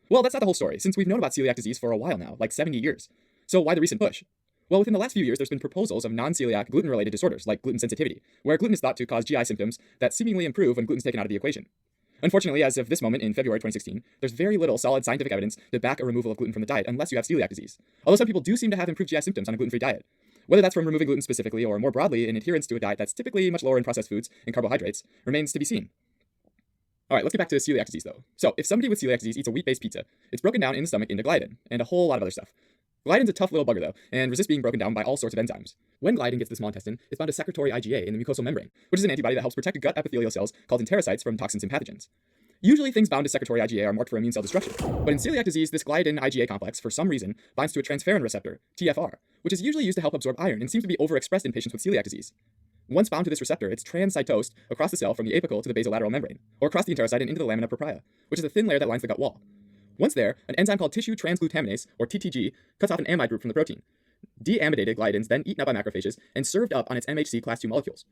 Well, that's not the whole story, since we've known about celiac disease for a while now, like 70 years. So why the recent push? Well, within the last few years, there's been proposals of non-celiac gluten-related disorders, like gluten sensitivity, where gluten is thought to cause GI symptoms that seemingly improve when gluten's taken out of the equation. Unfortunately, as of this moment in February 2016, there's very little solid scientific evidence to back a removal of gluten from the diet unless you have celiac disease. Although some people do seem to have improved GI symptoms on a gluten-free diet. Whether that's from removing gluten specifically or more broadly in adherence to a diet that's typically much lower in processed foods and carbohydrates remains to be seen. Alright, let's get back to celiac disease though. So, if somebody with celiac disease eats a wheat-based pizza, it's broken down in the stomach into gliadin, and a whole lot of other stuff. Gliadin's a tough little bugger though, and resists being broken down by all sorts of enzymes. When gliadin gets to the small intestine, it's bound to secretory IgA in the mucosal membrane, which is an antibody that helps protect gut epithelial cells called enterocytes from toxins and pathogens. Usually things bound to secretory IgA are marked for immune cell destruction, but in celiac disease, this gliadin IgA complex, for some reason, binds to a transferrin receptor, TFR, which is usually used to help absorb iron and seems to be overexpressed in patients with celiac disease. Once bound to this receptor, it's transcytosed across the cell from the apical to the basolateral membrane, or across the enterocyte and into the lamina propria, which is a thin layer that lines the gut wall. Once there, an enzyme called tissue transglutaminase, or TTG, cuts off an amide group from the protein. Deamidated gliadin is then eaten up by macrophages and served up on its MHC class II molecules.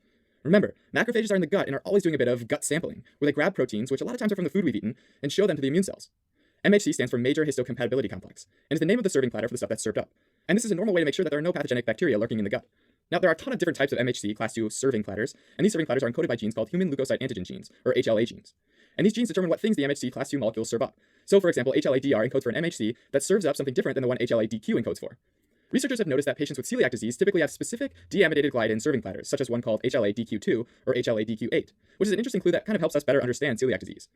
Remember, macrophages are in the gut and are always doing a bit of gut sampling, where they grab proteins, which a lot of times are from the food we've eaten, and show them to the immune cells. MHC stands for Major Histocompatibility Complex, and is the name of the serving platter for the stuff that's served up. And this is a normal way to make sure that there are no pathogenic bacteria lurking in the gut. Now, there are a ton of different types of MHC class II serving platters, and these serving platters are encoded by genes called human leukocyte antigen genes, or HLA genes. And these genes determine what things the MHC class II molecules serve up. So, for example, HLA-DR encodes for an MHC that serves up something different than the one HLA-DQ encodes for. Researchers have noticed that patients with celiac disease typically have specific deamidated gliadin serving platters, such as one called HLA-DQ2 or HLA-DQ8, which is an interesting clue that kind of helps us better understand celiac disease.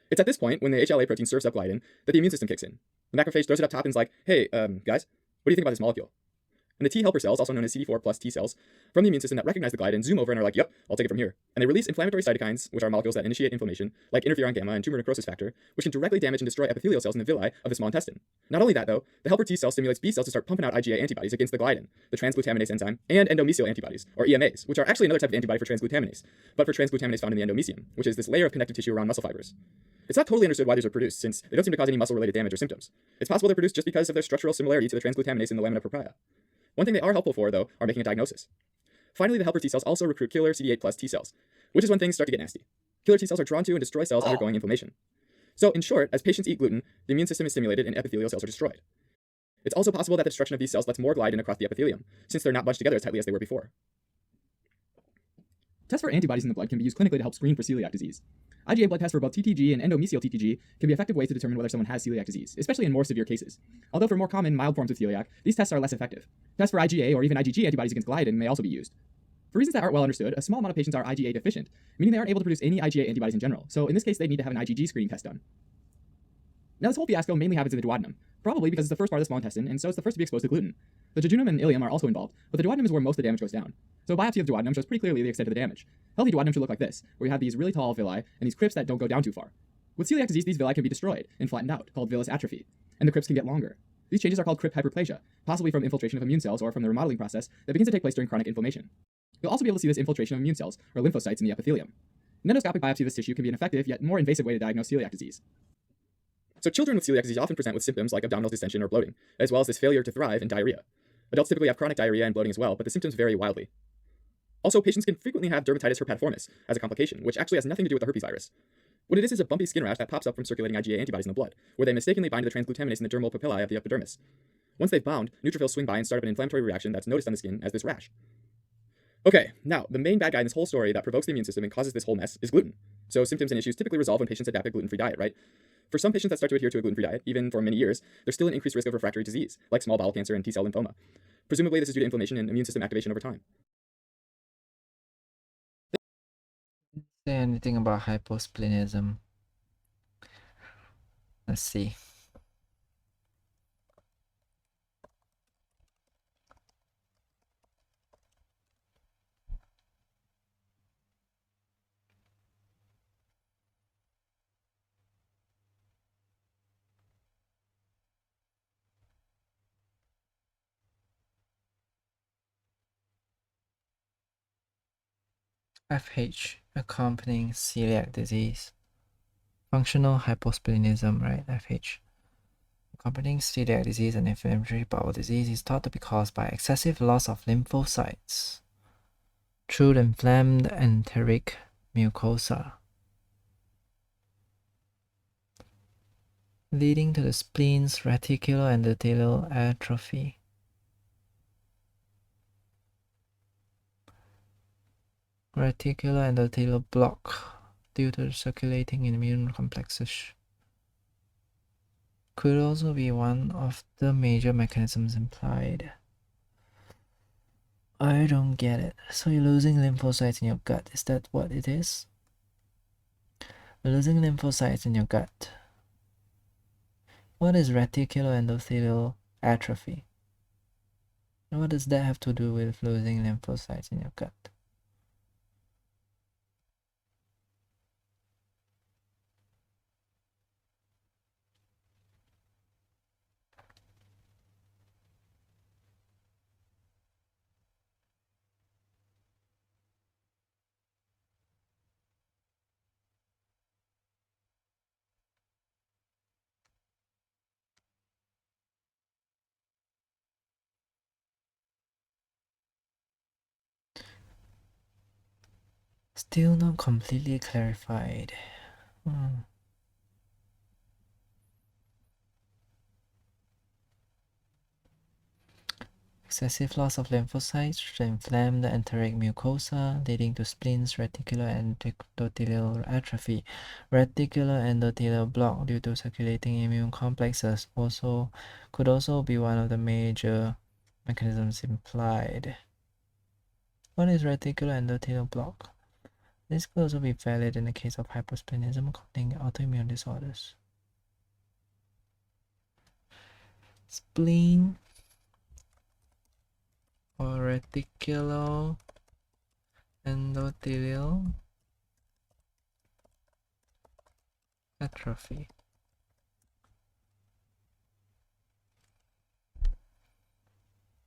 It's at this point, when the HLA protein serves up gliadin, that the immune system kicks in. The macrophage throws it up top and is like, hey, guys, what do you think about this molecule? And the T helper cells, also known as CD4 plus T cells, from the immune system that recognize the gliadin zoom over and are like, yep, I'll take it from here. And they release inflammatory cytokines, which are molecules that initiate inflammation, like interferon gamma and tumor necrosis factor, which can directly damage and destroy epithelial cells in the villi of the small intestine. Not only that, though, the helper T cell stimulates B cells to start pumping out IgA antibodies against the gliadin, the transglutaminase enzyme, and endomysial antibodies, or EMAs, which are actually another type of antibody for transglutaminase, but for transglutaminase found in the endomysium, which is this layer of connective tissue around muscle fibers. It's not totally understood why these are produced, since they don't seem to cause any muscle-related damage or symptoms. It's possible they're produced just because of their structural similarity to the transglutaminase in the lamina propria. One thing they are helpful for, though, are making a diagnosis. Finally, the helper T cells also recruit killer CD8 plus T cells, which is when things start to get nasty. Killer T cells are drawn to and destroy cells undergoing inflammation. So, in short, as patients eat gluten, the immune system is stimulated and epithelial cells are destroyed. It's also possible that the destruction of these cells lets more gliadin across the epithelium, since they're not bunched together as tightly as they were before. Tests for antibodies in the blood can be used clinically to help screen for celiac disease. IgA blood tests for both TTG and endomysial TTG can be effective ways to determine whether someone has celiac disease, especially in more severe cases. Although for more common, mild forms of celiac, these tests are less effective. Tests for IgA or even IgG antibodies against gliadin may also be used. For reasons that aren't well understood, a small amount of patients are IgA deficient, meaning they aren't able to produce any IgA antibodies in general, so in this case they need to have an IgG screening test done. Now this whole fiasco mainly happens in the duodenum, probably because it's the first part of the small intestine, and so it's the first to be exposed to gluten. The jejunum and ileum are also involved, but the duodenum is where most of the damage goes down. So a biopsy of the duodenum shows pretty clearly the extent of the damage. Healthy duodenum should look like this, where you have these really tall villi and these crypts that don't go down too far. With celiac disease, these villi can be destroyed and flattened out, called villus atrophy, and the crypts can get longer. These changes are called crypt hyperplasia, possibly from infiltration of immune cells or from the remodeling process that begins to take place during chronic inflammation. You'll also be able to see this infiltration of immune cells, or lymphocytes, in the epithelium. An endoscopic biopsy of this tissue can be an effective yet more invasive way to diagnose celiac disease. So children with celiac disease often present with symptoms like abdominal distension or bloating, as well as this failure to thrive and diarrhea. Adults typically have chronic diarrhea and bloating as well, but the symptoms vary wildly. Also, patients can frequently have dermatitis herpetiformis as a complication, which actually has nothing to do with the herpes virus. What it is a bumpy skin rash that pops up from circulating IgA antibodies in the blood, where they mistakenly bind to the transglutaminase in the dermal papillae of the epidermis. Once they've bound, neutrophils swing by and start up an inflammatory reaction that's noticed on the skin as this rash. Okay, now, the main bad guy in this whole story that provokes the immune system and causes this whole mess is gluten. So symptoms and issues typically resolve when patients adapt a gluten-free diet, right? For some patients that start to adhere to a gluten-free diet, even for many years, there's still an increased risk of refractory disease, like small bowel cancer and T-cell lymphoma. Presumably, this is due to inflammation and immune system activation over time. Say anything about hyposplenism? Let's see. FH accompanying celiac disease. Functional hyposplenism, right? FH. Accompanying celiac disease and inflammatory bowel disease is thought to be caused by excessive loss of lymphocytes through the inflamed enteric mucosa, leading to the spleen's reticuloendothelial atrophy. Reticuloendothelial block due to the circulating immune complexes could also be one of the major mechanisms implied. I don't get it. So you're losing lymphocytes in your gut. Is that what it is? You're losing lymphocytes in your gut. What is reticuloendothelial atrophy? And what does that have to do with losing lymphocytes in your gut? Still not completely clarified. Excessive loss of lymphocytes to inflame the enteric mucosa, leading to spleen's reticuloendothelial atrophy. Reticuloendothelial block due to circulating immune complexes could also be one of the major mechanisms implied. What is reticuloendothelial block? This could also be valid in the case of hypersplenism containing autoimmune disorders. Spleen or reticuloendothelial atrophy.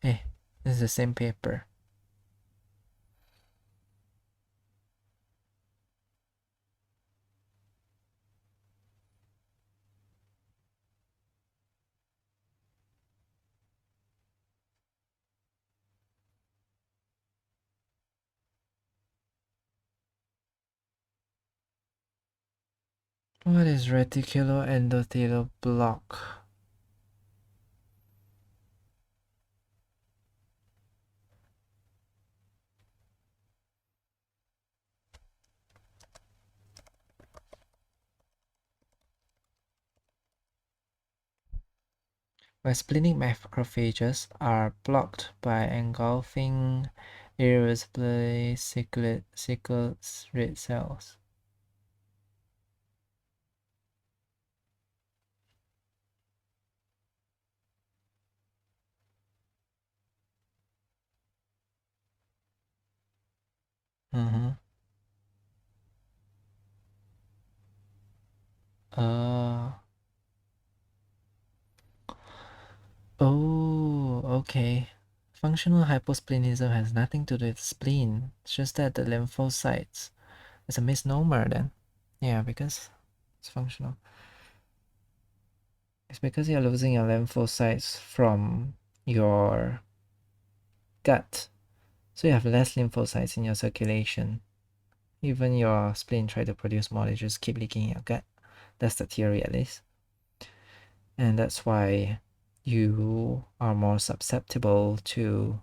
Hey, this is the same paper. What is reticuloendothelial block? Where splenic macrophages are blocked by engulfing irreversibly sickle red cells. Oh, okay. Functional hyposplenism has nothing to do with spleen. It's just that the lymphocytes. It's a misnomer then. Yeah, because it's functional. It's because you're losing your lymphocytes from your gut. So you have less lymphocytes in your circulation. Even your spleen try to produce more, they just keep leaking in your gut. That's the theory at least. And that's why you are more susceptible to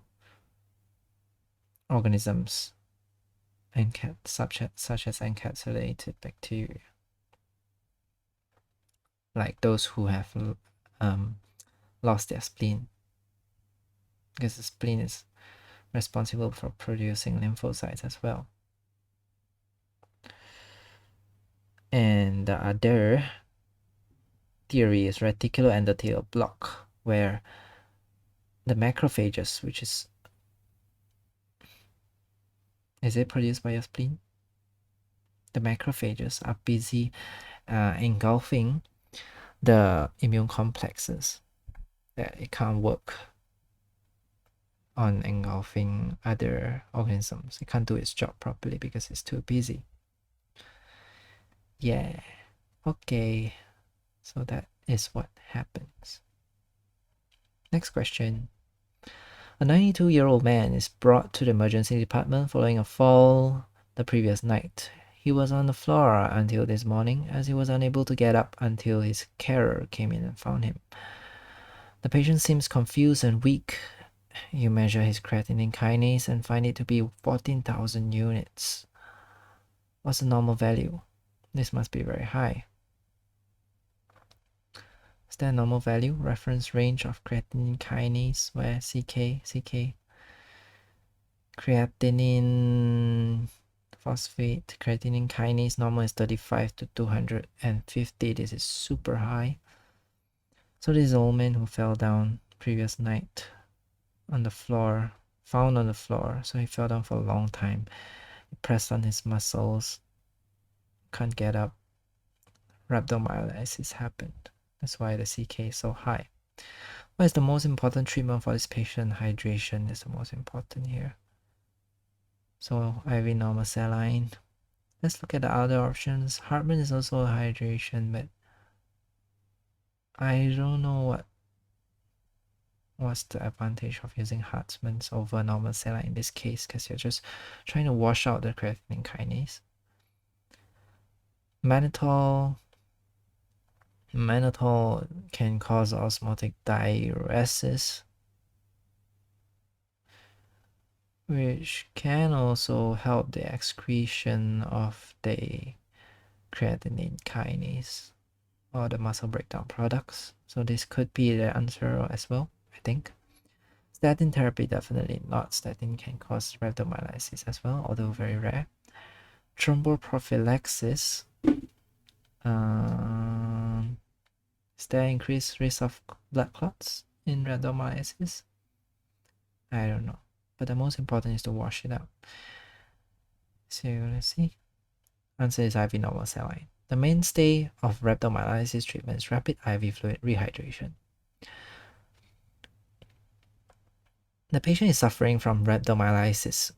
organisms such as encapsulated bacteria, like those who have lost their spleen, because the spleen is responsible for producing lymphocytes as well. And the other theory is reticuloendothelial block, where the macrophages, which is it produced by your spleen? The macrophages are busy engulfing the immune complexes that it can't work. on engulfing other organisms. It can't do its job properly because it's too busy. Yeah, okay, so that is what happens. Next question. A 92-year-old man is brought to the emergency department following a fall the previous night. He was on the floor until this morning, as he was unable to get up until his carer came in and found him. The patient seems confused and weak. You measure his creatinine kinase and find it to be 14,000 units. What's the normal value? This must be very high. Is there a normal value? Reference range of creatinine kinase where CK, creatinine phosphate, creatinine kinase normal is 35 to 250. This is super high. So this is an old man who fell down previous night on the floor, found on the floor. So he fell down for a long time. He pressed on his muscles, can't get up. Rhabdomyolysis happened. That's why the CK is so high. What is the most important treatment for this patient? Hydration is the most important here. So IV normal saline. Let's look at the other options. Hartmann is also a hydration, but I don't know what's the advantage of using Hartmann's over normal saline in this case, because you're just trying to wash out the creatinine kinase. Mannitol can cause osmotic diuresis, which can also help the excretion of the creatinine kinase or the muscle breakdown products. So this could be the answer as well, I think. Statin therapy, definitely not. Statin can cause rhabdomyolysis as well, although very rare. Thromboprophylaxis. Is there increased risk of blood clots in rhabdomyolysis? I don't know. But the most important is to wash it out. So let's see. Answer is IV normal saline. The mainstay of rhabdomyolysis treatment is rapid IV fluid rehydration. The patient is suffering from rhabdomyolysis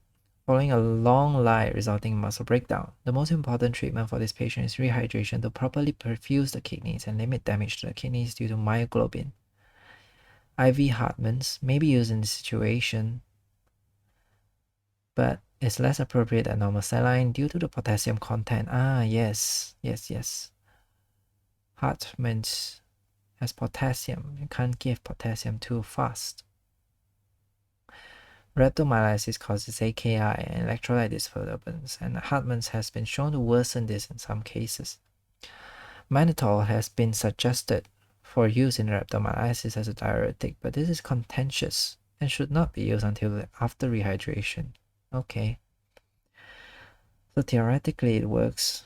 following a long lie resulting in muscle breakdown. The most important treatment for this patient is rehydration to properly perfuse the kidneys and limit damage to the kidneys due to myoglobin. IV Hartmann's may be used in this situation, but it's less appropriate than normal saline due to the potassium content. Yes. Hartmann's has potassium. You can't give potassium too fast. Rhabdomyolysis causes AKI and electrolyte disturbance, and Hartmann's has been shown to worsen this in some cases. Mannitol has been suggested for use in rhabdomyolysis as a diuretic, but this is contentious and should not be used until after rehydration. Okay. So theoretically it works.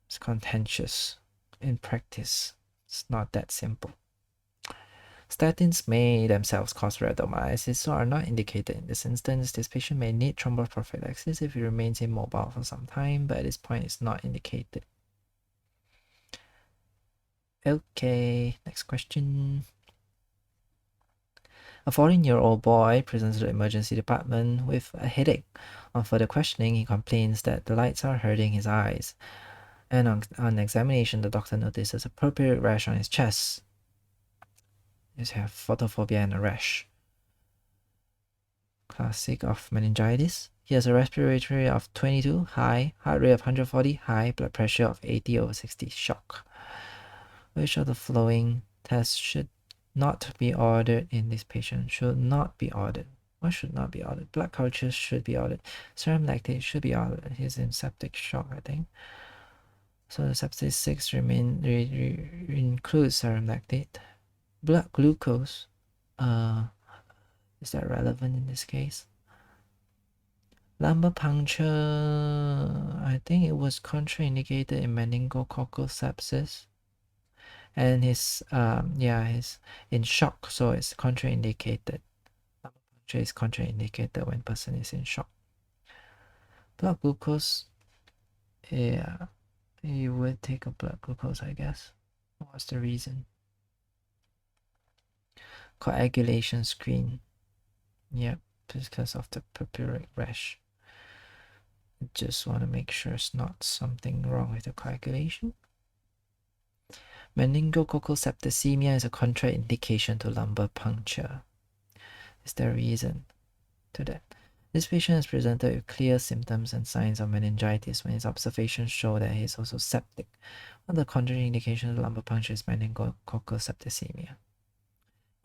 It's contentious. In practice, it's not that simple. Statins may themselves cause rhabdomyolysis, so are not indicated in this instance. This patient may need thromboprophylaxis if he remains immobile for some time, but at this point it's not indicated. Okay, next question. A 14-year-old boy presents to the emergency department with a headache. On further questioning, he complains that the lights are hurting his eyes. And on examination, the doctor notices a purpuric rash on his chest. He has photophobia and a rash. Classic of meningitis. He has a respiratory rate of 22, high, heart rate of 140, high, blood pressure of 80/60, shock. Which of the following tests should not be ordered in this patient? Should not be ordered. What should not be ordered? Blood cultures should be ordered. Serum lactate should be ordered. He's in septic shock, I think. So the sepsis 6 includes serum lactate. Blood glucose. Is that relevant in this case? Lumbar puncture. I think it was contraindicated in meningococcal sepsis. And he's in shock, so it's contraindicated. Lumbar puncture is contraindicated when person is in shock. Blood glucose. Yeah, you would take a blood glucose, I guess. What's the reason? Coagulation screen. Yep, because of the purpuric rash. Just want to make sure it's not something wrong with the coagulation. Meningococcal septicemia is a contraindication to lumbar puncture. Is there a reason to that? This patient has presented with clear symptoms and signs of meningitis when his observations show that he is also septic. One of the contraindications of lumbar puncture is meningococcal septicemia.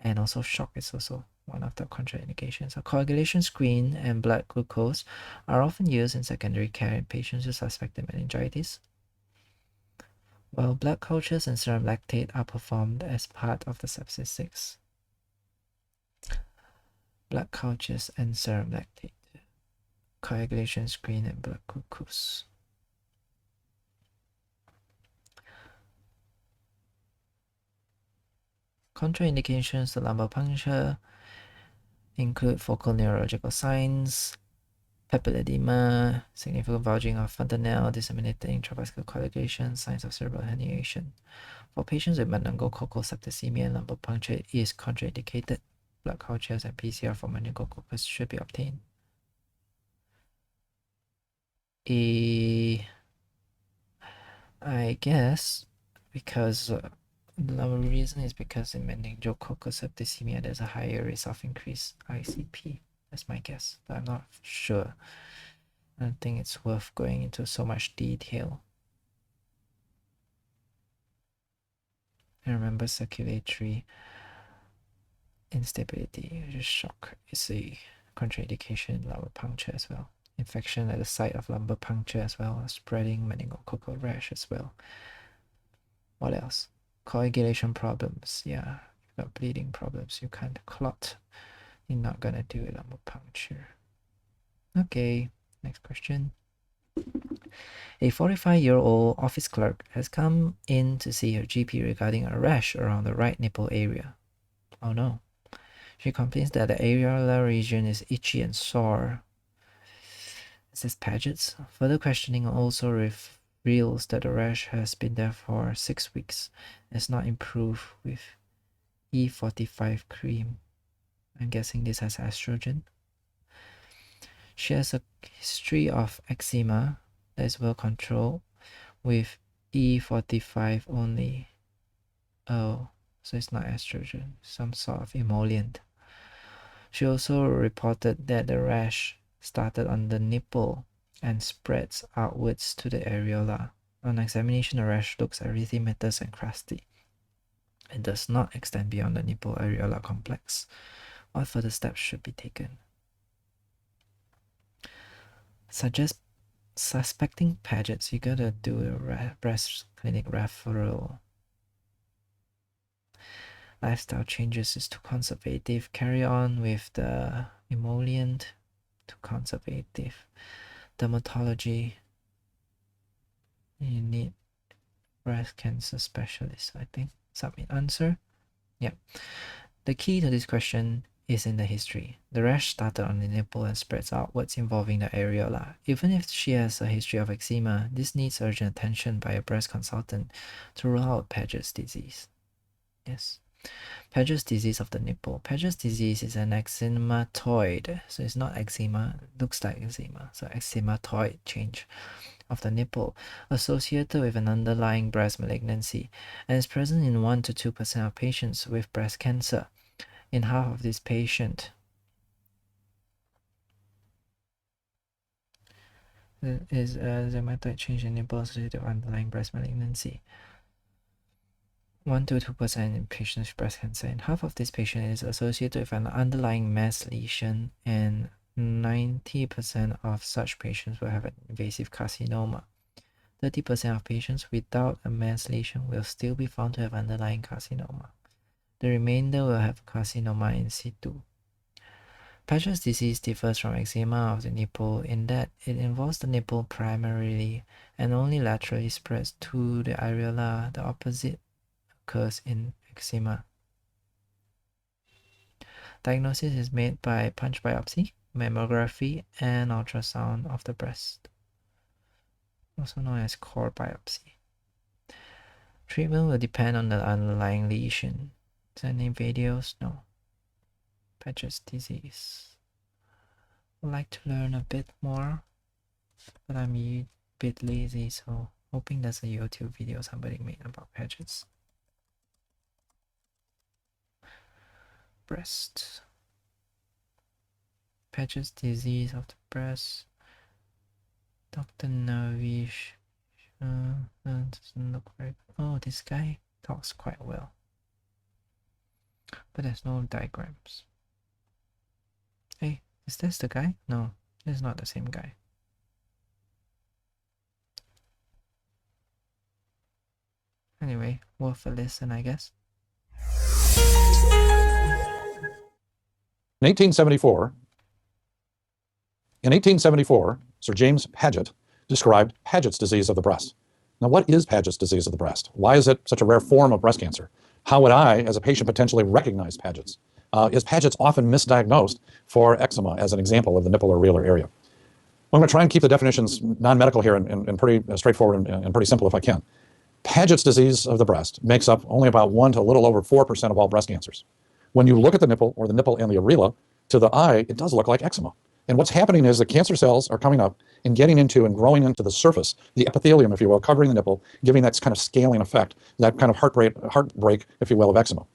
And also shock is also one of the contraindications. A coagulation screen and blood glucose are often used in secondary care in patients who suspected meningitis, while blood cultures and serum lactate are performed as part of the sepsis 6. Blood cultures and serum lactate, coagulation screen and blood glucose. Contraindications to lumbar puncture include focal neurological signs, papilledema, significant bulging of fontanelle, disseminating intravascular coagulation, signs of cerebral herniation. For patients with meningococcal septicemia, lumbar puncture is contraindicated. Blood cultures and PCR for meningococcus should be obtained. I guess because the reason is because in meningococcal septicemia there's a higher risk of increased ICP. That's my guess, but I'm not sure. I don't think it's worth going into so much detail. And remember, circulatory instability, just shock, is a contraindication in lumbar puncture as well. Infection at the site of lumbar puncture as well, spreading meningococcal rash as well. What else? Coagulation problems. Yeah, you've got bleeding problems. You can't clot. You're not gonna do a lumbar puncture. Okay, next question. A 45-year-old office clerk has come in to see her GP regarding a rash around the right nipple area. Oh no. She complains that the areolar region is itchy and sore. Is this Paget's? Further questioning also reveals that the rash has been there for 6 weeks and has not improved with E45 cream. I'm guessing this has estrogen. She has a history of eczema that is well controlled with E45 only. Oh, so it's not estrogen, some sort of emollient. She also reported that the rash started on the nipple and spreads outwards to the areola. On examination, the rash looks erythematous and crusty. It does not extend beyond the nipple areola complex. What further steps should be taken? Suspecting Paget's, you gotta do a breast clinic referral. Lifestyle changes is too conservative. Carry on with the emollient. Too conservative. Dermatology. You need breast cancer specialist, I think. Submit answer. Yep. The key to this question is in the history. The rash started on the nipple and spreads outwards, involving the areola. Even if she has a history of eczema, this needs urgent attention by a breast consultant to rule out Paget's disease. Yes. Paget's disease of the nipple. Paget's disease is an eczematoid, so it's not eczema, it looks like eczema. So eczematoid change of the nipple associated with an underlying breast malignancy and is present in 1 to 2% of patients with breast cancer. In half of this patient, is a eczematoid change in nipple associated with underlying breast malignancy. 1 to 2% in patients with breast cancer. In half of this patient is associated with an underlying mass lesion, and 90% of such patients will have an invasive carcinoma. 30% of patients without a mass lesion will still be found to have underlying carcinoma. The remainder will have carcinoma in situ. Paget's disease differs from eczema of the nipple in that it involves the nipple primarily and only laterally spreads to the areola. The opposite occurs in eczema. Diagnosis is made by punch biopsy, mammography, and ultrasound of the breast, also known as core biopsy. Treatment will depend on the underlying lesion. Is there any videos? No. Paget's disease. would like to learn a bit more, but I'm a bit lazy, so hoping there's a YouTube video somebody made about Paget's. Breast. Paget's disease of the breast. Dr. Navish. Doesn't look very. Oh, this guy talks quite well, but there's no diagrams. Hey, is this the guy? No, this is not the same guy. Anyway, worth a listen, I guess. In 1874, Sir James Paget described Paget's disease of the breast. Now, what is Paget's disease of the breast? Why is it such a rare form of breast cancer? How would I, as a patient, potentially recognize Paget's? Is Paget's often misdiagnosed for eczema, as an example of the nipple or areolar area? Well, I'm going to try and keep the definitions non-medical here and pretty straightforward and pretty simple if I can. Paget's disease of the breast makes up only about 1 to a little over 4% of all breast cancers. When you look at the nipple or the nipple and the areola, to the eye, it does look like eczema. And what's happening is the cancer cells are coming up and getting into and growing into the surface, the epithelium, if you will, covering the nipple, giving that kind of scaling effect, that kind of heartbreak, if you will, of eczema.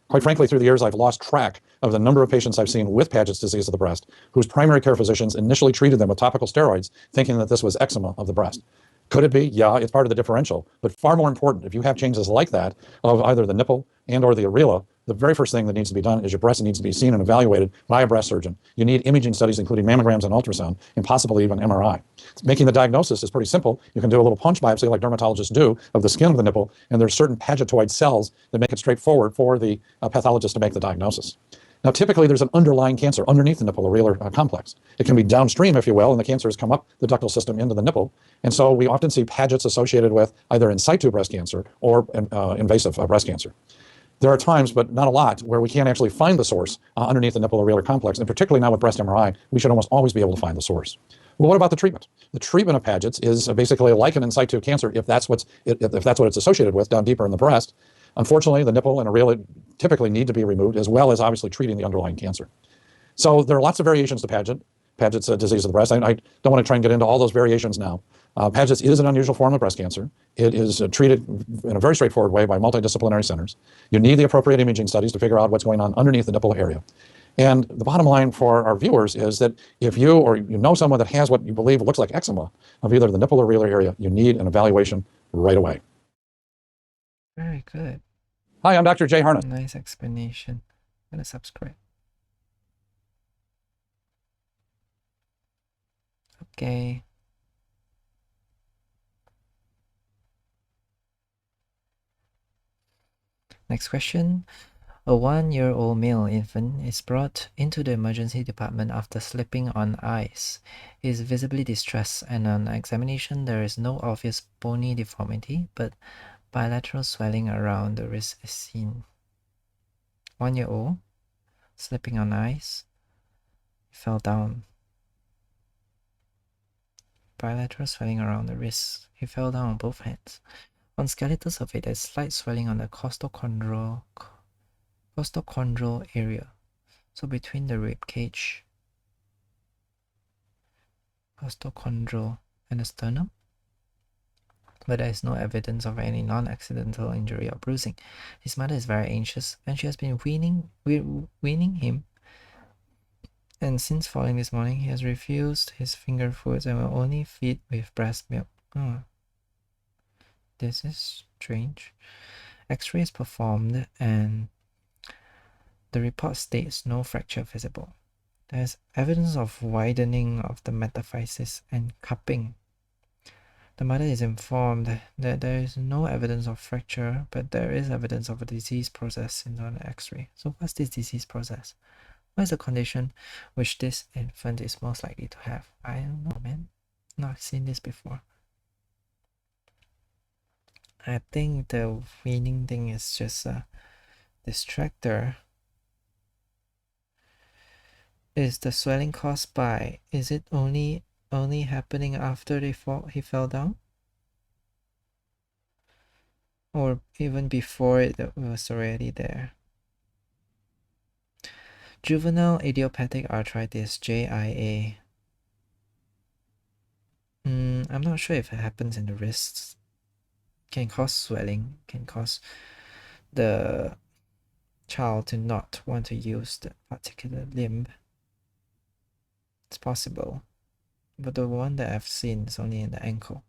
Quite frankly, through the years, I've lost track of the number of patients I've seen with Paget's disease of the breast, whose primary care physicians initially treated them with topical steroids, thinking that this was eczema of the breast. Could it be? Yeah, it's part of the differential. But far more important, if you have changes like that of either the nipple and or the areola, the very first thing that needs to be done is your breast needs to be seen and evaluated by a breast surgeon. You need imaging studies, including mammograms and ultrasound, and possibly even MRI. Making the diagnosis is pretty simple. You can do a little punch biopsy like dermatologists do of the skin of the nipple, and there's certain pagetoid cells that make it straightforward for the pathologist to make the diagnosis. Now, typically, there's an underlying cancer underneath the nipple areolar complex. It can be downstream, if you will, and the cancer has come up the ductal system into the nipple. And so we often see Paget's associated with either in situ breast cancer or invasive breast cancer. There are times, but not a lot, where we can't actually find the source underneath the nipple areolar complex, and particularly now with breast MRI, we should almost always be able to find the source. Well, what about the treatment? The treatment of Paget's is basically like an in situ cancer if that's what it's associated with down deeper in the breast. Unfortunately, the nipple and areola typically need to be removed, as well as obviously treating the underlying cancer. So there are lots of variations to Paget's disease of the breast. I don't want to try and get into all those variations now. Paget's is an unusual form of breast cancer. It is treated in a very straightforward way by multidisciplinary centers. You need the appropriate imaging studies to figure out what's going on underneath the nipple area. And the bottom line for our viewers is that if you or you know someone that has what you believe looks like eczema of either the nipple or areolar area, you need an evaluation right away. Very good. Hi, I'm Dr. Jay Harnett. Nice explanation. I'm gonna subscribe. Okay. Next question. A 1-year-old male infant is brought into the emergency department after slipping on ice. He is visibly distressed, and on examination there is no obvious bony deformity, but bilateral swelling around the wrist is seen. 1-year-old, slipping on ice, fell down. Bilateral swelling around the wrist. He fell down on both hands. On skeletal survey, there is slight swelling on the costochondral area, so between the rib cage, costochondral, and the sternum, but there is no evidence of any non-accidental injury or bruising. His mother is very anxious, and she has been weaning him. And since falling this morning, he has refused his finger foods and will only feed with breast milk. Oh, this is strange. X-ray is performed, and the report states no fracture visible. There is evidence of widening of the metaphysis and cupping. The mother is informed that there is no evidence of fracture, but there is evidence of a disease process in the X-ray. So what's this disease process? What is the condition which this infant is most likely to have? I don't know, man. Not seen this before. I think the weaning thing is just a distractor. Is the swelling caused by? Is it only happening after he fell down, or even before it was already there? Juvenile idiopathic arthritis (JIA) I'm not sure if it happens in the wrists. Can cause swelling, can cause the child to not want to use the particular limb. It's possible, but the one that I've seen is only in the ankle.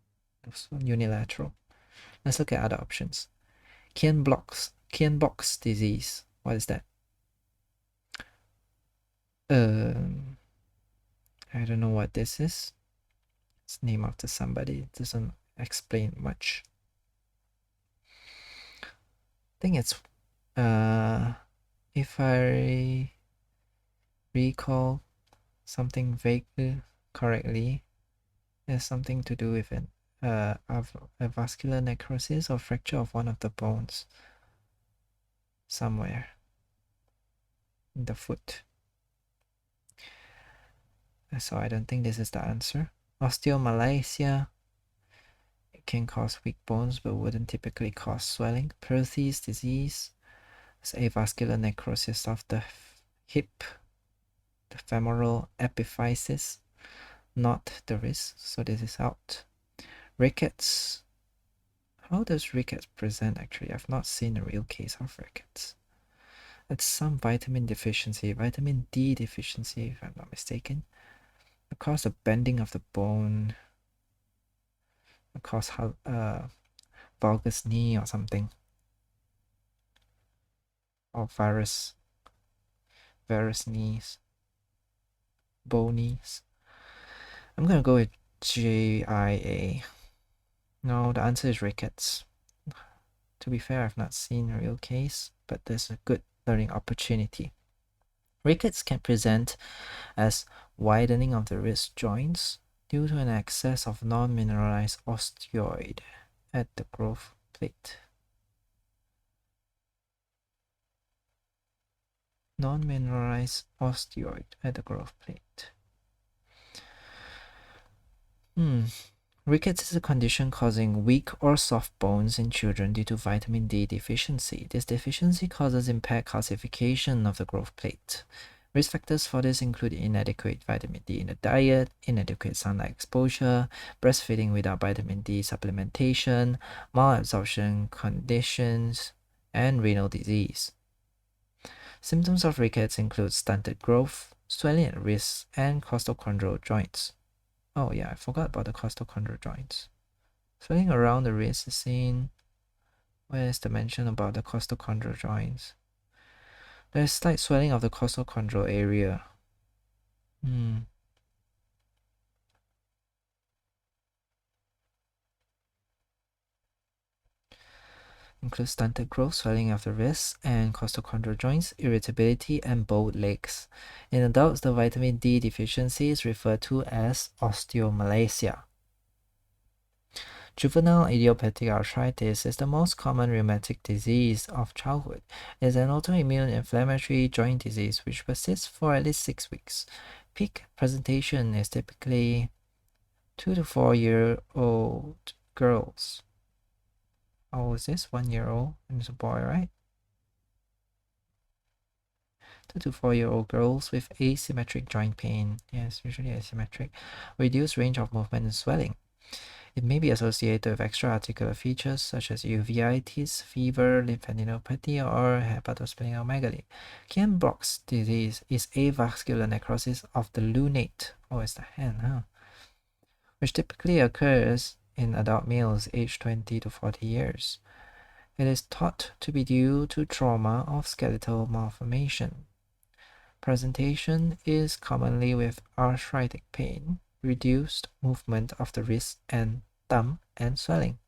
It's unilateral. Let's look at other options. Kienbock's disease. What is that? I don't know what this is. It's named after somebody. It doesn't explain much. I think it's if I recall something vaguely correctly, there's something to do with a vascular necrosis or fracture of one of the bones somewhere in the foot. So I don't think this is the answer. Osteomalacia, it can cause weak bones but wouldn't typically cause swelling. Perthes disease is avascular necrosis of the hip, the femoral epiphysis, not the wrist, so this is out. Rickets. How does rickets present actually? I've not seen a real case of rickets. It's some vitamin deficiency, vitamin D deficiency if I'm not mistaken. It causes the bending of the bone. It causes valgus knee or something. Or varus knees. Bow knees. I'm gonna go with JIA. No, the answer is rickets. To be fair, I've not seen a real case, but there's a good learning opportunity. Rickets can present as widening of the wrist joints due to an excess of non-mineralized osteoid at the growth plate. Non-mineralized osteoid at the growth plate. Rickets is a condition causing weak or soft bones in children due to vitamin D deficiency. This deficiency causes impaired calcification of the growth plate. Risk factors for this include inadequate vitamin D in the diet, inadequate sunlight exposure, breastfeeding without vitamin D supplementation, malabsorption conditions, and renal disease. Symptoms of rickets include stunted growth, swelling at wrists, and costochondral joints. Oh yeah, I forgot about the costochondral joints. Swelling around the wrist is seen. Where is the mention about the costochondral joints? There's slight swelling of the costochondral area. Includes stunted growth, swelling of the wrists and costochondral joints, irritability, and bowed legs. In adults, the vitamin D deficiency is referred to as osteomalacia. Juvenile idiopathic arthritis is the most common rheumatic disease of childhood. It is an autoimmune inflammatory joint disease which persists for at least 6 weeks. Peak presentation is typically 2 to 4 year old girls. How old is this? 1 year old? And it's a boy, right? 2 to 4 year old girls with asymmetric joint pain. Yes, usually asymmetric. Reduced range of movement and swelling. It may be associated with extra-articular features such as uveitis, fever, lymphadenopathy, or hepatosplenomegaly. Kienbock's disease is avascular necrosis of the lunate, it's the hand, which typically occurs in adult males aged 20 to 40 years. It is thought to be due to trauma of skeletal malformation. Presentation is commonly with arthritic pain, reduced movement of the wrist and thumb, and swelling.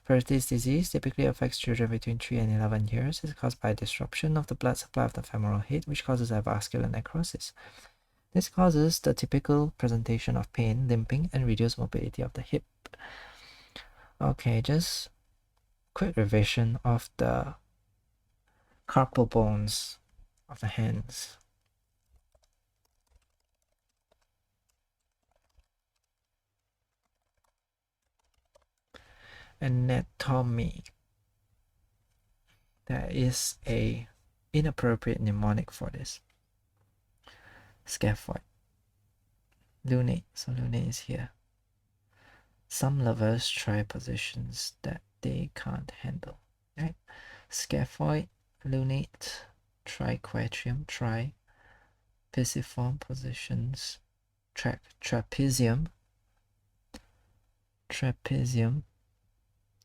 Perthes disease typically affects children between 3 and 11 years. It is caused by disruption of the blood supply of the femoral head, which causes avascular necrosis. This causes the typical presentation of pain, limping, and reduced mobility of the hip. Okay, just quick revision of the carpal bones of the hands. Anatomy. There is a inappropriate mnemonic for this. Scaphoid. Lunate. So lunate is here. Some lovers try positions that they can't handle, right? Scaphoid, lunate, triquetrium, pisiform positions, trapezium,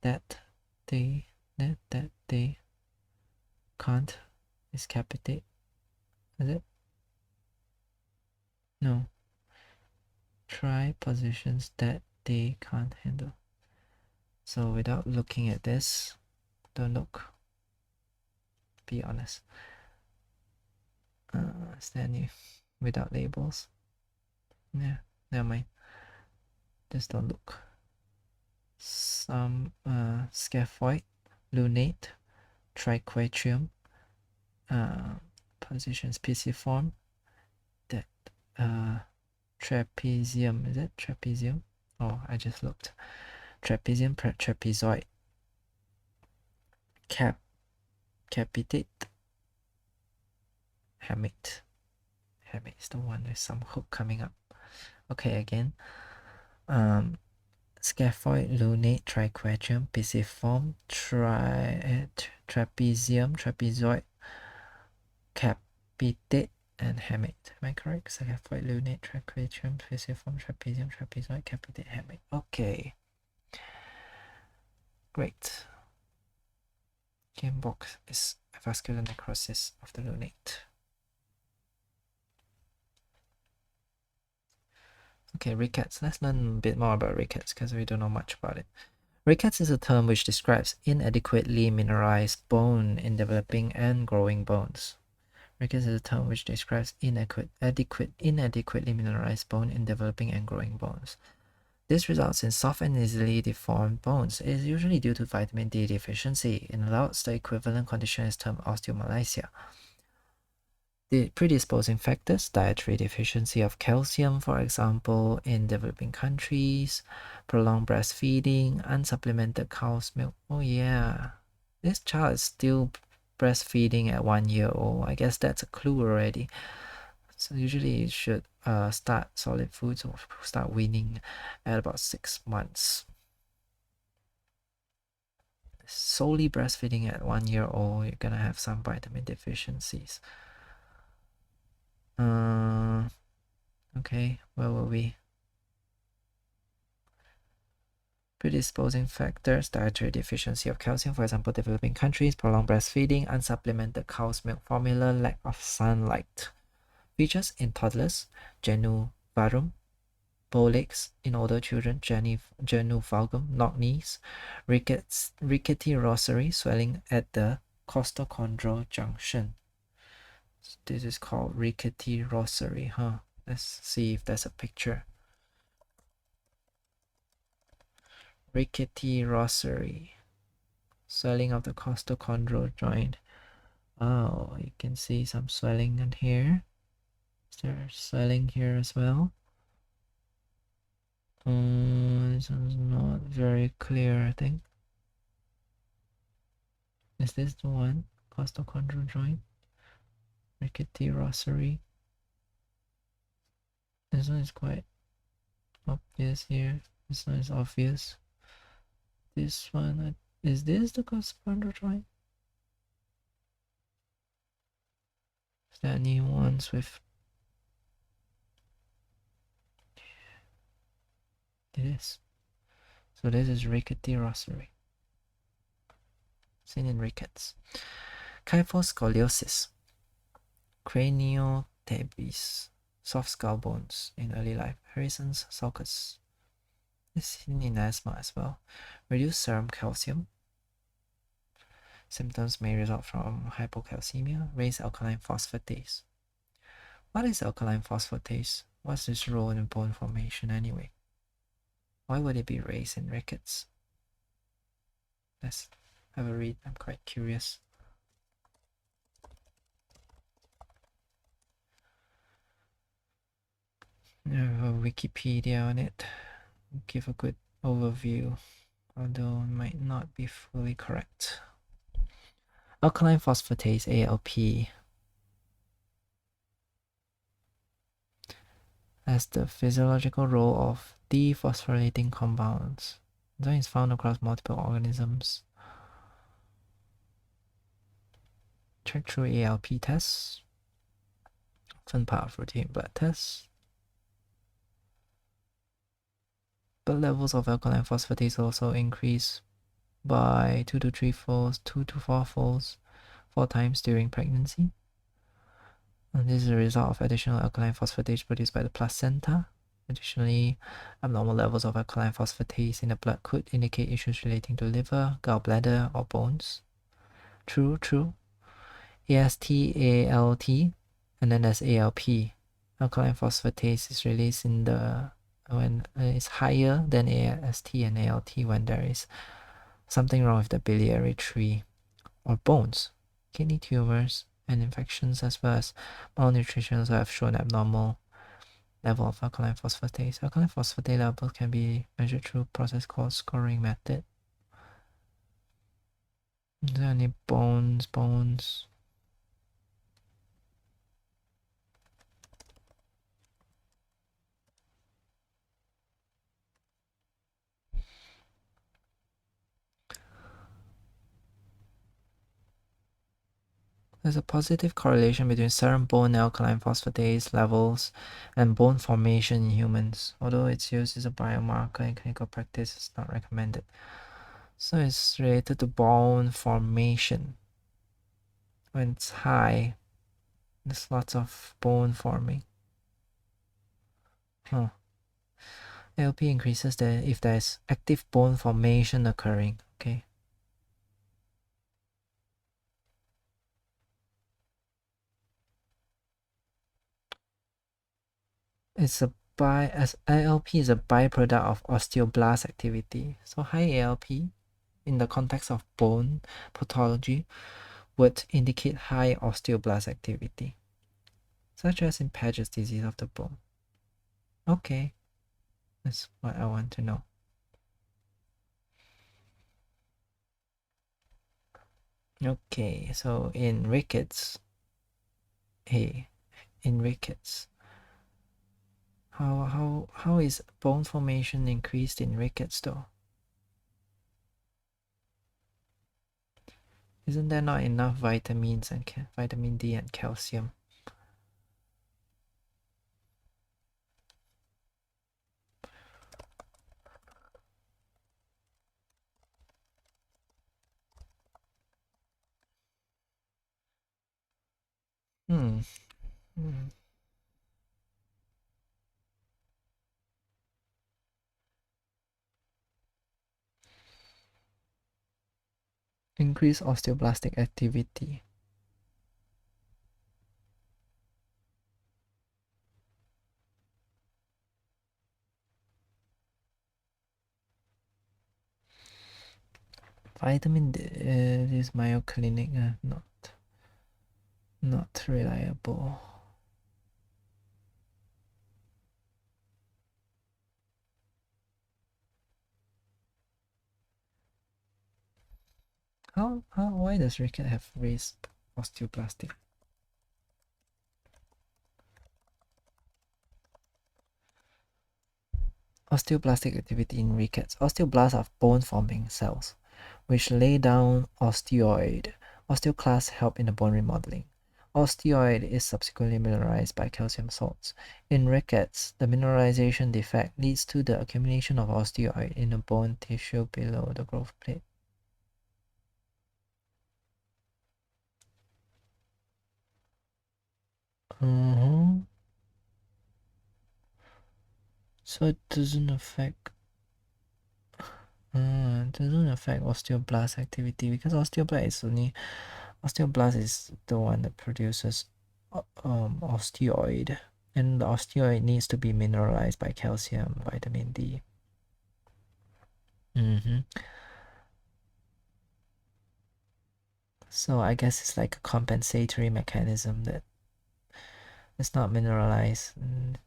that they can't escapitate. Is it? No. Try positions that they can't handle. So without looking at this, don't look. Be honest. Is there any without labels? Yeah, never mind. Just don't look. Some scaphoid, lunate, triquetrium, positions pisiform, that trapezium, is it trapezium? Oh, I just looked. Trapezium, trapezoid, capitate, hamate. Hamate is the one with some hook coming up. Okay, again. Scaphoid, lunate, triquetrium, pisiform, trapezium, trapezoid, capitate, and hamate. Am I correct? Scaphoid, lunate, triquetrium, pisiform, trapezium, trapezoid, capitate, hamate. Okay. Great. Game box is vascular necrosis of the lunate. Okay, rickets. Let's learn a bit more about rickets because we don't know much about it. Rickets is a term which describes inadequately mineralized bone in developing and growing bones. Rickets is a term which describes inadequately mineralized bone in developing and growing bones. This results in soft and easily deformed bones. It is usually due to vitamin D deficiency. In adults, the equivalent condition is termed osteomalacia. The predisposing factors, dietary deficiency of calcium, for example, in developing countries, prolonged breastfeeding, unsupplemented cow's milk. Oh yeah, this child is still breastfeeding at 1 year old. I guess that's a clue already. So usually you should start solid foods or start weaning at about 6 months. Solely breastfeeding at 1 year old, you're gonna have some vitamin deficiencies. Okay, where were we? Predisposing factors, dietary deficiency of calcium, for example, developing countries, prolonged breastfeeding, unsupplemented cow's milk formula, lack of sunlight. Features in toddlers, genu varum, bow legs; in older children, genu valgum, knock knees; rickety rosary, swelling at the costochondral junction. This is called rickety rosary, huh? Let's see if there's a picture. Rickety rosary, swelling of the costochondral joint. Oh, you can see some swelling in here. Is there swelling here as well? This one's not very clear, I think. Is this the one? Costochondral joint? Rickety rosary. This one is quite obvious here. This one is obvious. This one, is this the costochondral joint? Is there any ones with... It is. So this is rickety rosary, seen in rickets. Kyphoscoliosis, craniotabes, soft skull bones in early life. Harrison's sulcus is seen in asthma as well. Reduced serum calcium. Symptoms may result from hypocalcemia. Raised alkaline phosphatase. What is alkaline phosphatase? What's its role in bone formation anyway? Why would it be raised in rickets? Let's have a read. I'm quite curious. I have a Wikipedia on it. Give a good overview, although it might not be fully correct. Alkaline phosphatase, ALP. as the physiological role of dephosphorylating compounds. Enzyme is found across multiple organisms. Check through ALP tests, often part of routine blood tests. Blood levels of alkaline phosphatase also increase by 2 to 3 folds, 2 to 4 folds, 4 times during pregnancy. And this is a result of additional alkaline phosphatase produced by the placenta. Additionally, abnormal levels of alkaline phosphatase in the blood could indicate issues relating to liver, gallbladder, or bones. True. AST, ALT, and then there's ALP. Alkaline phosphatase is released when it's higher than AST and ALT when there is something wrong with the biliary tree or bones. Kidney tumors and infections as well as malnutrition also have shown abnormal level of alkaline phosphatase. Alkaline phosphatase levels can be measured through a process called scoring method. Is there any bones? There's a positive correlation between serum bone alkaline phosphatase levels and bone formation in humans. Although its use as a biomarker in clinical practice is not recommended. So it's related to bone formation. When it's high, there's lots of bone forming. ALP increases if there's active bone formation occurring. Okay. As ALP is a byproduct of osteoblast activity. So high ALP in the context of bone pathology would indicate high osteoblast activity, such as in Paget's disease of the bone. Okay, that's what I want to know. Okay, so in rickets, how is bone formation increased in rickets though? Isn't there not enough vitamins and vitamin D and calcium? Increase osteoblastic activity. Vitamin D is myoclinic, not reliable. Why does ricket have raised osteoblastic? Osteoblastic activity in rickets. Osteoblasts are bone-forming cells, which lay down osteoid. Osteoclasts help in the bone remodeling. Osteoid is subsequently mineralized by calcium salts. In rickets, the mineralization defect leads to the accumulation of osteoid in the bone tissue below the growth plate. So it doesn't affect osteoblast activity because osteoblast is the one that produces osteoid, and the osteoid needs to be mineralized by calcium, vitamin D. So I guess it's like a compensatory mechanism that it's not mineralized, and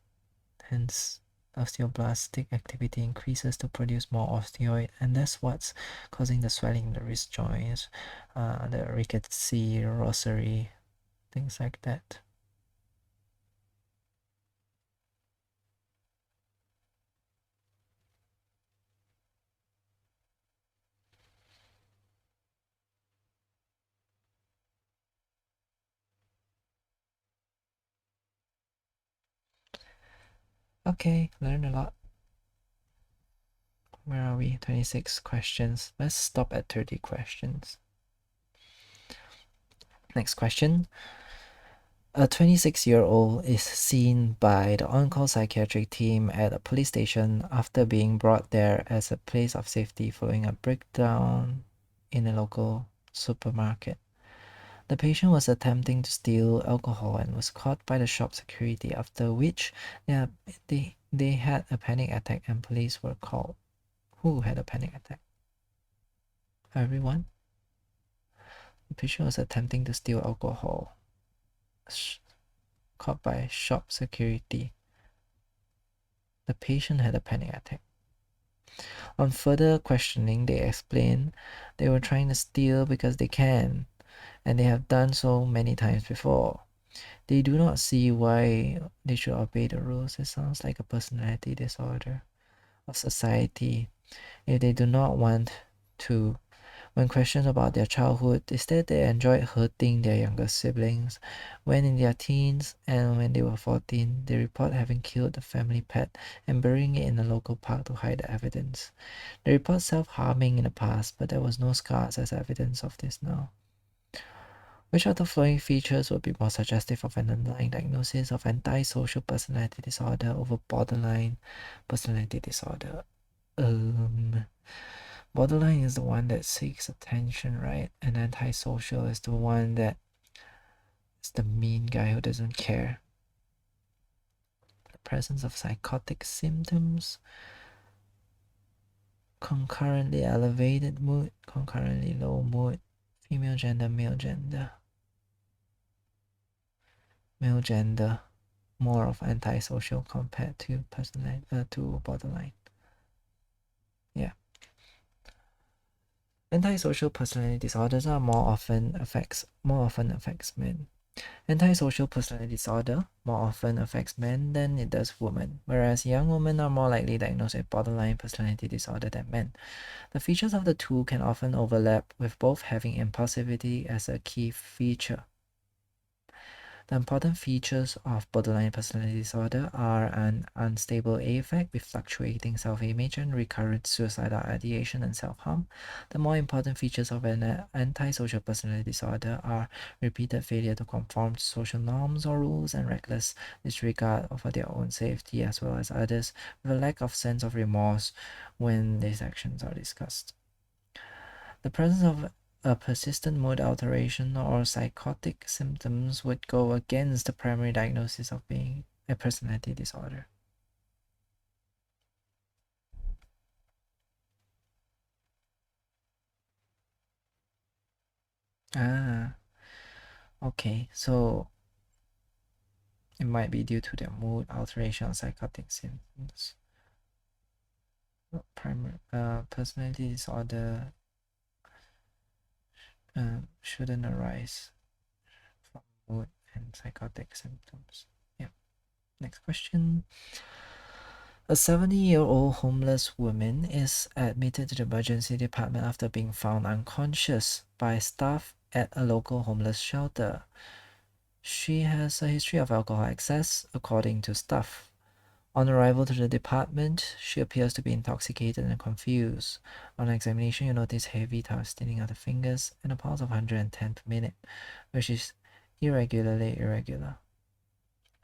hence osteoblastic activity increases to produce more osteoid, and that's what's causing the swelling in the wrist joints, the rickety rosary, things like that. Okay, learned a lot. Where are we? 26 questions. Let's stop at 30 questions. Next question. A 26-year-old is seen by the on-call psychiatric team at a police station after being brought there as a place of safety following a breakdown in a local supermarket. The patient was attempting to steal alcohol and was caught by the shop security, after which they had a panic attack and police were called. Who had a panic attack? Everyone? The patient was attempting to steal alcohol. Caught by shop security. The patient had a panic attack. On further questioning, they explained they were trying to steal because they can, and they have done so many times before. They do not see why they should obey the rules. It sounds like a personality disorder of society if they do not want to. When questioned about their childhood, they said they enjoyed hurting their younger siblings. When in their teens and when they were 14, they report having killed the family pet and burying it in a local park to hide the evidence. They report self-harming in the past, but there was no scars as evidence of this now. Which of the following features would be more suggestive of an underlying diagnosis of antisocial personality disorder over borderline personality disorder? Borderline is the one that seeks attention, right? And antisocial is the one that is the mean guy who doesn't care. The presence of psychotic symptoms, concurrently elevated mood, concurrently low mood, female gender, male gender. Male gender, more of antisocial compared to to borderline. Yeah. Antisocial personality disorders are more often affects men. Antisocial personality disorder more often affects men than it does women, whereas young women are more likely diagnosed with borderline personality disorder than men. The features of the two can often overlap, with both having impulsivity as a key feature. The important features of borderline personality disorder are an unstable affect with fluctuating self-image and recurrent suicidal ideation and self-harm. The more important features of an antisocial personality disorder are repeated failure to conform to social norms or rules and reckless disregard for their own safety as well as others, with a lack of sense of remorse when these actions are discussed. The presence of a persistent mood alteration or psychotic symptoms would go against the primary diagnosis of being a personality disorder. Okay, so it might be due to the mood alteration or psychotic symptoms. Primary personality disorder shouldn't arise from mood and psychotic symptoms. Yeah. Next question. A 70-year-old homeless woman is admitted to the emergency department after being found unconscious by staff at a local homeless shelter. She has a history of alcohol excess, according to staff. On arrival to the department, she appears to be intoxicated and confused. On examination, you notice heavy staining of the fingers and a pulse of 110 per minute, which is irregularly irregular.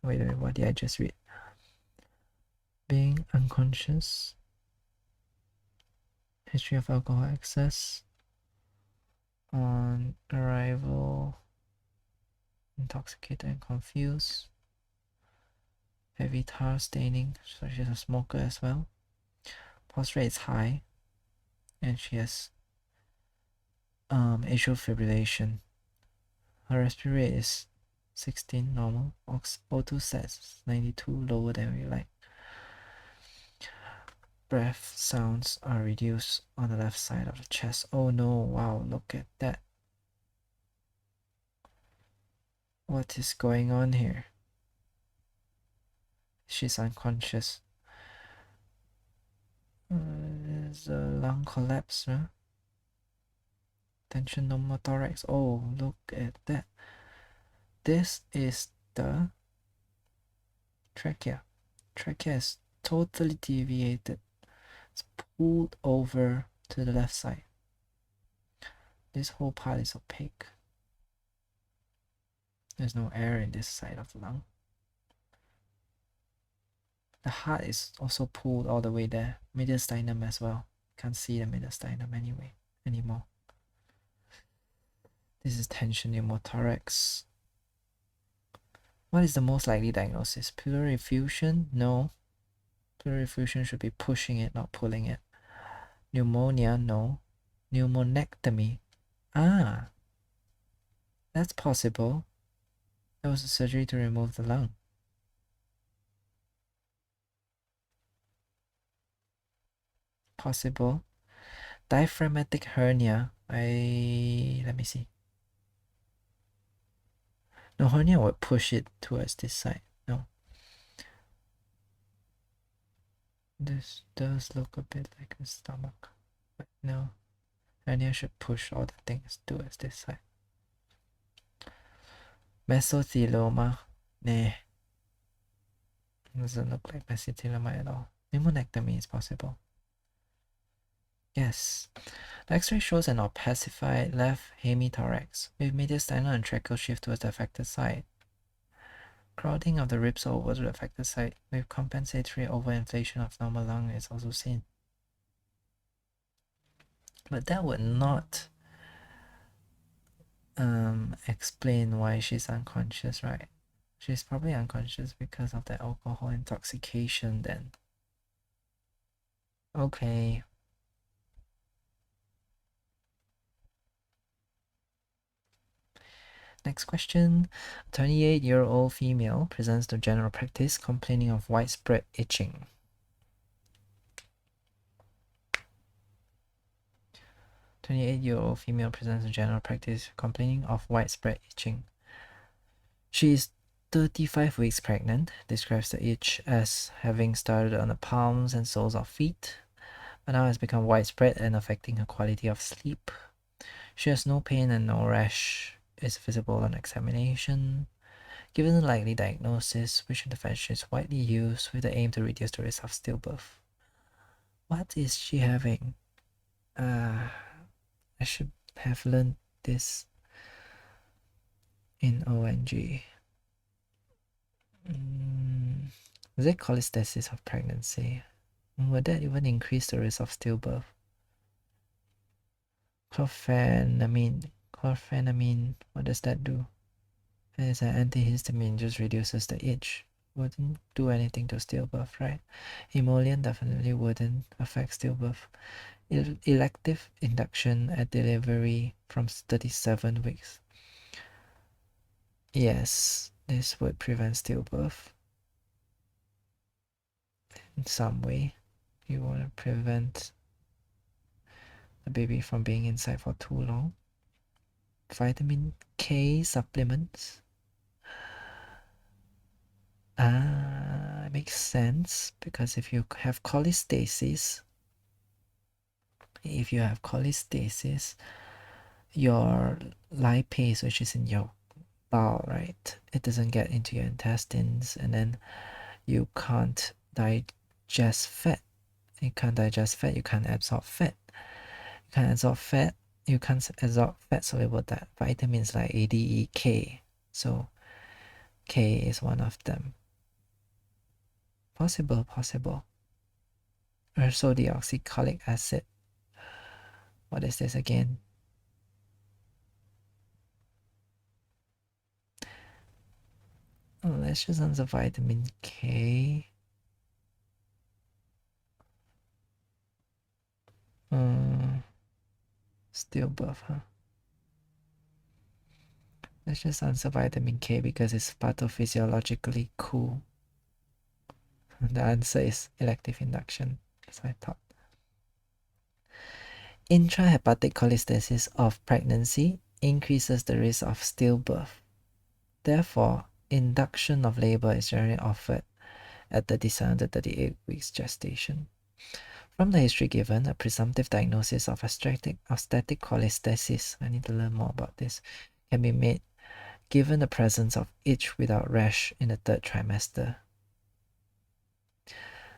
Wait, what did I just read? Being unconscious, history of alcohol excess, on arrival, intoxicated and confused, heavy tar staining, so she's a smoker as well. Pulse rate is high, and she has atrial fibrillation. Her respiratory rate is 16 normal, O2 sets 92, lower than we like. Breath sounds are reduced on the left side of the chest. Oh no, wow, look at that. What is going on here? She's unconscious. There's a lung collapse, huh? Tension pneumothorax. Oh, look at that. This is the trachea. Trachea is totally deviated. It's pulled over to the left side. This whole part is opaque. There's no air in this side of the lung. The heart is also pulled all the way there. Mediastinum as well. Can't see the mediastinum anymore. This is tension pneumothorax. What is the most likely diagnosis? Pleural effusion? No. Pleural effusion should be pushing it, not pulling it. Pneumonia? No. Pneumonectomy? Ah, that's possible. There was a surgery to remove the lung. Possible. Diaphragmatic hernia. Let me see. No, hernia would push it towards this side. No. This does look a bit like a stomach, but no. Hernia should push all the things towards this side. Mesothelioma? Nah. Doesn't look like mesothelioma at all. Pneumonectomy is possible. Yes. The X-ray shows an opacified left hemithorax with mediastinal and tracheal shift towards the affected side. Crowding of the ribs over to the affected side with compensatory overinflation of normal lung is also seen. But that would not explain why she's unconscious, right? She's probably unconscious because of the alcohol intoxication then. Okay. Next question. A 28-year-old female presents to general practice complaining of widespread itching. A 28-year-old female presents to general practice complaining of widespread itching. She is 35 weeks pregnant, describes the itch as having started on the palms and soles of feet, but now has become widespread and affecting her quality of sleep. She has no pain and no rash is visible on examination. Given the likely diagnosis, which intervention is widely used with the aim to reduce the risk of stillbirth? What is she having? I should have learned this in ONG. Is it cholestasis of pregnancy? Would that even increase the risk of stillbirth? Chlorphenamine, what does that do? It's an antihistamine, just reduces the itch. Wouldn't do anything to stillbirth, right? Emollient definitely wouldn't affect stillbirth. Elective induction at delivery from 37 weeks. Yes, this would prevent stillbirth. In some way, you want to prevent the baby from being inside for too long. Vitamin K supplements. It makes sense because if you have cholestasis, your lipase, which is in your bowel, right, it doesn't get into your intestines, and then you can't digest fat. You can't digest fat, you can't absorb fat. You can't absorb fat soluble vitamins like A, D, E, K. So K is one of them. Possible. Ursodeoxycholic acid. What is this again? Let's just answer vitamin K. Stillbirth, huh? Let's just answer vitamin K because it's pathophysiologically cool. The answer is elective induction. That's what I thought. Intrahepatic cholestasis of pregnancy increases the risk of stillbirth. Therefore, induction of labor is generally offered at 37 to 38 weeks gestation. From the history given, a presumptive diagnosis of static cholestasis, I need to learn more about this, can be made given the presence of itch without rash in the 3rd trimester.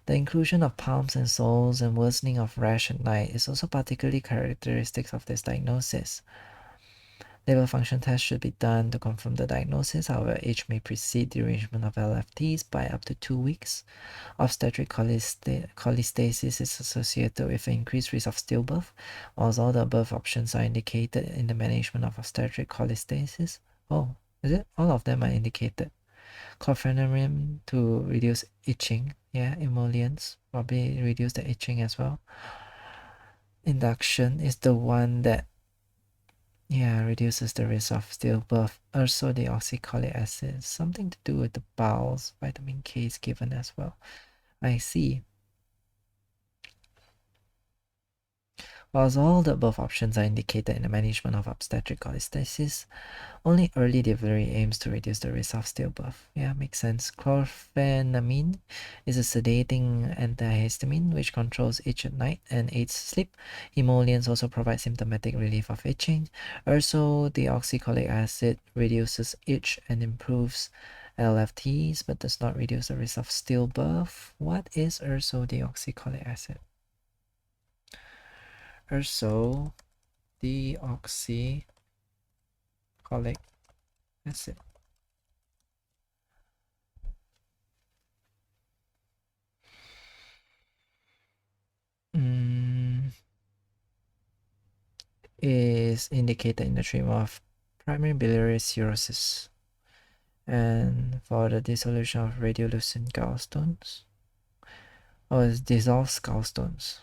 The inclusion of palms and soles and worsening of rash at night is also particularly characteristic of this diagnosis. Liver function tests should be done to confirm the diagnosis. However, age may precede the arrangement of LFTs by up to 2 weeks. Obstetric cholestasis is associated with an increased risk of stillbirth, whilst all the above options are indicated in the management of obstetric cholestasis. Oh, is it? All of them are indicated. Chlorpheniramine to reduce itching. Yeah, emollients probably reduce the itching as well. Induction is the one that reduces the risk of stillbirth. Also, the oxalic acid, something to do with the bowels. Vitamin K is given as well. I see. Whilst all the above options are indicated in the management of obstetric cholestasis, only early delivery aims to reduce the risk of stillbirth. Yeah, makes sense. Chlorpheniramine is a sedating antihistamine which controls itch at night and aids sleep. Emollients also provide symptomatic relief of itching. Also, the oxalic acid reduces itch and improves LFTs but does not reduce the risk of stillbirth. What is ursodeoxycholic acid? Ursodeoxycholic acid. Is indicated in the treatment of primary biliary cirrhosis and for the dissolution of radiolucent gallstones or dissolves gallstones.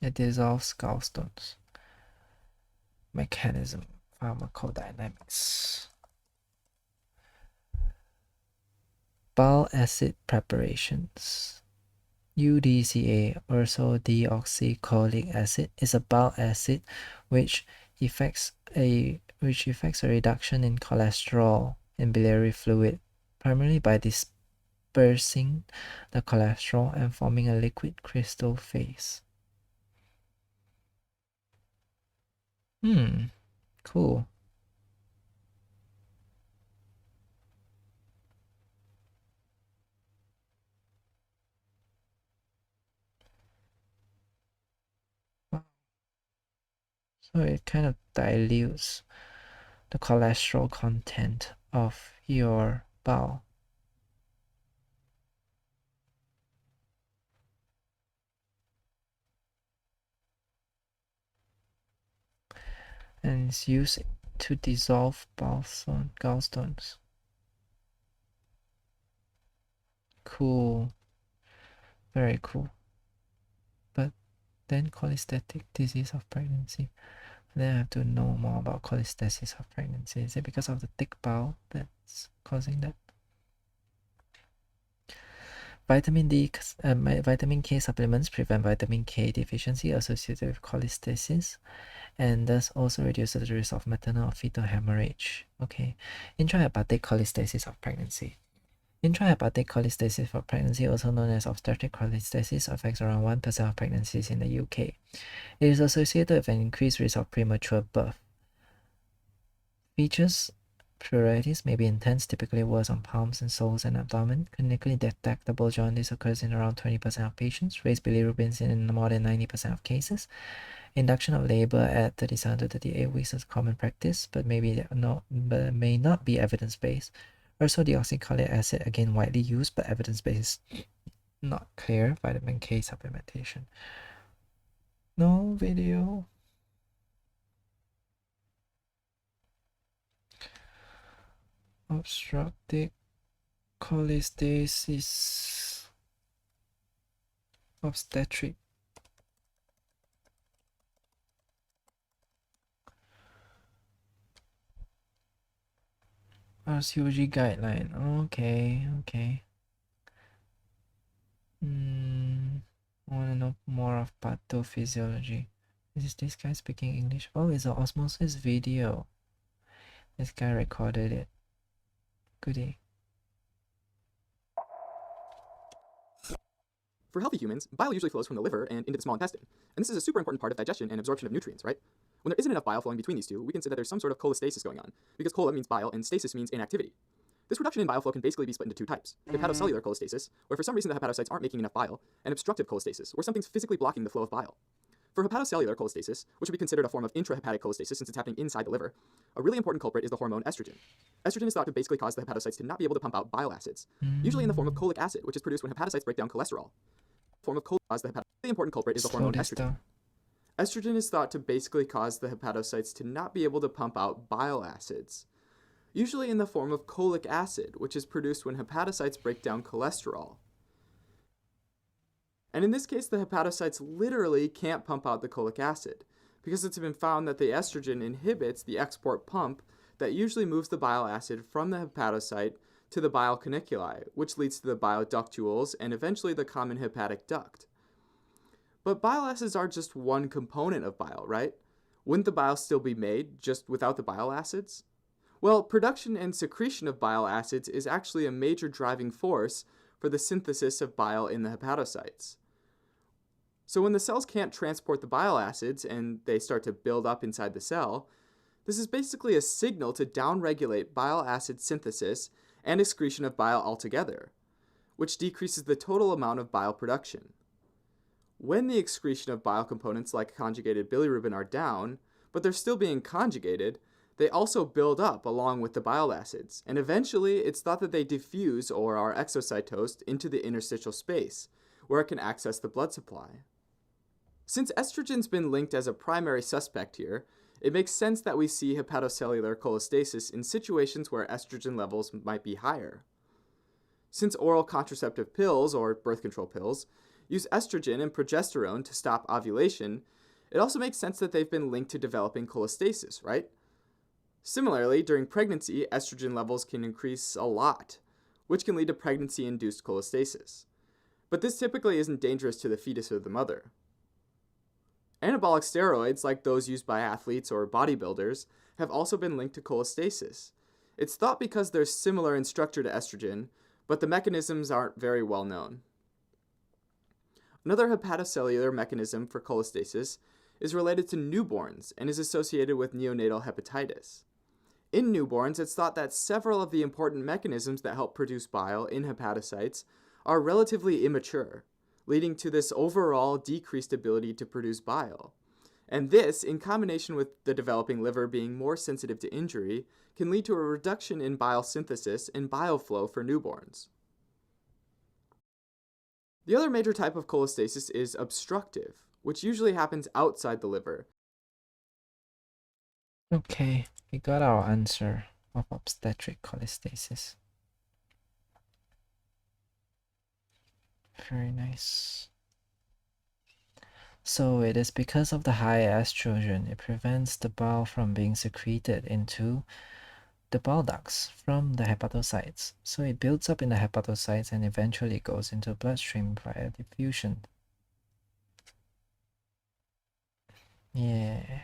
It dissolves gallstones. Mechanism, pharmacodynamics. Bile acid preparations. UDCA, ursodeoxycholic acid, is a bile acid which effects a reduction in cholesterol in biliary fluid, primarily by dispersing the cholesterol and forming a liquid crystal phase. Cool. So it kind of dilutes the cholesterol content of your bowel. And it's used to dissolve gallstones. Cool. Very cool. But then cholestatic disease of pregnancy. Then I have to know more about cholestasis of pregnancy. Is it because of the thick bowel that's causing that? Vitamin K supplements prevent vitamin K deficiency associated with cholestasis and thus also reduces the risk of maternal or fetal hemorrhage. Okay, intrahepatic cholestasis of pregnancy. Intrahepatic cholestasis for pregnancy, also known as obstetric cholestasis, affects around 1% of pregnancies in the UK. It is associated with an increased risk of premature birth. Features: pruritus may be intense, typically worse on palms and soles and abdomen. Clinically detectable jaundice occurs in around 20% of patients. Raised bilirubin in more than 90% of cases. Induction of labor at 37 to 38 weeks is common practice, but may not be evidence-based. Ursodeoxycholic acid, again widely used, but evidence-based not clear. Vitamin K supplementation. No video. Obstructive cholestasis. Obstetric. RCOG guideline. Okay. I want to know more of pathophysiology. Is this guy speaking English? Oh, it's an osmosis video. This guy recorded it. Goody. For healthy humans, bile usually flows from the liver and into the small intestine, and this is a super important part of digestion and absorption of nutrients, right? When there isn't enough bile flowing between these two, we can say that there's some sort of cholestasis going on, because chola means bile and stasis means inactivity. This reduction in bile flow can basically be split into two types: hepatocellular cholestasis, where for some reason the hepatocytes aren't making enough bile, and obstructive cholestasis, where something's physically blocking the flow of bile. For hepatocellular cholestasis, which would be considered a form of intrahepatic cholestasis since it's happening inside the liver, a really important culprit is the hormone estrogen. Estrogen is thought to basically cause the hepatocytes to not be able to pump out bile acids, usually in the form of cholic acid, which is produced when hepatocytes break down cholesterol. Form of cause the really important culprit is the hormone estrogen. Estrogen is thought to basically cause the hepatocytes to not be able to pump out bile acids, usually in the form of cholic acid, which is produced when hepatocytes break down cholesterol. And in this case, the hepatocytes literally can't pump out the cholic acid, because it's been found that the estrogen inhibits the export pump that usually moves the bile acid from the hepatocyte to the bile caniculi, which leads to the bile ductules and eventually the common hepatic duct. But bile acids are just one component of bile, right? Wouldn't the bile still be made just without the bile acids? Well, production and secretion of bile acids is actually a major driving force for the synthesis of bile in the hepatocytes. So when the cells can't transport the bile acids and they start to build up inside the cell, this is basically a signal to downregulate bile acid synthesis and excretion of bile altogether, which decreases the total amount of bile production. When the excretion of bile components like conjugated bilirubin are down, but they're still being conjugated, they also build up along with the bile acids, and eventually it's thought that they diffuse or are exocytosed into the interstitial space, where it can access the blood supply. Since estrogen's been linked as a primary suspect here, it makes sense that we see hepatocellular cholestasis in situations where estrogen levels might be higher. Since oral contraceptive pills, or birth control pills, use estrogen and progesterone to stop ovulation, it also makes sense that they've been linked to developing cholestasis, right? Similarly, during pregnancy, estrogen levels can increase a lot, which can lead to pregnancy-induced cholestasis. But this typically isn't dangerous to the fetus or the mother. Anabolic steroids, like those used by athletes or bodybuilders, have also been linked to cholestasis. It's thought because they're similar in structure to estrogen, but the mechanisms aren't very well known. Another hepatocellular mechanism for cholestasis is related to newborns and is associated with neonatal hepatitis. In newborns, it's thought that several of the important mechanisms that help produce bile in hepatocytes are relatively immature, leading to this overall decreased ability to produce bile. And this, in combination with the developing liver being more sensitive to injury, can lead to a reduction in bile synthesis and bile flow for newborns. The other major type of cholestasis is obstructive, which usually happens outside the liver. Okay, we got our answer of obstetric cholestasis. Very nice. So it is because of the high estrogen, it prevents the bile from being secreted into the bile ducts from the hepatocytes. So it builds up in the hepatocytes and eventually goes into bloodstream via diffusion. Yeah.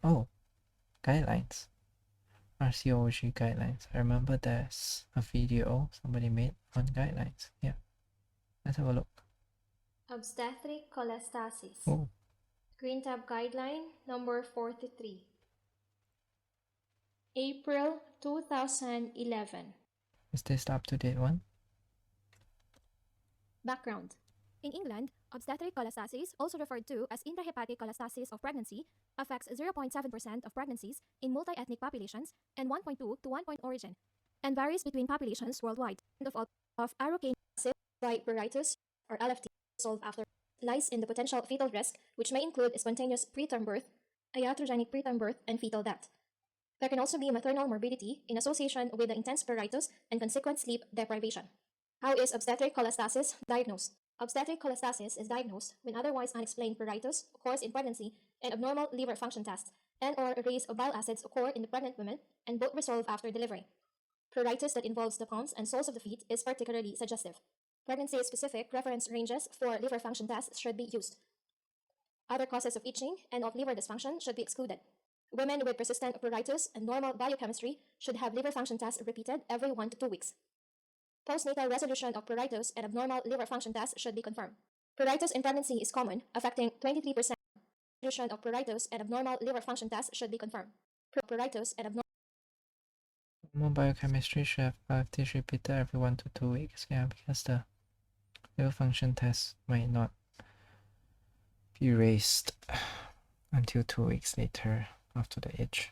Oh, guidelines. RCOG guidelines. I remember there's a video somebody made on guidelines. Yeah. Let's have a look. Obstetric cholestasis. Oh. Green Tab Guideline number 43. April 2011. Is this the up-to-date one? Background. In England, obstetric cholestasis, also referred to as intrahepatic cholestasis of pregnancy, affects 0.7% of pregnancies in multi-ethnic populations and 1.2 to 1 point origin, and varies between populations worldwide. Of arrowcane acid by pruritus or LFT solved after lies in the potential fetal risk, which may include spontaneous preterm birth, iatrogenic preterm birth, and fetal death. There can also be maternal morbidity in association with the intense pruritus and consequent sleep deprivation. How is obstetric cholestasis diagnosed? Obstetric cholestasis is diagnosed when otherwise unexplained pruritus occurs in pregnancy and abnormal liver function tests and/or a raise of bile acids occur in the pregnant women and both resolve after delivery. Pruritus that involves the palms and soles of the feet is particularly suggestive. Pregnancy-specific reference ranges for liver function tests should be used. Other causes of itching and of liver dysfunction should be excluded. Women with persistent pruritus and normal biochemistry should have liver function tests repeated every 1 to 2 weeks. Postnatal resolution of pruritus and abnormal liver function tests should be confirmed. Pruritus in pregnancy is common, affecting 23%. Resolution of pruritus and abnormal liver function tests should be confirmed. Pruritus and abnormal Normal biochemistry should have 5 tissue repeated every 1 to 2 weeks. Yeah, because the liver function test might not be raised until 2 weeks later after the age.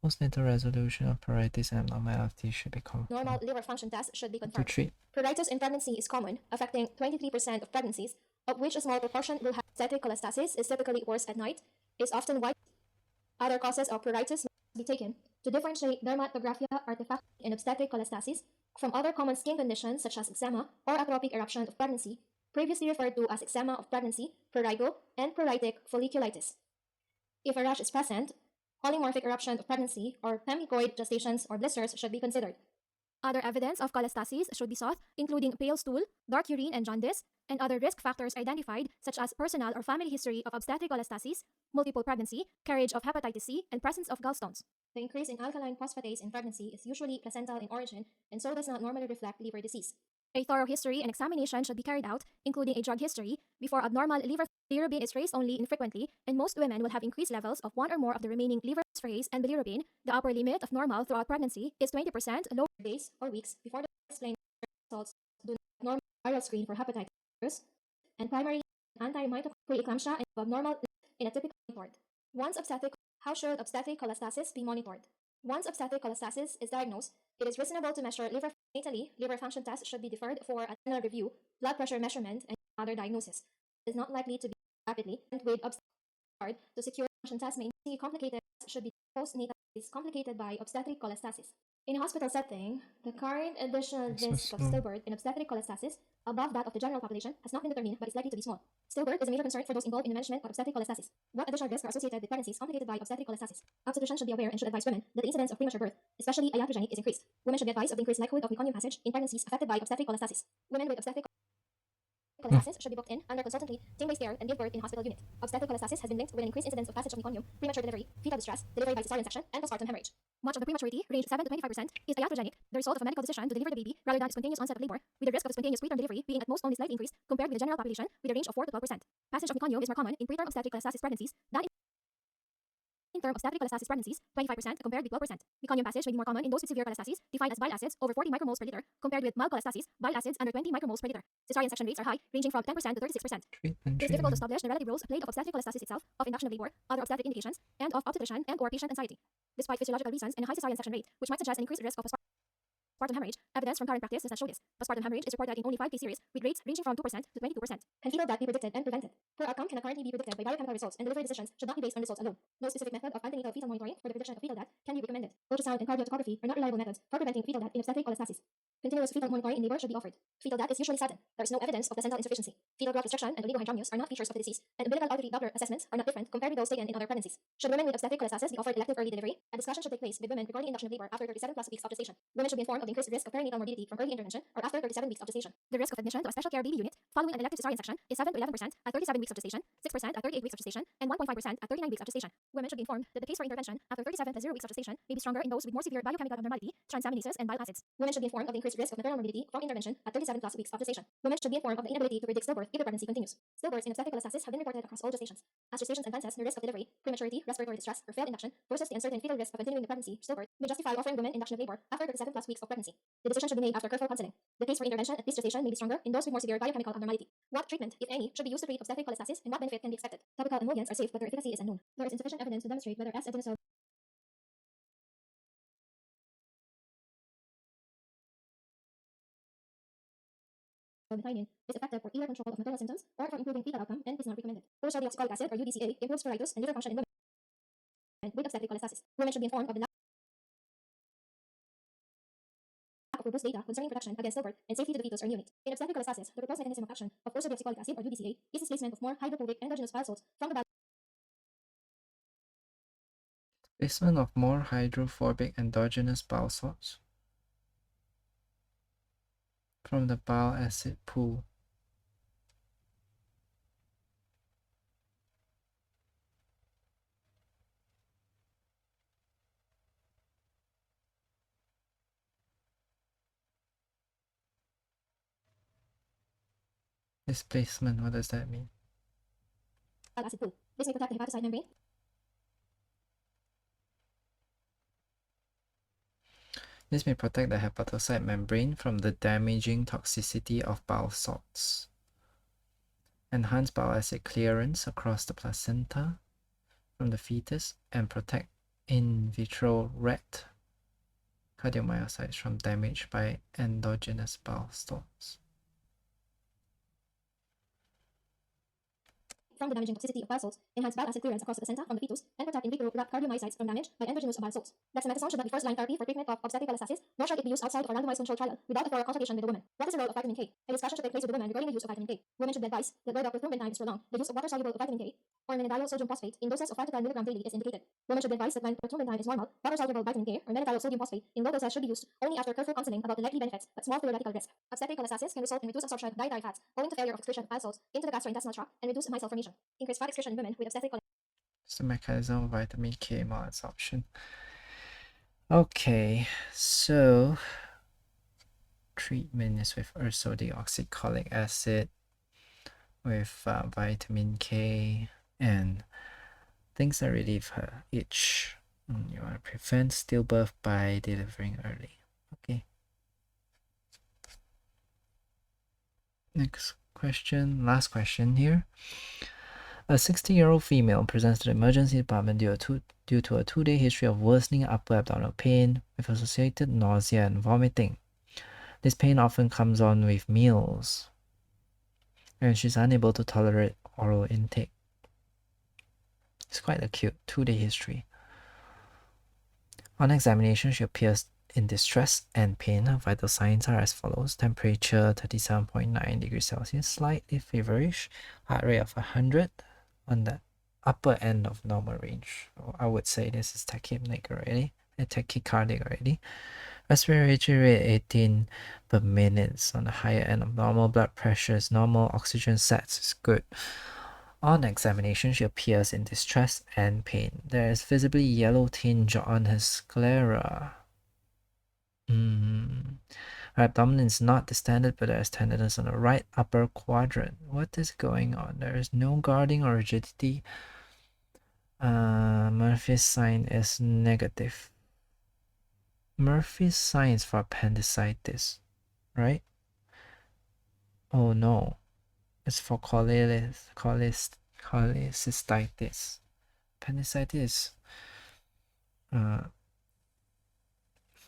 Postnatal resolution of pruritus and abnormalities should be confirmed. normal liver function tests should be To confirmed. treat. Pruritus in pregnancy is common, affecting 23% of pregnancies, of which a small proportion will have static cholestasis, is typically worse at night, is often white. Other causes of pruritus must be taken to differentiate dermatographia artifact and obstetric cholestasis from other common skin conditions such as eczema or atrophic eruption of pregnancy, previously referred to as eczema of pregnancy, prurigo, and pruritic folliculitis. If a rash is present, polymorphic eruption of pregnancy or pemphigoid gestations or blisters should be considered. Other evidence of cholestasis should be sought, including pale stool, dark urine, and jaundice, and other risk factors identified, such as personal or family history of obstetric cholestasis, multiple pregnancy, carriage of hepatitis C, and presence of gallstones. The increase in alkaline phosphatase in pregnancy is usually placental in origin, and so does not normally reflect liver disease. A thorough history and examination should be carried out, including a drug history, before abnormal liver bilirubin is raised only infrequently, and most women will have increased levels of one or more of the remaining liver phosphatase and bilirubin. The upper limit of normal throughout pregnancy is 20% lower days or weeks before the explained results do not normal viral screen for hepatitis and primary anti-mitochondrial preeclampsia and abnormal in a typical report. How should obstetric cholestasis be monitored? Once obstetric cholestasis is diagnosed, it is reasonable to measure liver natally. Liver function tests should be deferred for a general review, blood pressure measurement, and other diagnosis. It is not likely to be rapidly, and with obstetric to secure function tests may be complicated. Should be postnatal is complicated by obstetric cholestasis. In a hospital setting, the current additional risk of stillbirth in obstetric cholestasis above that of the general population has not been determined, but is likely to be small. Stillbirth is a major concern for those involved in the management of obstetric cholestasis. What additional risks are associated with pregnancies complicated by obstetric cholestasis? Obstetricians should be aware and should advise women that the incidence of premature birth, especially iatrogenic, is increased. Women should be advised of the increased likelihood of meconium passage in pregnancies affected by obstetric cholestasis. Women with obstetric cholestasis should be booked in under consultantly team-based care and give birth in hospital unit. Obstetric cholestasis has been linked with an increased incidence of passage of meconium, premature delivery, fetal distress, delivery by cesarean section, and postpartum hemorrhage. Much of the prematurity, range 7 to 25%, is iatrogenic, the result of a medical decision to deliver the baby rather than spontaneous onset of labor, with the risk of spontaneous preterm delivery being at most only slightly increased compared with the general population, with a range of 4 to 12%. Passage of meconium is more common in preterm obstetric cholestasis pregnancies than in term obstetric cholestasis pregnancies, 25% compared with 12%. Meconium passage may be more common in those with severe cholestasis, defined as bile acids over 40 micromoles per liter, compared with mild cholestasis, bile acids under 20 micromoles per liter. Cesarean section rates are high, ranging from 10% to 36%. It is difficult to establish the relative roles played of obstetric cholestasis itself, of induction of labor, other obstetric indications, and of obstetrician and or patient anxiety. Despite physiological reasons and a high cesarean section rate, which might suggest an increased risk of postpartum hemorrhage, evidence from current practice does not show this. Postpartum hemorrhage is reported in only 5 case series, with rates ranging from 2% to 22%. Can fetal death be predicted and prevented? Poor outcome can currently be predicted by biochemical results, and delivery decisions should not be based on results alone. No specific method of antenatal fetal monitoring for the prediction of fetal death can be recommended. Ultrasound and cardiotocography are not reliable methods for preventing fetal death in obstetric cholestasis. Continuous fetal monitoring in labor should be offered. Fetal death is usually sudden. There is no evidence of placental insufficiency. Fetal growth restriction and oligohydramnios are not features of the disease, and umbilical artery Doppler assessments are not different compared with those taken in other pregnancies. Should women with obstetric cholestasis be offered elective early delivery? A discussion should take place with women regarding induction of labor after 37 plus weeks of gestation. Women should be informed of the increased risk of perinatal morbidity from early intervention or after 37 weeks of gestation. The risk of admission to a special care baby unit following an elective cesarean section is 7 to 11% at 37 weeks of gestation, 6% at 38 weeks of gestation, and 1.5% at 39 weeks of gestation. Women should be informed that the case for intervention after 37 plus 0 weeks of gestation may be stronger in those with more severe biochemical abnormality, transaminases, and bile acids. Women should be informed of the increased risk of maternal morbidity from intervention at 37 plus weeks of gestation. Women should be informed of the inability to predict stillbirth if the pregnancy continues. Stillbirths in obstetric cholestasis have been reported across all gestations. As gestations advances, the risk of delivery, prematurity, respiratory distress, or failed induction versus the uncertain fetal risk of continuing the pregnancy, stillbirth, may justify offering women induction of labor after 37 plus weeks of pregnancy. The decision should be made after careful counseling. The case for intervention at this gestation may be stronger in those with more severe biochemical abnormality. What treatment, if any, should be used to treat obstetric cholestasis, and what benefit can be expected? Topical emollients are safe, but their efficacy is unknown. There is insufficient evidence to demonstrate whether S-adenosine methionine is effective for either control of maternal symptoms or for improving fetal outcome and is not recommended. Ursodeoxycholic acid or UDCA improves pruritus and liver function in women with obstetric cholestasis. Women should be informed of the lack of robust data concerning protection against stillbirth and safety to the fetus or neonate. In obstetric cholestasis, the proposed mechanism of action of ursodeoxycholic acid or UDCA is displacement of more hydrophobic endogenous bile salts from the bile. Displacement of more hydrophobic endogenous bile salts from the bile acid pool. Displacement, what does that mean? Acid pool. This may protect the hepatocyte membrane. This may protect the hepatocyte membrane from the damaging toxicity of bile salts. Enhance bile acid clearance across the placenta from the fetus and protect in vitro rat cardiomyocytes from damage by endogenous bile salts. From the damaging toxicity of bile salts, enhance bile acid clearance across the placenta from the fetus, and protect in vitro rat cardiomyocytes from damage by endogenous bile salts. Dexamethasone should not be first-line therapy for treatment of obstetric cholestasis, nor should it be used outside of a randomized controlled trial without a thorough consultation with the woman. What is the role of vitamin K? A discussion should take place with the woman regarding the use of vitamin K. Women should be advised that where the procurement time is prolonged, the use of water-soluble vitamin K or mannithiol sodium phosphate in doses of 5 to 10 mg daily is indicated. Women should be advised that when procurement time is normal, water-soluble vitamin K or mannithiol sodium phosphate in low doses should be used only after careful counseling about the likely benefits but small theoretical risk. Obstetric cholestasis can result in reduced absorption of dietary fats owing to failure of excretion of bile salts into the gastrointestinal tract and reduced micelle formation. Increased fat excretion in women with obstetric cholestasis. It's the mechanism of vitamin K malabsorption. Okay, so treatment is with ursodeoxycholic acid, with vitamin K, and things that relieve her itch. You want to prevent stillbirth by delivering early. Okay. Next question, last question here. A 60-year-old female presents to the emergency department due to a 2-day history of worsening upper abdominal pain with associated nausea and vomiting. This pain often comes on with meals, and she's unable to tolerate oral intake. It's quite acute, 2-day history. On examination, she appears in distress and pain. Her vital signs are as follows: temperature 37.9 degrees Celsius, slightly feverish, heart rate of 100 on the upper end of normal range. I would say this is tachypneic already, tachycardic already. Respiratory rate 18 per minute on the higher end of normal. Blood pressure is normal. Oxygen sats is good. On examination, she appears in distress and pain. There is visibly yellow tinge on her sclera. Her abdomen is not distended, but there is tenderness on the right upper quadrant. What is going on? There is no guarding or rigidity. Murphy's sign is negative. Murphy's sign is for appendicitis, right? Oh no, it's for cholecystitis. Appendicitis.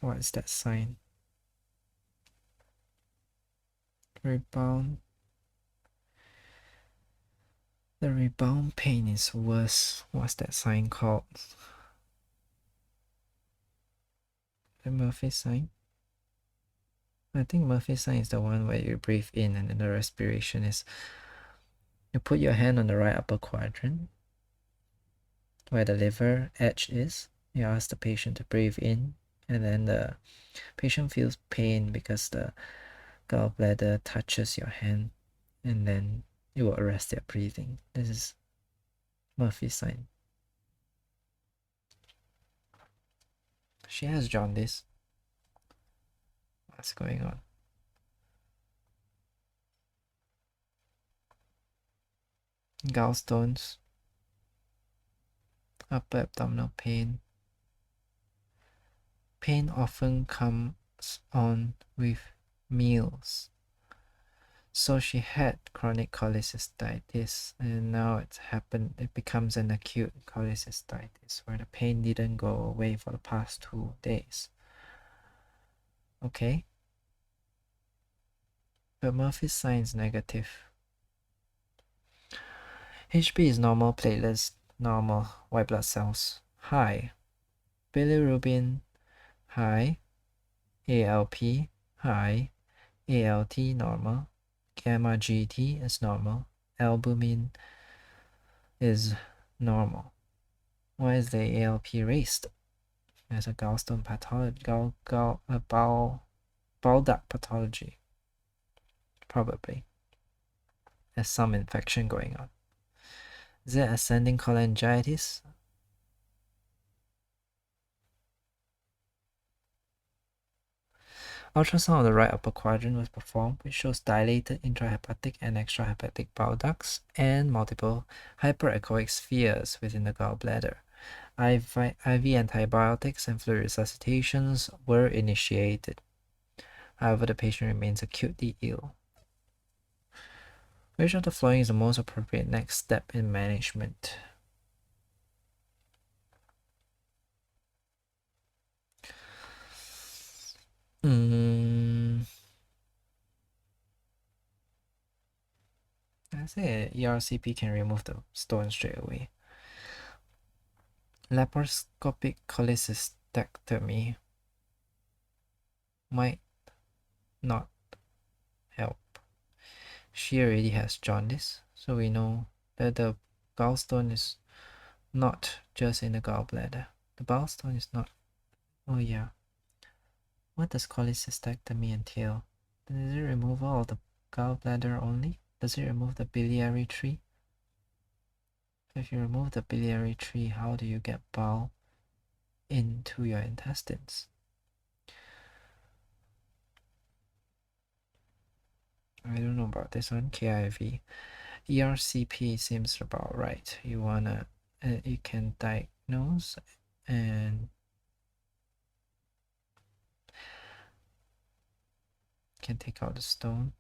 What is that sign? Rebound. The rebound pain is worse. What's that sign called? The Murphy sign? I think Murphy sign is the one where you breathe in and then the respiration is, you put your hand on the right upper quadrant where the liver edge is. You ask the patient to breathe in, and then the patient feels pain because the gallbladder touches your hand, and then it will arrest their breathing. This is Murphy sign. She has jaundice. What's going on? Gallstones, upper abdominal pain. Pain often comes on with meals. So she had chronic cholecystitis, and now it becomes an acute cholecystitis where the pain didn't go away for the past 2 days. Okay? But Murphy's sign is negative. HB is normal, platelets normal, white blood cells high, bilirubin high, ALP high, ALT normal, gamma GT is normal, albumin is normal. Why is the ALP raised? There's a gallstone pathology, bowel duct pathology. Probably. There's some infection going on. Is it ascending cholangitis? Ultrasound of the right upper quadrant was performed, which shows dilated intrahepatic and extrahepatic bile ducts and multiple hyperechoic spheres within the gallbladder. IV antibiotics and fluid resuscitations were initiated. However, the patient remains acutely ill. Which of the following is the most appropriate next step in management? I say ERCP can remove the stone straight away. Laparoscopic cholecystectomy might not help. She already has jaundice, so we know that the gallstone is not just in the gallbladder. The gallstone is not. Oh yeah. What does cholecystectomy entail? Does it removal of the gallbladder only? Does it remove the biliary tree? If you remove the biliary tree, how do you get bile into your intestines? I don't know about this one. KIV. ERCP seems about right. You can diagnose and can take out the stone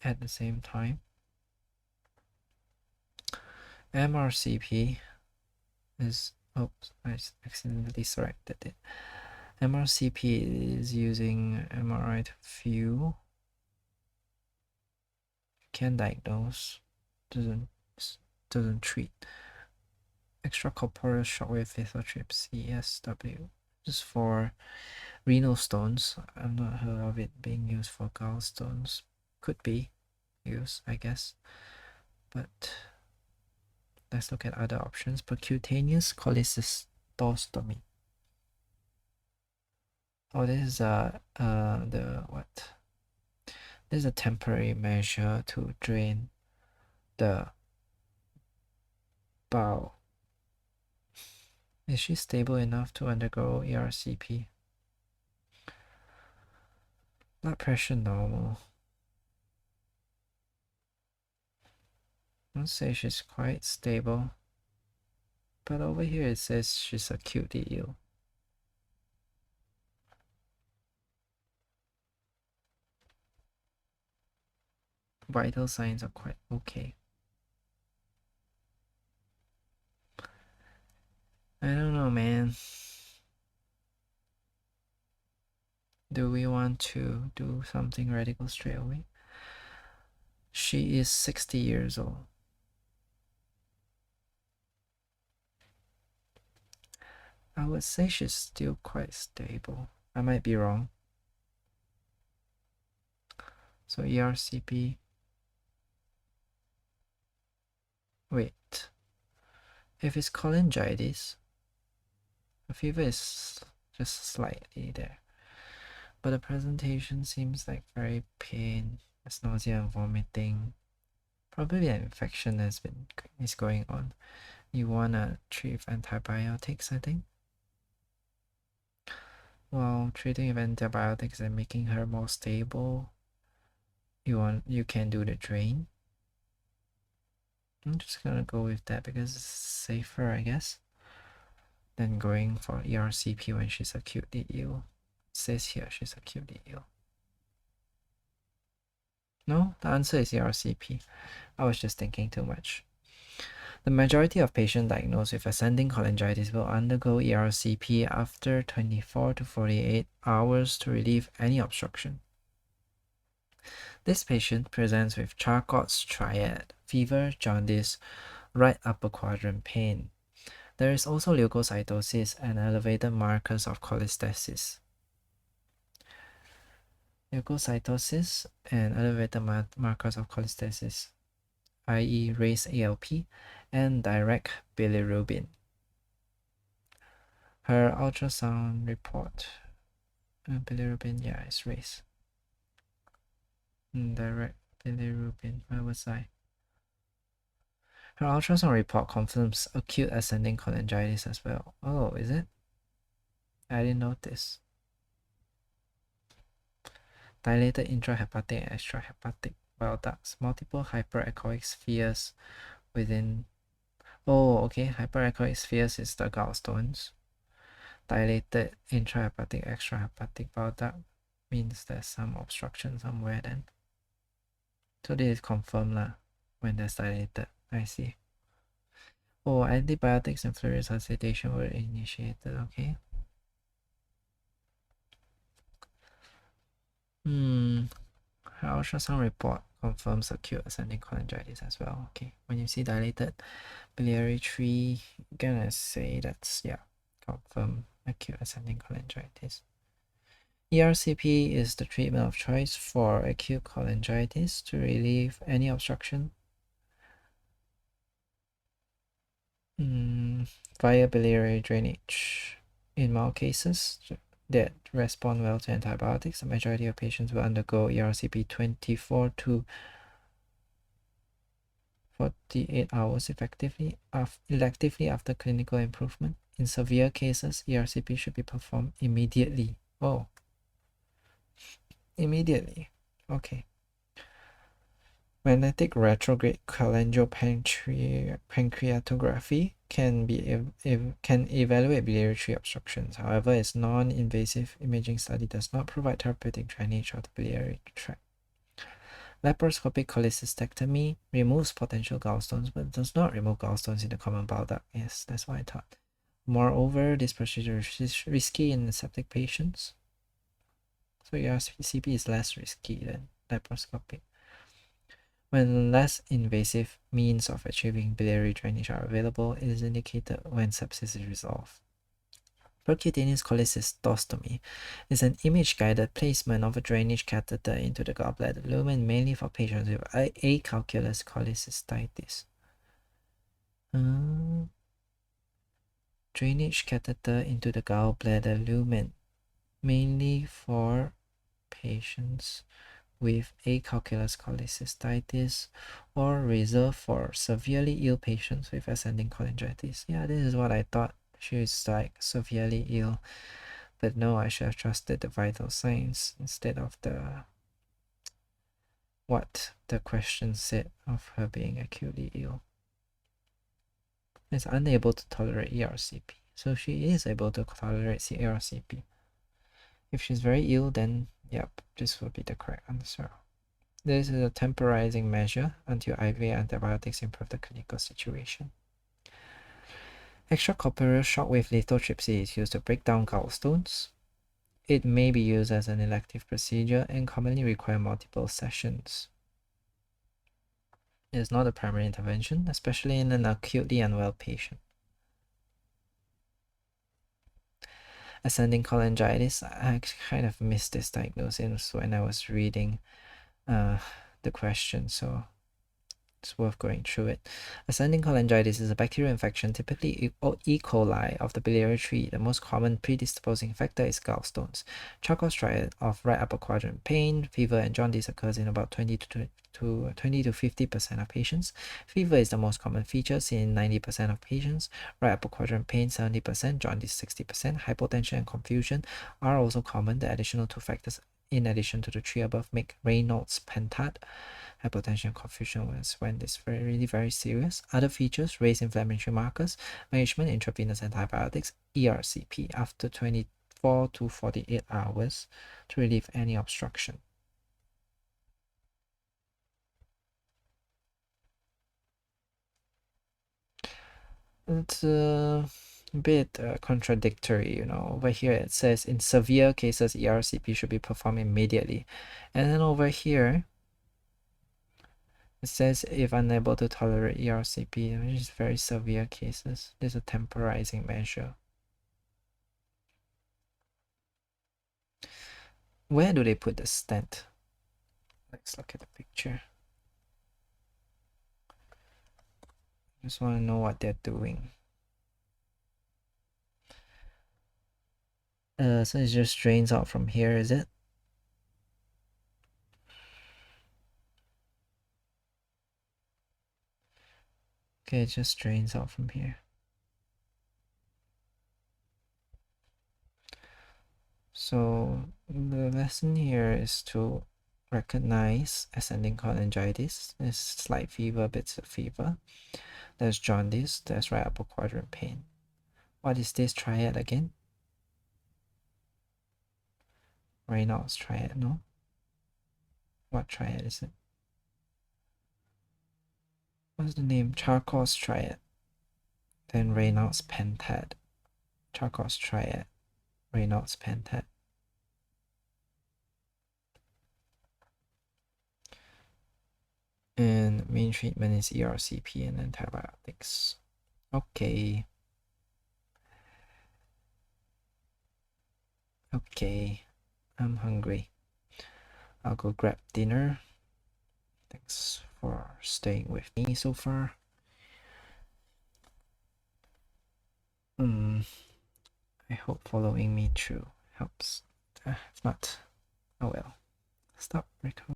at the same time. MRCP is, oops, I accidentally selected it. MRCP is using MRI to view. Can diagnose, doesn't treat. Extracorporeal shockwave lithotripsy, ESW. Just for renal stones. I've not heard of it being used for gallstones. Could be used, I guess. But let's look at other options. Percutaneous cholecystostomy. Oh, this is This is a temporary measure to drain the bowel. Is she stable enough to undergo ERCP? Blood pressure normal. I'd say she's quite stable. But over here it says she's acutely ill. Vital signs are quite okay. I don't know, man. Do we want to do something radical straight away? She is 60 years old. I would say she's still quite stable. I might be wrong. So ERCP. Wait. If it's cholangitis, the fever is just slightly there. But the presentation seems like very pain. There's nausea and vomiting. Probably an infection is going on. You wanna treat with antibiotics, I think. Well, treating with antibiotics and making her more stable, you can do the drain. I'm just gonna go with that because it's safer, I guess, than going for ERCP when she's acutely ill. It says here she's acutely ill. No, the answer is ERCP. I was just thinking too much. The majority of patients diagnosed with ascending cholangitis will undergo ERCP after 24 to 48 hours to relieve any obstruction. This patient presents with Charcot's triad: fever, jaundice, right upper quadrant pain. There is also leukocytosis and elevated markers of cholestasis. Leukocytosis and elevated markers of cholestasis, i.e. raised ALP and direct bilirubin. Her ultrasound report, bilirubin, yeah, is raised. Direct bilirubin, where was I? Her ultrasound report confirms acute ascending cholangitis as well. Oh, is it? I didn't notice. dilated intrahepatic and extrahepatic bile ducts, multiple hyperechoic spheres within. Oh, okay, hyperechoic spheres is the gallstones. Dilated intrahepatic, extrahepatic bile duct means there's some obstruction somewhere then. So this is confirmed lah when there's dilated. I see. Oh, antibiotics and fluid resuscitation were initiated, okay. Ultrasound report confirms acute ascending cholangitis as well. Okay, when you see dilated biliary tree, you're gonna say that's, yeah, confirm acute ascending cholangitis. ERCP is the treatment of choice for acute cholangitis to relieve any obstruction via biliary drainage. In mild cases that respond well to antibiotics, the majority of patients will undergo ERCP 24 to 48 hours electively after clinical improvement. In severe cases, ERCP should be performed immediately. Oh, immediately. Okay. Magnetic retrograde cholangiopancreatography can evaluate biliary tree obstructions. However, its non-invasive imaging study does not provide therapeutic drainage of the biliary tract. Laparoscopic cholecystectomy removes potential gallstones but does not remove gallstones in the common bile duct. Yes, that's what I thought. Moreover, this procedure is risky in septic patients. So ERCP is less risky than laparoscopic. When less invasive means of achieving biliary drainage are available, it is indicated when sepsis is resolved. Percutaneous cholecystostomy is an image-guided placement of a drainage catheter into the gallbladder lumen, mainly for patients with acalculous cholecystitis. Drainage catheter into the gallbladder lumen, mainly for patients with acalculous cholecystitis, or reserved for severely ill patients with ascending cholangitis. Yeah, this is what I thought. She was like severely ill, but no, I should have trusted the vital signs instead of what the question said of her being acutely ill. Is unable to tolerate ERCP. So she is able to tolerate ERCP. If she's very ill, then yep, this will be the correct answer. This is a temporizing measure until IV antibiotics improve the clinical situation. Extracorporeal shockwave lithotripsy is used to break down gallstones. It may be used as an elective procedure and commonly require multiple sessions. It is not a primary intervention, especially in an acutely unwell patient. Ascending cholangitis, I kind of missed this diagnosis when I was reading the question, so it's worth going through it. Ascending cholangitis is a bacterial infection, typically E. coli, of the biliary tree. The most common predisposing factor is gallstones. Charcot striate of right upper quadrant pain, fever, and jaundice occurs in about 20 to 50% of patients. Fever is the most common feature, seen in 90% of patients. Right upper quadrant pain 70%, jaundice 60%. Hypotension and confusion are also common. The additional two factors, in addition to the three above, make Raynaud's pentad. Hypotension and confusion was when it's really very serious. Other features: raised inflammatory markers, management intravenous antibiotics, ERCP after 24 to 48 hours to relieve any obstruction. It's a bit contradictory, you know. Over here it says in severe cases ERCP should be performed immediately, and then over here it says if unable to tolerate ERCP, which is very severe cases. This is a temporizing measure. Where do they put the stent? Let's look at the picture. Just want to know what they're doing. So it just drains out from here, is it? Okay, it just drains out from here. So the lesson here is to recognize ascending cholangitis. There's slight fever, bits of fever. There's jaundice, there's right upper quadrant pain. What is this triad again? Raynaud's triad, no? What triad is it? What's the name? Charcot's triad. Then Raynaud's pentad. Charcot's triad. Raynaud's pentad. And main treatment is ERCP and antibiotics. Okay. Okay. I'm hungry. I'll go grab dinner. Thanks for staying with me so far. I hope following me through helps. If not, oh well. Stop recording.